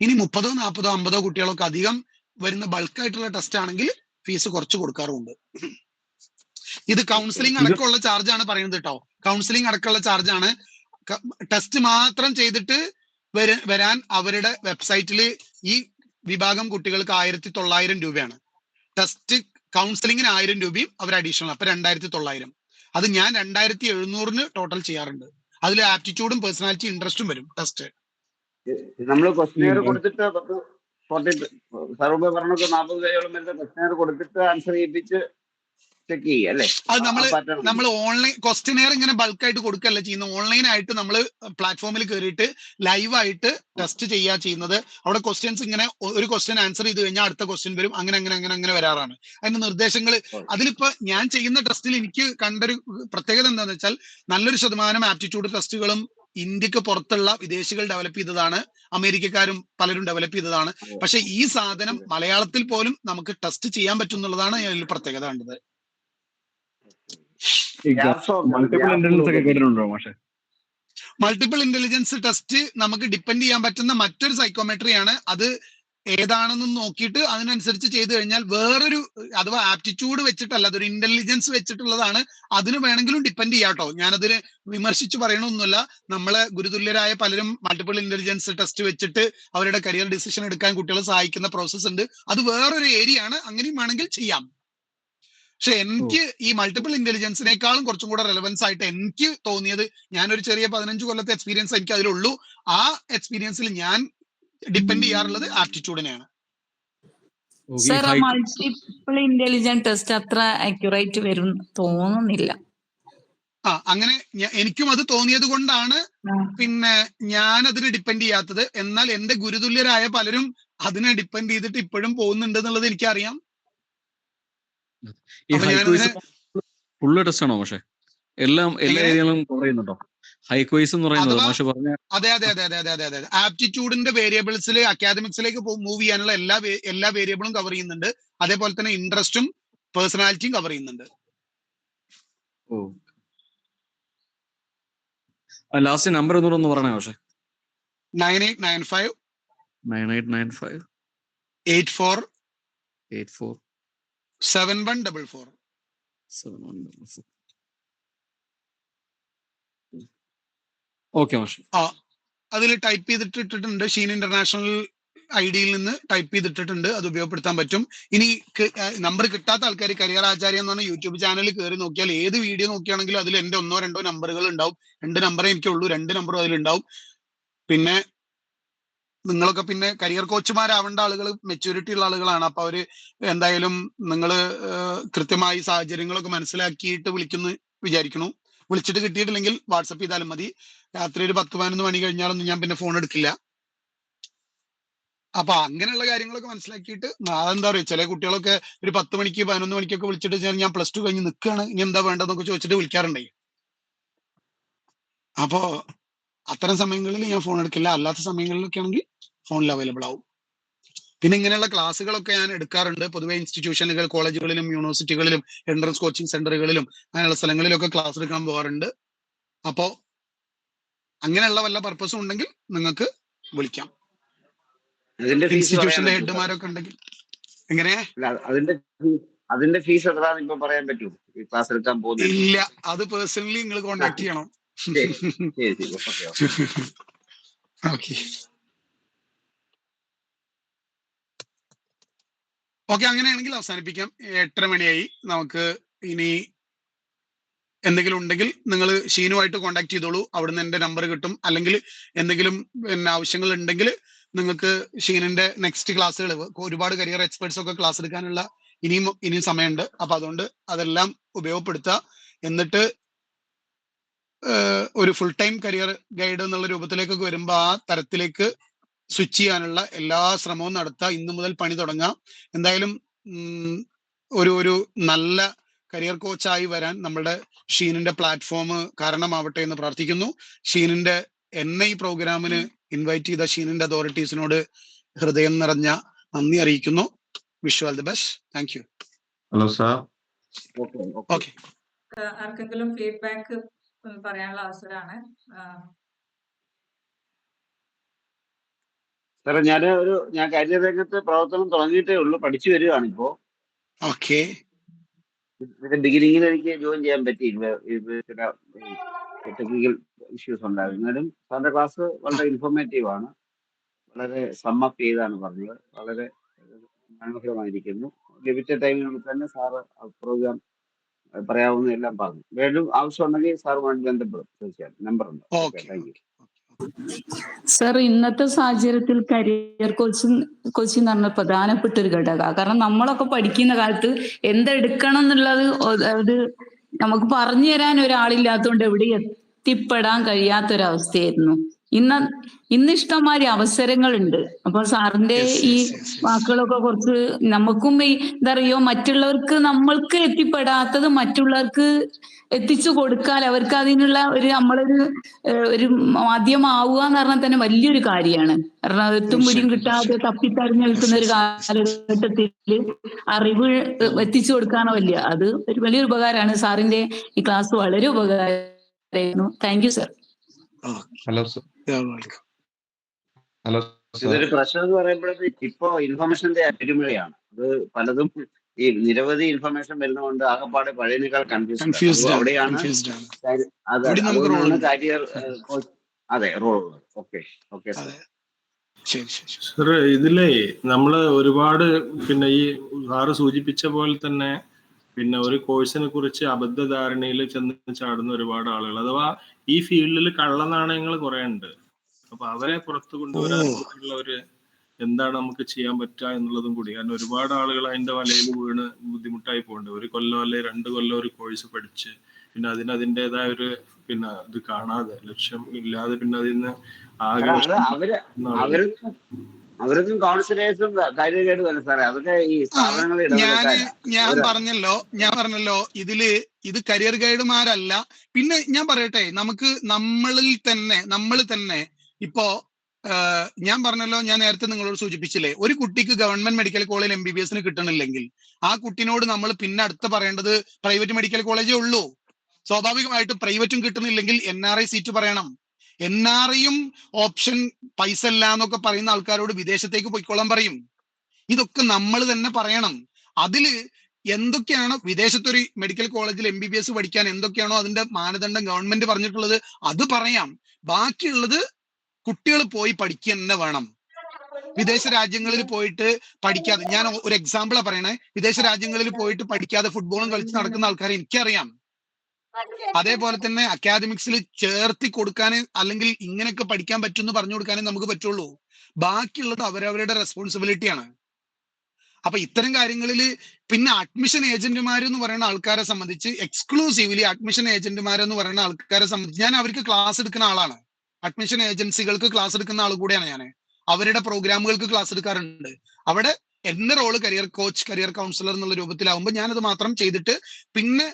ഇനി 30, 40, 50 കുട്ടികളൊക്കെ അധികം വരുന്ന ബൾക്കായിട്ടുള്ള ടെസ്റ്റ് ആണെങ്കിൽ ഫീസ് കുറച്ച് കൊടുക്കാറുമുണ്ട്. ഇത് കൗൺസിലിംഗ് അടക്കമുള്ള ചാർജ് ആണ് പറയുന്നത് കേട്ടോ. കൗൺസിലിംഗ് അടക്കമുള്ള ചാർജ് ആണ്. ടെസ്റ്റ് മാത്രം ചെയ്തിട്ട് വരാൻ അവരുടെ വെബ്സൈറ്റിൽ ഈ വിഭാഗം കുട്ടികൾക്ക് 1900 രൂപയാണ്. ടെസ്റ്റ് കൗൺസിലിംഗിന് 1000 രൂപയും അവർ അഡീഷണൽ, അപ്പൊ 2900. അത് ഞാൻ 2700 ടോട്ടൽ ചെയ്യാറുണ്ട്. അതിൽ ആപ്റ്റിറ്റ്യൂഡും പേഴ്സണാലിറ്റി ഇൻട്രസ്റ്റും വരും ടെസ്റ്റ്. നമ്മൾ ക്വസ്റ്റ്യൻ കൊടുത്തിട്ട് സാർ പറഞ്ഞത് 40 പേരോളം വരുന്ന ക്വസ്റ്റ്യൻ കൊടുത്തിട്ട് ആൻസർ ചെയ്യിപ്പിച്ച് ചെക്ക് ചെയ്യുക അല്ലേ? അത് നമ്മൾ ഓൺലൈൻ ക്വസ്റ്റ്യനെയർ ഇങ്ങനെ ബൾക്കായിട്ട് കൊടുക്കല്ല ചെയ്യുന്നത്. ഓൺലൈൻ ആയിട്ട് നമ്മൾ പ്ലാറ്റ്ഫോമിൽ കയറിയിട്ട് ലൈവായിട്ട് ടെസ്റ്റ് ചെയ്യുക ചെയ്യുന്നത്. അവിടെ ക്വസ്റ്റ്യൻസ് ഇങ്ങനെ ഒരു ക്വസ്റ്റ്യൻ ആൻസർ ചെയ്ത് കഴിഞ്ഞാൽ അടുത്ത ക്വസ്റ്റ്യൻ വരും. അങ്ങനെ വരാറാണ് അതിന്റെ നിർദ്ദേശങ്ങൾ. അതിലിപ്പോ ഞാൻ ചെയ്യുന്ന ടെസ്റ്റിൽ എനിക്ക് കണ്ടൊരു പ്രത്യേകത എന്താണെന്ന് വെച്ചാൽ നല്ലൊരു ശതമാനം ആപ്റ്റിറ്റ്യൂഡ് ടെസ്റ്റുകളും ഇന്ത്യക്ക് പുറത്തുള്ള വിദേശികൾ ഡെവലപ്പ് ചെയ്തതാണ്, അമേരിക്കക്കാരും പലരും ഡെവലപ്പ് ചെയ്തതാണ്. പക്ഷെ ഈ സാധനം മലയാളത്തിൽ പോലും നമുക്ക് ടെസ്റ്റ് ചെയ്യാൻ പറ്റും എന്നുള്ളതാണ് അതിൽ പ്രത്യേകത കണ്ടത്. മൾട്ടിപ്പിൾ ഇന്റലിജൻസ് ടെസ്റ്റ് നമുക്ക് ഡിപ്പെൻഡ് ചെയ്യാൻ പറ്റുന്ന മറ്റൊരു സൈക്കോമെട്രിയാണ്. അത് ഏതാണെന്ന് നോക്കിയിട്ട് അതിനനുസരിച്ച് ചെയ്തു കഴിഞ്ഞാൽ വേറൊരു, അഥവാ ആപ്റ്റിറ്റ്യൂഡ് വെച്ചിട്ടല്ല, അതൊരു ഇന്റലിജൻസ് വെച്ചിട്ടുള്ളതാണ്. അതിന് വേണമെങ്കിലും ഡിപ്പെൻഡ് ചെയ്യാട്ടോ. ഞാനതിന് വിമർശിച്ച് പറയണമൊന്നുമില്ല. നമ്മളെ ഗുരുതുല്യരായ പലരും മൾട്ടിപ്പിൾ ഇന്റലിജൻസ് ടെസ്റ്റ് വെച്ചിട്ട് അവരുടെ കരിയർ ഡിസിഷൻ എടുക്കാൻ കുട്ടികളെ സഹായിക്കുന്ന പ്രോസസ് ഉണ്ട്. അത് വേറൊരു ഏരിയ ആണ്, അങ്ങനെയും വേണമെങ്കിൽ ചെയ്യാം. പക്ഷെ എനിക്ക് ഈ മൾട്ടിപ്പിൾ ഇന്റലിജൻസിനേക്കാളും കുറച്ചും കൂടെ റെലവൻസ് ആയിട്ട് എനിക്ക് തോന്നിയത്, ഞാനൊരു ചെറിയ 15 കൊല്ലത്തെ എക്സ്പീരിയൻസ് എനിക്ക് അതിലുള്ളൂ. ആ എക്സ്പീരിയൻസിൽ ഞാൻ ഡിപ്പെൻഡ് ചെയ്യാറുള്ളത് ആപ്റ്റിറ്റ്യൂഡിനെയാണ്. സർ, മൾട്ടിപ്പിൾ ഇന്റലിജൻസ് ടെസ്റ്റ് അത്ര അക്യുറേറ്റ് വരും തോന്നുന്നില്ല. അങ്ങനെ എനിക്കും അത് തോന്നിയത് കൊണ്ടാണ് പിന്നെ ഞാൻ അതിന് ഡിപ്പെൻഡ് ചെയ്യാത്തത്. എന്നാൽ എന്റെ ഗുരുതുല്യരായ പലരും അതിനെ ഡിപ്പെൻഡ് ചെയ്തിട്ട് ഇപ്പോഴും പോകുന്നുണ്ട് എന്നുള്ളത് എനിക്കറിയാം. ഫുള്ള് ടെസ്റ്റ് ആണോ? പക്ഷെ എല്ലാ ഏരിയകളും കവർ ചെയ്യുന്നുണ്ടോ? ഹൈക്വൈസ് എന്ന് പറയുന്നത് മാഷ് പറഞ്ഞ അതെ. ആപ്റ്റിറ്റ്യൂഡിന്റെ വേരിയബിൾസിൽ അക്കാദമിക്സിലേക്ക് മൂവ് ചെയ്യാനുള്ള എല്ലാ വേരിയബിളും കവർ ചെയ്യുന്നുണ്ട്. അതേപോലെ തന്നെ ഇൻട്രസ്റ്റും പേഴ്സണാലിറ്റിയും കവർ ചെയ്യുന്നുണ്ട്. ലാസ്റ്റ് നമ്പർ ഒന്നുകൂടെ പറഞ്ഞേ പക്ഷേ. 9895 84 7144. ഓക്കെ മാഷ്. അതിൽ ടൈപ്പ് ചെയ്തിട്ടിട്ടുണ്ട്. ഷീൻ ഇന്റർനാഷണൽ ഐഡിയിൽ നിന്ന് ടൈപ്പ് ചെയ്തിട്ടിട്ടുണ്ട്. അത് ഉപയോഗപ്പെടുത്താൻ പറ്റും. ഇനി നമ്പർ കിട്ടാത്ത ആൾക്കാർ കരിയർ ആചാര്യ എന്ന് പറഞ്ഞ യൂട്യൂബ് ചാനലിൽ കയറി നോക്കിയാൽ ഏത് വീഡിയോ നോക്കുകയാണെങ്കിലും അതിൽ എന്റെ 1 or 2 നമ്പറുകൾ ഉണ്ടാവും. 2 നമ്പറേ എനിക്കുള്ളൂ, 2 നമ്പറും അതിലുണ്ടാവും. പിന്നെ നിങ്ങളൊക്കെ പിന്നെ കരിയർ കോച്ചുമാരാവേണ്ട ആളുകൾ, മെച്യൂരിറ്റി ഉള്ള ആളുകളാണ്. അപ്പൊ അവര് എന്തായാലും നിങ്ങൾ കൃത്യമായി സാഹചര്യങ്ങളൊക്കെ മനസ്സിലാക്കിയിട്ട് വിളിക്കുന്നു വിചാരിക്കുന്നു. വിളിച്ചിട്ട് കിട്ടിയിട്ടില്ലെങ്കിൽ വാട്സപ്പ് ചെയ്താലും മതി. രാത്രി ഒരു 10-11 മണി കഴിഞ്ഞാലൊന്നും ഞാൻ പിന്നെ ഫോൺ എടുക്കില്ല. അപ്പൊ അങ്ങനെയുള്ള കാര്യങ്ങളൊക്കെ മനസ്സിലാക്കിയിട്ട്, അതെന്താ പറയുക, ചില കുട്ടികളൊക്കെ ഒരു 10 മണിക്ക് 11 മണിക്കൊക്കെ വിളിച്ചിട്ട് ഞാൻ +2 കഴിഞ്ഞ് നിൽക്കുകയാണ്, ഇനി എന്താ വേണ്ടതെന്നൊക്കെ ചോദിച്ചിട്ട് വിളിക്കാറുണ്ടായി. അപ്പോ അത്തരം സമയങ്ങളിൽ ഞാൻ ഫോൺ എടുക്കില്ല. അല്ലാത്ത സമയങ്ങളിലൊക്കെ ആണെങ്കിൽ ഫോണിൽ അവൈലബിൾ ആവും. പിന്നെ ഇങ്ങനെയുള്ള ക്ലാസ്സുകളൊക്കെ ഞാൻ എടുക്കാറുണ്ട്. പൊതുവെ ഇൻസ്റ്റിറ്റ്യൂഷനുകൾ, കോളേജുകളിലും യൂണിവേഴ്സിറ്റികളിലും എൻട്രൻസ് കോച്ചിങ് സെന്ററുകളിലും അങ്ങനെയുള്ള സ്ഥലങ്ങളിലൊക്കെ ക്ലാസ് എടുക്കാൻ പോകാറുണ്ട്. അപ്പോ അങ്ങനെയുള്ള വല്ല പർപ്പസും ഉണ്ടെങ്കിൽ നിങ്ങൾക്ക് വിളിക്കാം. ഇൻസ്റ്റിറ്റ്യൂഷന്റെ ഹെഡ്മാരൊക്കെ ഉണ്ടെങ്കിൽ. എങ്ങനെ അതിന്റെ ഫീസ് എത്രയാണെന്ന് ഇപ്പൊ പറയാൻ പറ്റുമോ? ഈ ക്ലാസ് എടുക്കാൻ പോകുന്നത് ഇല്ല, അത് പേഴ്സണലി നിങ്ങൾ കോണ്ടാക്ട് ചെയ്യണം. ഓക്കെ, അങ്ങനെയാണെങ്കിൽ അവസാനിപ്പിക്കാം. 8:30 മണിയായി. നമുക്ക് ഇനി എന്തെങ്കിലും ഉണ്ടെങ്കിൽ നിങ്ങൾ ഷീനുമായിട്ട് കോണ്ടാക്ട് ചെയ്തോളൂ. അവിടുന്ന് എന്റെ നമ്പർ കിട്ടും. അല്ലെങ്കിൽ എന്തെങ്കിലും പിന്നെ ആവശ്യങ്ങൾ ഉണ്ടെങ്കിൽ നിങ്ങൾക്ക് ഷീനിന്റെ നെക്സ്റ്റ് ക്ലാസ്സുകൾ, ഒരുപാട് കരിയർ എക്സ്പെർട്സ് ഒക്കെ ക്ലാസ് എടുക്കാനുള്ള ഇനിയും സമയമുണ്ട്. അപ്പൊ അതുകൊണ്ട് അതെല്ലാം ഉപയോഗപ്പെടുത്തുക. എന്നിട്ട് ഒരു ഫുൾ ടൈം കരിയർ ഗൈഡ് എന്നുള്ള രൂപത്തിലേക്കൊക്കെ വരുമ്പോൾ ആ തരത്തിലേക്ക് സ്വിച്ച് ചെയ്യാനുള്ള എല്ലാ ശ്രമവും നടത്തുക. ഇന്നു മുതൽ പണി തുടങ്ങാം. എന്തായാലും ഒരു നല്ല കരിയർ കോച്ചായി വരാൻ നമ്മളുടെ ഷീനിന്റെ പ്ലാറ്റ്ഫോം കാരണമാവട്ടെ എന്ന് പ്രാർത്ഥിക്കുന്നു. ഷീനിന്റെ എന്നെ ഈ പ്രോഗ്രാമിന് ഇൻവൈറ്റ് ചെയ്ത ഷീനിന്റെ അതോറിറ്റീസിനോട് ഹൃദയം നിറഞ്ഞ നന്ദി അറിയിക്കുന്നു. Wish all the best. Thank you. Hello sir. Okay, ആർക്കെങ്കിലും ഫീഡ്ബാക്ക് പറയാനുള്ള അവസരമാണ്. സാറേ ഞാൻ കരിയർ രംഗത്ത് പ്രവർത്തനം തുടങ്ങിയിട്ടേ ഉള്ളൂ, പഠിച്ചു വരികയാണ് ഇപ്പോ. ഓക്കെ. ഇതിന്റെ ബിഗിനിങ്ങിൽ എനിക്ക് ജോയിൻ ചെയ്യാൻ പറ്റിയില്ല, ചില ടെക്നിക്കൽ ഇഷ്യൂസ് ഉണ്ടായിരുന്നു. എന്നാലും സാറിന്റെ ക്ലാസ് വളരെ ഇൻഫോർമേറ്റീവ് ആണ്, വളരെ സമ്മപ്പ് ചെയ്താണ് പറഞ്ഞത്, വളരെ മനോഹരമായിരിക്കുന്നു. ലഭിച്ച ടൈമിനുള്ളിൽ തന്നെ സാറ് പ്രോഗ്രാം പറയാവുന്ന എല്ലാം പറഞ്ഞു. വീണ്ടും ആവശ്യമുണ്ടെങ്കിൽ സാറുമായിട്ട് ബന്ധപ്പെടും, തീർച്ചയായും നമ്പർ ഉണ്ട്. Okay, thank you. സർ, ഇന്നത്തെ സാഹചര്യത്തിൽ കരിയർ കോച്ചിങ് എന്ന് പറഞ്ഞ പ്രധാനപ്പെട്ട ഒരു ഘടകമാണ്. കാരണം നമ്മളൊക്കെ പഠിക്കുന്ന കാലത്ത് എന്തെടുക്കണം എന്നുള്ളത് അത് നമുക്ക് പറഞ്ഞു തരാൻ ഒരാളില്ലാത്തതുകൊണ്ട് എവിടെ എത്തിപ്പെടാൻ കഴിയാത്തൊരവസ്ഥയായിരുന്നു. ഇന്ന് ഇഷ്ടംമാതിരി അവസരങ്ങളുണ്ട്. അപ്പൊ സാറിന്റെ ഈ വാക്കുകളൊക്കെ കുറച്ച് നമുക്കും എന്താ അറിയോ, മറ്റുള്ളവർക്ക് നമ്മൾക്ക് എത്തിപ്പെടാത്തത് മറ്റുള്ളവർക്ക് എത്തിച്ചു കൊടുക്കാൻ അവർക്ക് അതിനുള്ള ഒരു മാധ്യമമാവുക എന്ന് പറഞ്ഞാൽ തന്നെ വലിയൊരു കാര്യമാണ്. കാരണം എത്തും പിടിയും കിട്ടാതെ തപ്പിത്തറിഞ്ഞ് നിൽക്കുന്ന ഒരു കാലഘട്ടത്തിൽ അറിവ് എത്തിച്ചു കൊടുക്കാനോ അത് ഒരു വലിയൊരു ഉപകാരമാണ്. സാറിന്റെ ഈ ക്ലാസ് വളരെ ഉപകാരമായിരുന്നു. Thank you sir. Hello sir. Hello sir. ഇതൊരു പ്രശ്നം എന്ന് പറയുമ്പോഴത്തേക്ക് ഇപ്പോ ഇൻഫർമേഷന്റെ പെരുമഴയാണ്. അത് പലതും ഈ നിരവധി ഇൻഫർമേഷൻ വരുന്നതുകൊണ്ട് ആകെപ്പാടെ പഴയതിനേക്കാൾ കൺഫ്യൂസ്ഡ്. അവിടെയാണ് കരിയർ കോച്ച്. അതെ, റോൾ. Okay sir. സാർ, ഇതിലേ നമ്മള് ഒരുപാട് ഈ സാറ് സൂചിപ്പിച്ച പോലെ തന്നെ ഒരു കോഴ്സിനെ കുറിച്ച് അബദ്ധധാരണയിൽ ചെന്ന് ചാടുന്ന ഒരുപാട് ആളുകൾ, അഥവാ ഈ ഫീൽഡിൽ കള്ളനാണയങ്ങൾ കുറെ ഉണ്ട്. അപ്പൊ അവരെ പുറത്തു കൊണ്ടുവരാനുള്ള എന്താണ് നമുക്ക് ചെയ്യാൻ പറ്റുക എന്നുള്ളതും കൂടി. കാരണം ഒരുപാട് ആളുകൾ അതിന്റെ വലയിൽ വീണ് ബുദ്ധിമുട്ടായി പോകുന്നുണ്ട്. 1 കൊല്ലം അല്ലെ 2 കൊല്ലം ഒരു കോഴ്സ് പഠിച്ച് അതിൻ്റെതായ ഇത് കാണാതെ, ലക്ഷ്യം ഇല്ലാതെ അതിന് അവരൊന്നും കൗൺസിലേഴ്സും കാര്യമായിട്ട് തന്നെ സാറേ, അതൊക്കെ ഈ സ്ഥാപനങ്ങളിൽ ഞാൻ പറഞ്ഞല്ലോ ഇത് കരിയർ ഗൈഡുമാരല്ല. പിന്നെ ഞാൻ പറയട്ടെ, നമ്മൾ തന്നെ ഇപ്പോ ഞാൻ പറഞ്ഞല്ലോ, ഞാൻ നേരത്തെ നിങ്ങളോട് സൂചിപ്പിച്ചില്ലേ, ഒരു കുട്ടിക്ക് ഗവൺമെന്റ് മെഡിക്കൽ കോളേജിൽ MBBS കിട്ടണില്ലെങ്കിൽ ആ കുട്ടിനോട് നമ്മൾ പിന്നെ അടുത്ത് പറയേണ്ടത് പ്രൈവറ്റ് മെഡിക്കൽ കോളേജേ ഉള്ളൂ. സ്വാഭാവികമായിട്ടും പ്രൈവറ്റും കിട്ടുന്നില്ലെങ്കിൽ NRI സീറ്റ് പറയണം. NRIയും ഓപ്ഷൻ പൈസ ഇല്ല എന്നൊക്കെ പറയുന്ന ആൾക്കാരോട് വിദേശത്തേക്ക് പോയിക്കോളാൻ പറയും. ഇതൊക്കെ നമ്മൾ തന്നെ പറയണം. അതില് എന്തൊക്കെയാണോ വിദേശത്തൊരു മെഡിക്കൽ കോളേജിൽ MBBS പഠിക്കാൻ എന്തൊക്കെയാണോ അതിന്റെ മാനദണ്ഡം ഗവൺമെന്റ് പറഞ്ഞിട്ടുള്ളത് അത് പറയാം. ബാക്കിയുള്ളത് കുട്ടികൾ പോയി പഠിക്കുക തന്നെ വേണം. വിദേശ രാജ്യങ്ങളിൽ പോയിട്ട് പഠിക്കാതെ, ഞാൻ ഒരു എക്സാമ്പിളാ പറയണേ, വിദേശ രാജ്യങ്ങളിൽ പോയിട്ട് പഠിക്കാതെ ഫുട്ബോളും കളിച്ച് നടക്കുന്ന ആൾക്കാരെ എനിക്കറിയാം. അതേപോലെ തന്നെ അക്കാദമിക്സിൽ ചേർത്തി കൊടുക്കാൻ, അല്ലെങ്കിൽ ഇങ്ങനെയൊക്കെ പഠിക്കാൻ പറ്റുമെന്ന് പറഞ്ഞു കൊടുക്കാനേ നമുക്ക് പറ്റുള്ളൂ. ബാക്കിയുള്ളത് അവരവരുടെ റെസ്പോൺസിബിലിറ്റിയാണ്. അപ്പൊ ഇത്തരം കാര്യങ്ങളിൽ പിന്നെ അഡ്മിഷൻ ഏജന്റുമാരെന്ന് പറയുന്ന ആൾക്കാരെ സംബന്ധിച്ച്, എക്സ്ക്ലൂസീവ്ലി അഡ്മിഷൻ ഏജന്റുമാരെന്ന് പറയുന്ന ആൾക്കാരെ സംബന്ധിച്ച് ഞാൻ അവർക്ക് ക്ലാസ് എടുക്കുന്ന ആളാണ്. അഡ്മിഷൻ ഏജൻസികൾക്ക് ക്ലാസ് എടുക്കുന്ന ആൾ കൂടെയാണ് ഞാൻ. അവരുടെ പ്രോഗ്രാമുകൾക്ക് ക്ലാസ് എടുക്കാറുണ്ട്. അവിടെ എന്റെ role career coach, career counsellor എന്നുള്ള രൂപത്തിലാവുമ്പോൾ ഞാനത് മാത്രം ചെയ്തിട്ട് പിന്നെ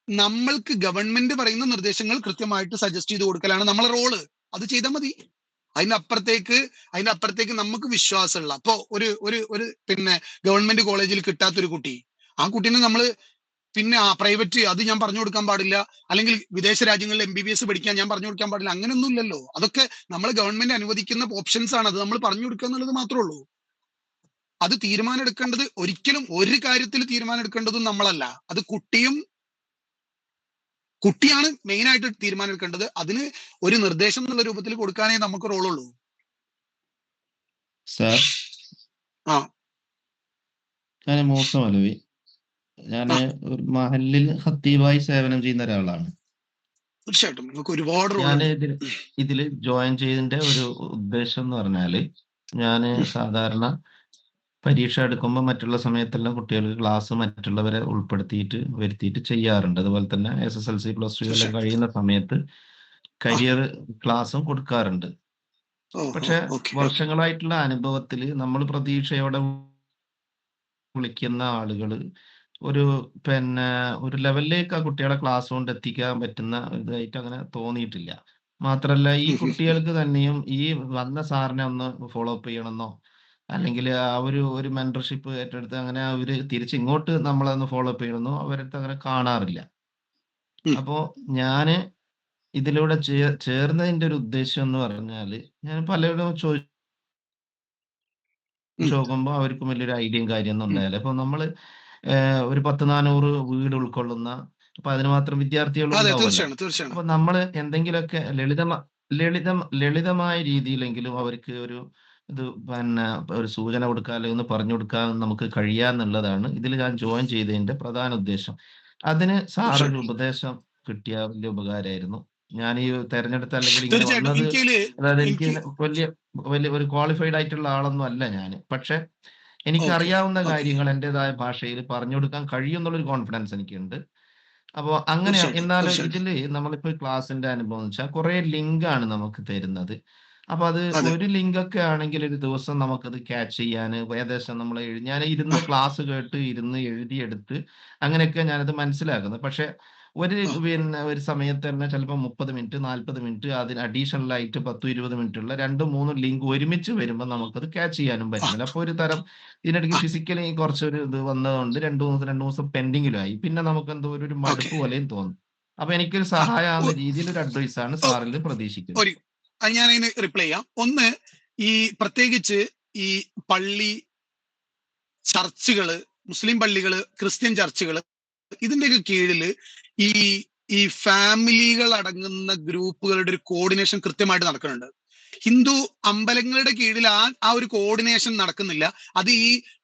നമ്മൾക്ക് ഗവൺമെന്റ് പറയുന്ന നിർദ്ദേശങ്ങൾ കൃത്യമായിട്ട് സജസ്റ്റ് ചെയ്ത് കൊടുക്കലാണ് നമ്മളെ റോള്. അത് ചെയ്താൽ മതി. അതിനപ്പുറത്തേക്ക് നമുക്ക് വിശ്വാസമുള്ള, അപ്പോ ഒരു ഗവൺമെന്റ് കോളേജിൽ കിട്ടാത്തൊരു കുട്ടി, ആ കുട്ടീനെ നമ്മൾ പ്രൈവറ്റ് അത് ഞാൻ പറഞ്ഞു കൊടുക്കാൻ പാടില്ല, അല്ലെങ്കിൽ വിദേശ രാജ്യങ്ങളിൽ MBBS പഠിക്കാൻ ഞാൻ പറഞ്ഞു കൊടുക്കാൻ പാടില്ല, അങ്ങനെയൊന്നും ഇല്ലല്ലോ. അതൊക്കെ നമ്മൾ ഗവൺമെന്റ് അനുവദിക്കുന്ന ഓപ്ഷൻസ് ആണ്. അത് നമ്മൾ പറഞ്ഞു കൊടുക്കുക എന്നുള്ളത് മാത്രമേ ഉള്ളൂ. അത് തീരുമാനം എടുക്കേണ്ടത് ഒരിക്കലും ഒരു കാര്യത്തിൽ തീരുമാനം എടുക്കേണ്ടതും നമ്മളല്ല. അത് കുട്ടിയാണ് മെയിൻ ആയിട്ട് തീരുമാനം എടുക്കേണ്ടത്. അതിന് ഒരു നിർദ്ദേശം എന്നുള്ള രൂപത്തിൽ കൊടുക്കാനേ നമുക്ക് റോളുള്ളൂ. സാർ, ഞാൻ മൂസ മൗലവി. ഞാൻ മഹല്ലിൽ ഖത്തീബായി സേവനം ചെയ്യുന്ന ഒരാളാണ്. തീർച്ചയായിട്ടും നിങ്ങൾക്ക് ഒരുപാട് ഞാൻ ഇതിൽ ജോയിൻ ചെയ്തതിന്റെ ഒരു ഉദ്ദേശം എന്ന് പറഞ്ഞാല്, ഞാൻ സാധാരണ പരീക്ഷ എടുക്കുമ്പോൾ മറ്റുള്ള സമയത്തെല്ലാം കുട്ടികൾക്ക് ക്ലാസ് മറ്റുള്ളവരെ വരുത്തിയിട്ട് ചെയ്യാറുണ്ട്. അതുപോലെ തന്നെ SSLC +2 എല്ലാം കഴിയുന്ന സമയത്ത് കരിയർ ക്ലാസ്സും കൊടുക്കാറുണ്ട്. പക്ഷെ വർഷങ്ങളായിട്ടുള്ള അനുഭവത്തിൽ നമ്മൾ പ്രതീക്ഷയോടെ വിളിക്കുന്ന ആളുകൾ ഒരു പിന്നെ ഒരു ലെവലിലേക്ക് ആ കുട്ടികളെ ക്ലാസ് കൊണ്ട് എത്തിക്കാൻ പറ്റുന്ന ഇതായിട്ട് അങ്ങനെ തോന്നിയിട്ടില്ല. മാത്രല്ല ഈ കുട്ടികൾക്ക് തന്നെയും ഈ വന്ന സാറിനെ ഒന്ന് ഫോളോ അപ്പ് ചെയ്യണമെന്നോ അല്ലെങ്കിൽ ആ ഒരു മെന്റർഷിപ്പ് ഏറ്റെടുത്ത് അങ്ങനെ അവര് തിരിച്ച് ഇങ്ങോട്ട് നമ്മളെ ഒന്ന് ഫോളോ അപ്പ് ചെയ്യണമെന്നോ അവരടുത്ത് അങ്ങനെ കാണാറില്ല. ഉം. അപ്പോ ഞാന് ഇതിലൂടെ ചേർന്നതിന്റെ ഒരു ഉദ്ദേശം എന്ന് പറഞ്ഞാല് ഞാൻ പലരോടും ഉം. നോക്കുമ്പോൾ അവർക്കും വലിയൊരു ഐഡിയയും കാര്യമൊന്നും ഉം. ഉണ്ടായില്ല. അപ്പൊ നമ്മള് ഒരു 10-400 വീട് ഉൾക്കൊള്ളുന്ന അപ്പൊ അതിന് മാത്രം വിദ്യാർത്ഥികൾ അതെ, ഉണ്ടാവുമല്ലോ. തീർച്ചയാണ് തീർച്ചയാണ്. അപ്പൊ നമ്മള് എന്തെങ്കിലുമൊക്കെ ലളിതമായ രീതിയിലെങ്കിലും അവർക്ക് ഒരു ഇത് പിന്നെ ഒരു സൂചന കൊടുക്കുക അല്ലെങ്കിൽ ഒന്ന് പറഞ്ഞു കൊടുക്കാൻ നമുക്ക് കഴിയാന്നുള്ളതാണ് ഇതിൽ ഞാൻ ജോയിൻ ചെയ്തതിന്റെ പ്രധാന ഉദ്ദേശം. അതിന് സാറൊരു തീർച്ചയായിട്ടും ഉപദേശം കിട്ടിയ വലിയ ഉപകാരമായിരുന്നു. ഞാൻ ഈ തെരഞ്ഞെടുത്ത അല്ലെങ്കിൽ ഇങ്ങനെ തീർച്ചയായിട്ടും വന്നത് അതായത് എനിക്ക് എനിക്ക് വലിയ വലിയ ഒരു ക്വാളിഫൈഡ് ആയിട്ടുള്ള ആളൊന്നും അല്ല ഞാൻ. പക്ഷെ ഓക്കെ എനിക്കറിയാവുന്ന ഓക്കെ കാര്യങ്ങൾ എന്റേതായ ഭാഷയിൽ പറഞ്ഞു കൊടുക്കാൻ കഴിയും എന്നുള്ളൊരു കോൺഫിഡൻസ് എനിക്കുണ്ട്. അപ്പൊ അങ്ങനെ തീർച്ചയായിട്ടും എന്നാലും തീർച്ചയായിട്ടും ഇതില് നമ്മളിപ്പോ ക്ലാസ്സിന്റെ അനുഭവം എന്ന് വെച്ചാൽ കുറെ ലിങ്ക് ആണ് നമുക്ക് തരുന്നത്. അപ്പൊ അത് അതെ ഒരു ലിങ്ക് ഒക്കെ ആണെങ്കിൽ ഒരു ദിവസം നമുക്കത് ക്യാച്ച് ചെയ്യാൻ ഏകദേശം നമ്മൾ ഞാൻ ഇരുന്ന് ആ ക്ലാസ് കേട്ട് ഇരുന്ന് എഴുതിയെടുത്ത് അങ്ങനെയൊക്കെ ഞാനത് മനസ്സിലാക്കുന്നത്. പക്ഷെ ആ പിന്നെ ഒരു സമയത്ത് തന്നെ ചിലപ്പോൾ 30 മിനിറ്റ് 40 മിനിറ്റ് അതിന് അഡീഷണൽ ആയിട്ട് 10-20 മിനിറ്റ് ഉള്ള 2-3 ലിങ്ക് ഒരുമിച്ച് വരുമ്പോൾ നമുക്കത് ക്യാച്ച് ചെയ്യാനും ആ പറ്റുന്നില്ല. അപ്പൊ ഒരു തരം ഇതിനിടയ്ക്ക് ആ ഫിസിക്കലി കുറച്ചൊരു ഇത് വന്നതുകൊണ്ട് രണ്ടു ദിവസം പെൻഡിങ്ങിലായി. പിന്നെ നമുക്ക് എന്തോ ഒരു ഓക്കെ മടുപ്പ് പോലെയും തോന്നും. അപ്പൊ എനിക്കൊരു ആ സഹായമാകുന്ന ഒ- രീതിയിൽ ഒരു അഡ്വൈസ് ആണ് ഓ, സാറിൽ പ്രതീക്ഷിക്കുന്നത്. ഒരു ഞാൻ അതിന് റിപ്ലൈ ചെയ്യാം. ഒന്ന്, ഈ പ്രത്യേകിച്ച് ഈ പള്ളി ചർച്ചുകള്, മുസ്ലിം പള്ളികള്, ക്രിസ്ത്യൻ ചർച്ചുകള്, ഇതിന്റെയൊക്കെ കീഴില് ഈ ഈ ഫാമിലികൾ അടങ്ങുന്ന ഗ്രൂപ്പുകളുടെ ഒരു കോർഡിനേഷൻ കൃത്യമായിട്ട് നടക്കുന്നുണ്ട്. ഹിന്ദു അമ്പലങ്ങളുടെ കീഴിൽ ആ ഒരു കോർഡിനേഷൻ നടക്കുന്നില്ല. അത്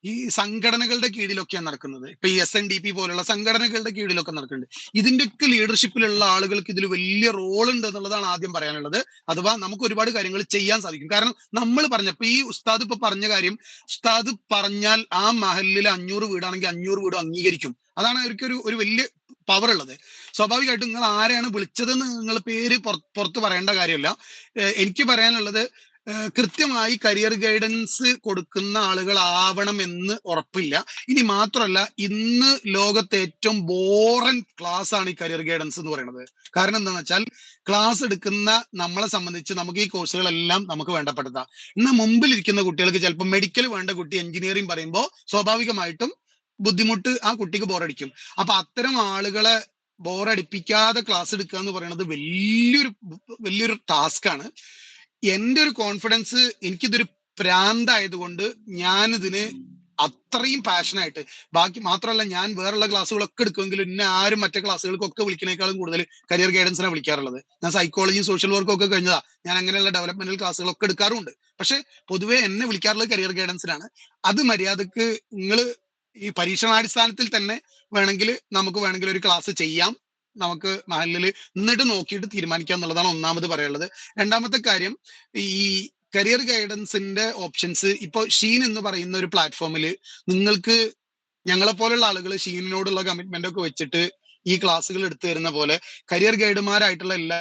ഈ സംഘടനകളുടെ കീഴിലൊക്കെയാണ് നടക്കുന്നത്. ഇപ്പൊ ഈ SNDP പോലുള്ള സംഘടനകളുടെ കീഴിലൊക്കെ നടക്കുന്നുണ്ട്. ഇതിന്റെയൊക്കെ ലീഡർഷിപ്പിലുള്ള ആളുകൾക്ക് ഇതിൽ വലിയ റോൾ ഉണ്ട് എന്നുള്ളതാണ് ആദ്യം പറയാനുള്ളത്. അഥവാ നമുക്ക് ഒരുപാട് കാര്യങ്ങൾ ചെയ്യാൻ സാധിക്കും. കാരണം നമ്മൾ പറഞ്ഞപ്പോ ഈ ഉസ്താദ് ഇപ്പൊ പറഞ്ഞ കാര്യം, ഉസ്താദ് പറഞ്ഞാൽ ആ മഹലിൽ 500 വീടാണെങ്കിൽ 500 വീടും അംഗീകരിക്കും. അതാണ് അവർക്ക് ഒരു വലിയ പവർ ഉള്ളത്. സ്വാഭാവികമായിട്ടും നിങ്ങൾ ആരെയാണ് വിളിച്ചതെന്ന് നിങ്ങൾ പേര് പുറത്ത് പറയേണ്ട കാര്യമല്ല. എനിക്ക് പറയാനുള്ളത്, കൃത്യമായി കരിയർ ഗൈഡൻസ് കൊടുക്കുന്ന ആളുകളാവണം എന്ന് ഉറപ്പില്ല. ഇനി മാത്രമല്ല, ഇന്ന് ലോകത്തെ ഏറ്റവും ബോറൻ ക്ലാസ് ആണ് ഈ കരിയർ ഗൈഡൻസ് എന്ന് പറയുന്നത്. കാരണം എന്താണെന്ന് വെച്ചാൽ ക്ലാസ് എടുക്കുന്ന നമ്മളെ സംബന്ധിച്ച് നമുക്ക് ഈ കോഴ്സുകളെല്ലാം നമുക്ക് വേണ്ടപ്പെട്ടതാ. ഇന്ന് മുമ്പിൽ ഇരിക്കുന്ന കുട്ടികൾക്ക് ചിലപ്പോൾ മെഡിക്കൽ വേണ്ട കുട്ടി എഞ്ചിനീയറിംഗ് പറയുമ്പോൾ സ്വാഭാവികമായിട്ടും ബുദ്ധിമുട്ട് ആ കുട്ടിക്ക് ബോറടിക്കും. അപ്പൊ അത്തരം ആളുകളെ ബോറടിപ്പിക്കാതെ ക്ലാസ് എടുക്കുക എന്ന് പറയുന്നത് വലിയൊരു ടാസ്ക് ആണ്. എന്റെ ഒരു കോൺഫിഡൻസ്, എനിക്കിതൊരു പ്രാന്തായതുകൊണ്ട് ഞാനിതിന് അത്രയും പാഷനായിട്ട്, ബാക്കി മാത്രമല്ല ഞാൻ വേറുള്ള ക്ലാസ്സുകളൊക്കെ എടുക്കുമെങ്കിലും എന്നെ ആരും മറ്റേ ക്ലാസ്സുകൾക്കൊക്കെ വിളിക്കുന്നേക്കാളും കൂടുതൽ കരിയർ ഗൈഡൻസിനെ വിളിക്കാറുള്ളത്. ഞാൻ സൈക്കോളജിയും സോഷ്യൽ വർക്കും ഒക്കെ കഴിഞ്ഞതാ. ഞാൻ അങ്ങനെയുള്ള ഡെവലപ്മെന്റൽ ക്ലാസ്സുകളൊക്കെ എടുക്കാറുണ്ട്. പക്ഷെ പൊതുവെ എന്നെ വിളിക്കാറുള്ളത് കരിയർ ഗൈഡൻസിനാണ്. അത് മര്യാദക്ക് നിങ്ങൾ ഈ പരീക്ഷണാടിസ്ഥാനത്തിൽ തന്നെ നമുക്ക് ഒരു ക്ലാസ് ചെയ്യാം. നമുക്ക് മഹലിൽ എന്നിട്ട് നോക്കിയിട്ട് തീരുമാനിക്കാം എന്നുള്ളതാണ് ഒന്നാമത് പറയാനുള്ളത്. രണ്ടാമത്തെ കാര്യം, ഈ കരിയർ ഗൈഡൻസിന്റെ ഓപ്ഷൻസ് ഇപ്പൊ ഷീൻ എന്ന് പറയുന്ന ഒരു പ്ലാറ്റ്ഫോമിൽ നിങ്ങൾക്ക് ഞങ്ങളെ പോലുള്ള ആളുകൾ ഷീനിനോടുള്ള കമ്മിറ്റ്മെന്റ് ഒക്കെ വെച്ചിട്ട് ഈ ക്ലാസ്സുകൾ എടുത്തു തരുന്ന പോലെ കരിയർ ഗൈഡുമാരായിട്ടുള്ള എല്ലാ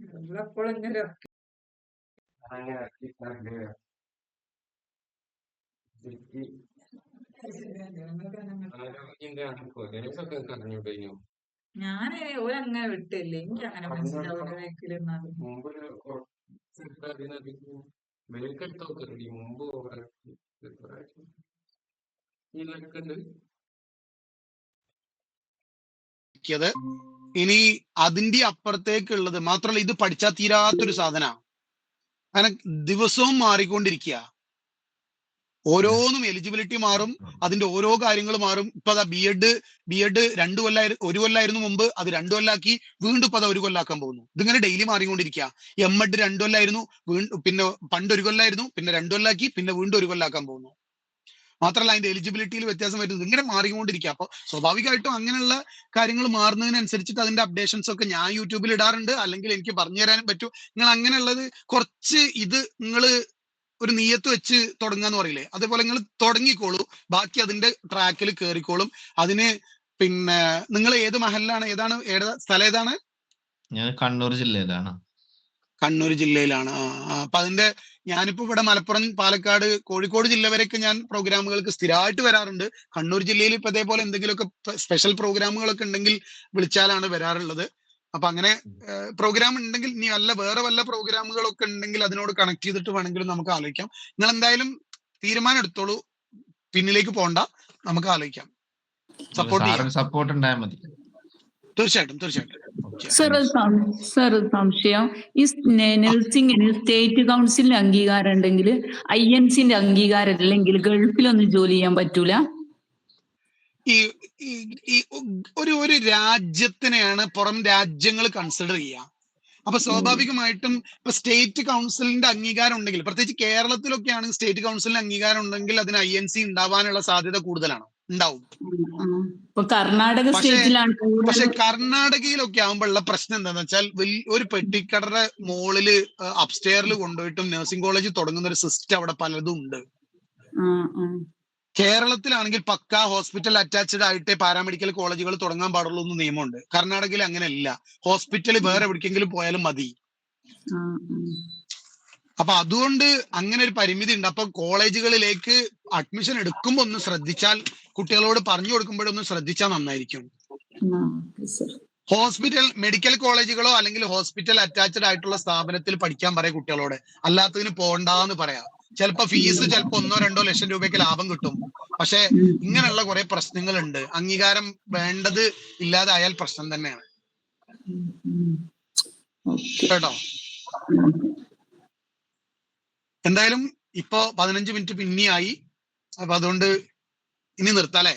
നമ്മളെപ്പോഴും ഇങ്ങനെ ഞാന് ഓരങ്ങനെ വിട്ടില്ലേ, എനിക്ക് അങ്ങനെ മനസ്സിലാവില്ല ബാക്കിലിരുന്നാലും. ത് ഇനി അതിന്റെ അപ്പുറത്തേക്കുള്ളത് മാത്രമല്ല, ഇത് പഠിച്ചാൽ തീരാത്തൊരു സാധന. കാരണം ദിവസവും മാറിക്കൊണ്ടിരിക്കുക. ഓരോന്നും എലിജിബിലിറ്റി മാറും, അതിന്റെ ഓരോ കാര്യങ്ങൾ മാറും. ഇപ്പൊ അതാ ബി എഡ് 1 കൊല്ലായിരുന്നു മുമ്പ്, അത് 2 കൊല്ലാക്കി, വീണ്ടും ഇപ്പൊ അത് 1 കൊല്ലാക്കാൻ പോകുന്നു. ഇതിങ്ങനെ ഡെയിലി മാറിക്കൊണ്ടിരിക്കുക. എം.എഡ് 2 കൊല്ലായിരുന്നു, പിന്നെ പണ്ട് 1 കൊല്ലായിരുന്നു, പിന്നെ 2 കൊല്ലാക്കി, പിന്നെ വീണ്ടും 1 കൊല്ലാക്കാൻ പോകുന്നു. മാത്രമല്ല അതിന്റെ എലിജിബിലിറ്റിയിൽ വ്യത്യാസം വരുന്നത് ഇങ്ങനെ മാറിക്കൊണ്ടിരിക്കുക. അപ്പൊ സ്വാഭാവികമായിട്ടും അങ്ങനെയുള്ള കാര്യങ്ങൾ മാറുന്നതിനനുസരിച്ചിട്ട് അതിന്റെ അപ്ഡേഷൻസ് ഒക്കെ ഞാൻ യൂട്യൂബിൽ ഇടാറുണ്ട്, അല്ലെങ്കിൽ എനിക്ക് പറഞ്ഞു തരാനും പറ്റും. നിങ്ങൾ അങ്ങനെയുള്ളത് കുറച്ച് ഇത് നിങ്ങൾ ഒരു നീയത്ത് വെച്ച് തുടങ്ങാന്ന് പറയില്ലേ, അതേപോലെ നിങ്ങൾ തുടങ്ങിക്കോളൂ, ബാക്കി അതിന്റെ ട്രാക്കിൽ കയറിക്കോളും. അതിന് പിന്നെ നിങ്ങൾ ഏത് മഹലിലാണ്, സ്ഥലം ഏതാണ്? ഞാൻ കണ്ണൂർ ജില്ലയിലാണ്. കണ്ണൂർ ജില്ലയിലാണ്. അപ്പൊ അതിന്റെ ഞാനിപ്പോ ഇവിടെ മലപ്പുറം, പാലക്കാട്, കോഴിക്കോട് ജില്ല വരെയൊക്കെ ഞാൻ പ്രോഗ്രാമുകൾക്ക് സ്ഥിരമായിട്ട് വരാറുണ്ട്. കണ്ണൂർ ജില്ലയിൽ ഇപ്പൊ ഇതേപോലെ എന്തെങ്കിലുമൊക്കെ സ്പെഷ്യൽ പ്രോഗ്രാമുകളൊക്കെ ഉണ്ടെങ്കിൽ വിളിച്ചാലാണ് വരാറുള്ളത്. അപ്പൊ അങ്ങനെ പ്രോഗ്രാം ഉണ്ടെങ്കിൽ, ഇനി വേറെ വല്ല പ്രോഗ്രാമുകളൊക്കെ ഉണ്ടെങ്കിൽ അതിനോട് കണക്ട് ചെയ്തിട്ട് വേണമെങ്കിലും നമുക്ക് ആലോചിക്കാം. നിങ്ങൾ എന്തായാലും തീരുമാനം എടുത്തോളൂ, പിന്നിലേക്ക് പോണ്ട, നമുക്ക് ആലോചിക്കാം, സപ്പോർട്ട് ചെയ്യാം. സപ്പോർട്ട് ഉണ്ടായാൽ മതി. തീർച്ചയായിട്ടും. സർ സംശയം, ഈ നഴ്സിംഗിന് സ്റ്റേറ്റ് കൗൺസിലിന്റെ അംഗീകാരം ഉണ്ടെങ്കിൽ INCന്റെ അംഗീകാരം ഇല്ലെങ്കിൽ ഗൾഫിലൊന്നും ജോലി ചെയ്യാൻ പറ്റൂല? ഈ ഒരു രാജ്യത്തിനെയാണ് പുറം രാജ്യങ്ങൾ കൺസിഡർ ചെയ്യുക. അപ്പൊ സ്വാഭാവികമായിട്ടും ഇപ്പൊ സ്റ്റേറ്റ് കൗൺസിലിന്റെ അംഗീകാരം ഉണ്ടെങ്കിൽ, പ്രത്യേകിച്ച് കേരളത്തിലൊക്കെ ആണെങ്കിൽ സ്റ്റേറ്റ് കൗൺസിലിന്റെ അംഗീകാരം ഉണ്ടെങ്കിൽ അതിന് INC ഉണ്ടാവാനുള്ള സാധ്യത കൂടുതലാണ്, ഉണ്ടാവും. കർണാടക സ്റ്റേറ്റിലാണ്. പക്ഷെ കർണാടകയിലൊക്കെ ആകുമ്പോഴുള്ള പ്രശ്നം എന്താണെന്ന് വെച്ചാൽ, ഒരു പെട്ടിക്കടയുടെ മുകളില് അപ്സ്റ്റെയറിൽ കൊണ്ടുപോയിട്ടും നഴ്സിംഗ് കോളേജ് തുടങ്ങുന്ന ഒരു സിസ്റ്റം അവിടെ പലതും ഉണ്ട്. കേരളത്തിലാണെങ്കിൽ പക്ക ഹോസ്പിറ്റൽ അറ്റാച്ച്ഡ് ആയിട്ട് പാരാമെഡിക്കൽ കോളേജുകൾ തുടങ്ങാൻ പാടുള്ളൂ എന്ന് നിയമമുണ്ട്. കർണാടകയിൽ അങ്ങനെയല്ല, ഹോസ്പിറ്റൽ വേറെ എവിടേക്കെങ്കിലും പോയാലും മതി. അപ്പൊ അതുകൊണ്ട് അങ്ങനെ ഒരു പരിമിതി ഉണ്ട്. അപ്പൊ കോളേജുകളിലേക്ക് അഡ്മിഷൻ എടുക്കുമ്പോൾ ഒന്ന് ശ്രദ്ധിച്ചാൽ, കുട്ടികളോട് പറഞ്ഞു കൊടുക്കുമ്പോഴൊന്ന് ശ്രദ്ധിച്ചാൽ നന്നായിരിക്കും. മെഡിക്കൽ കോളേജുകളോ അല്ലെങ്കിൽ ഹോസ്പിറ്റൽ അറ്റാച്ച്ഡ് ആയിട്ടുള്ള സ്ഥാപനത്തിൽ പഠിക്കാൻ പറയാം കുട്ടികളോട്, അല്ലാത്തതിന് പോണ്ടെന്ന് പറയാം. ചിലപ്പോ ഫീസ് 1-2 ലക്ഷം രൂപയ്ക്ക് ലാഭം കിട്ടും. പക്ഷെ ഇങ്ങനെയുള്ള കുറെ പ്രശ്നങ്ങളുണ്ട്. അംഗീകാരം വേണ്ടത് ഇല്ലാതായാൽ പ്രശ്നം തന്നെയാണ് കേട്ടോ. എന്തായാലും ഇപ്പൊ 15 മിനിറ്റ് പിന്നെയായി. അപ്പൊ അതുകൊണ്ട് ഇനി നിർത്താലേ?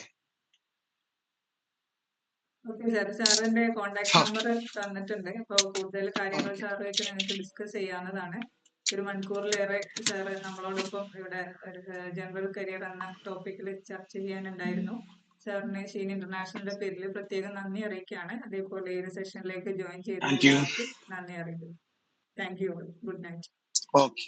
ഓക്കെ സാർ, സാറിന്റെ കോണ്ടാക്ട് നമ്പർ തന്നിട്ടുണ്ട്. അപ്പൊ കൂടുതൽ കാര്യങ്ങൾ സാറുമായിട്ട് നിങ്ങൾക്ക് ഡിസ്കസ് ചെയ്യാവുന്നതാണ്. 1 മണിക്കൂറിലേറെ സാറ് നമ്മളോടൊപ്പം ഇവിടെ ഒരു ജനറൽ കരിയർ എന്ന ടോപ്പിക്കിൽ ചർച്ച ചെയ്യാനുണ്ടായിരുന്നു. സാറിന് ഷീൻ ഇന്റർനാഷണലിന്റെ പേരിൽ പ്രത്യേകം നന്ദി അറിയിക്കുകയാണ്. അതേപോലെ ഈ ഒരു സെഷനിലേക്ക് ജോയിൻ ചെയ്ത എല്ലാവർക്കും നന്ദി അറിയിക്കുന്നു. Thank you. Good night. Okay.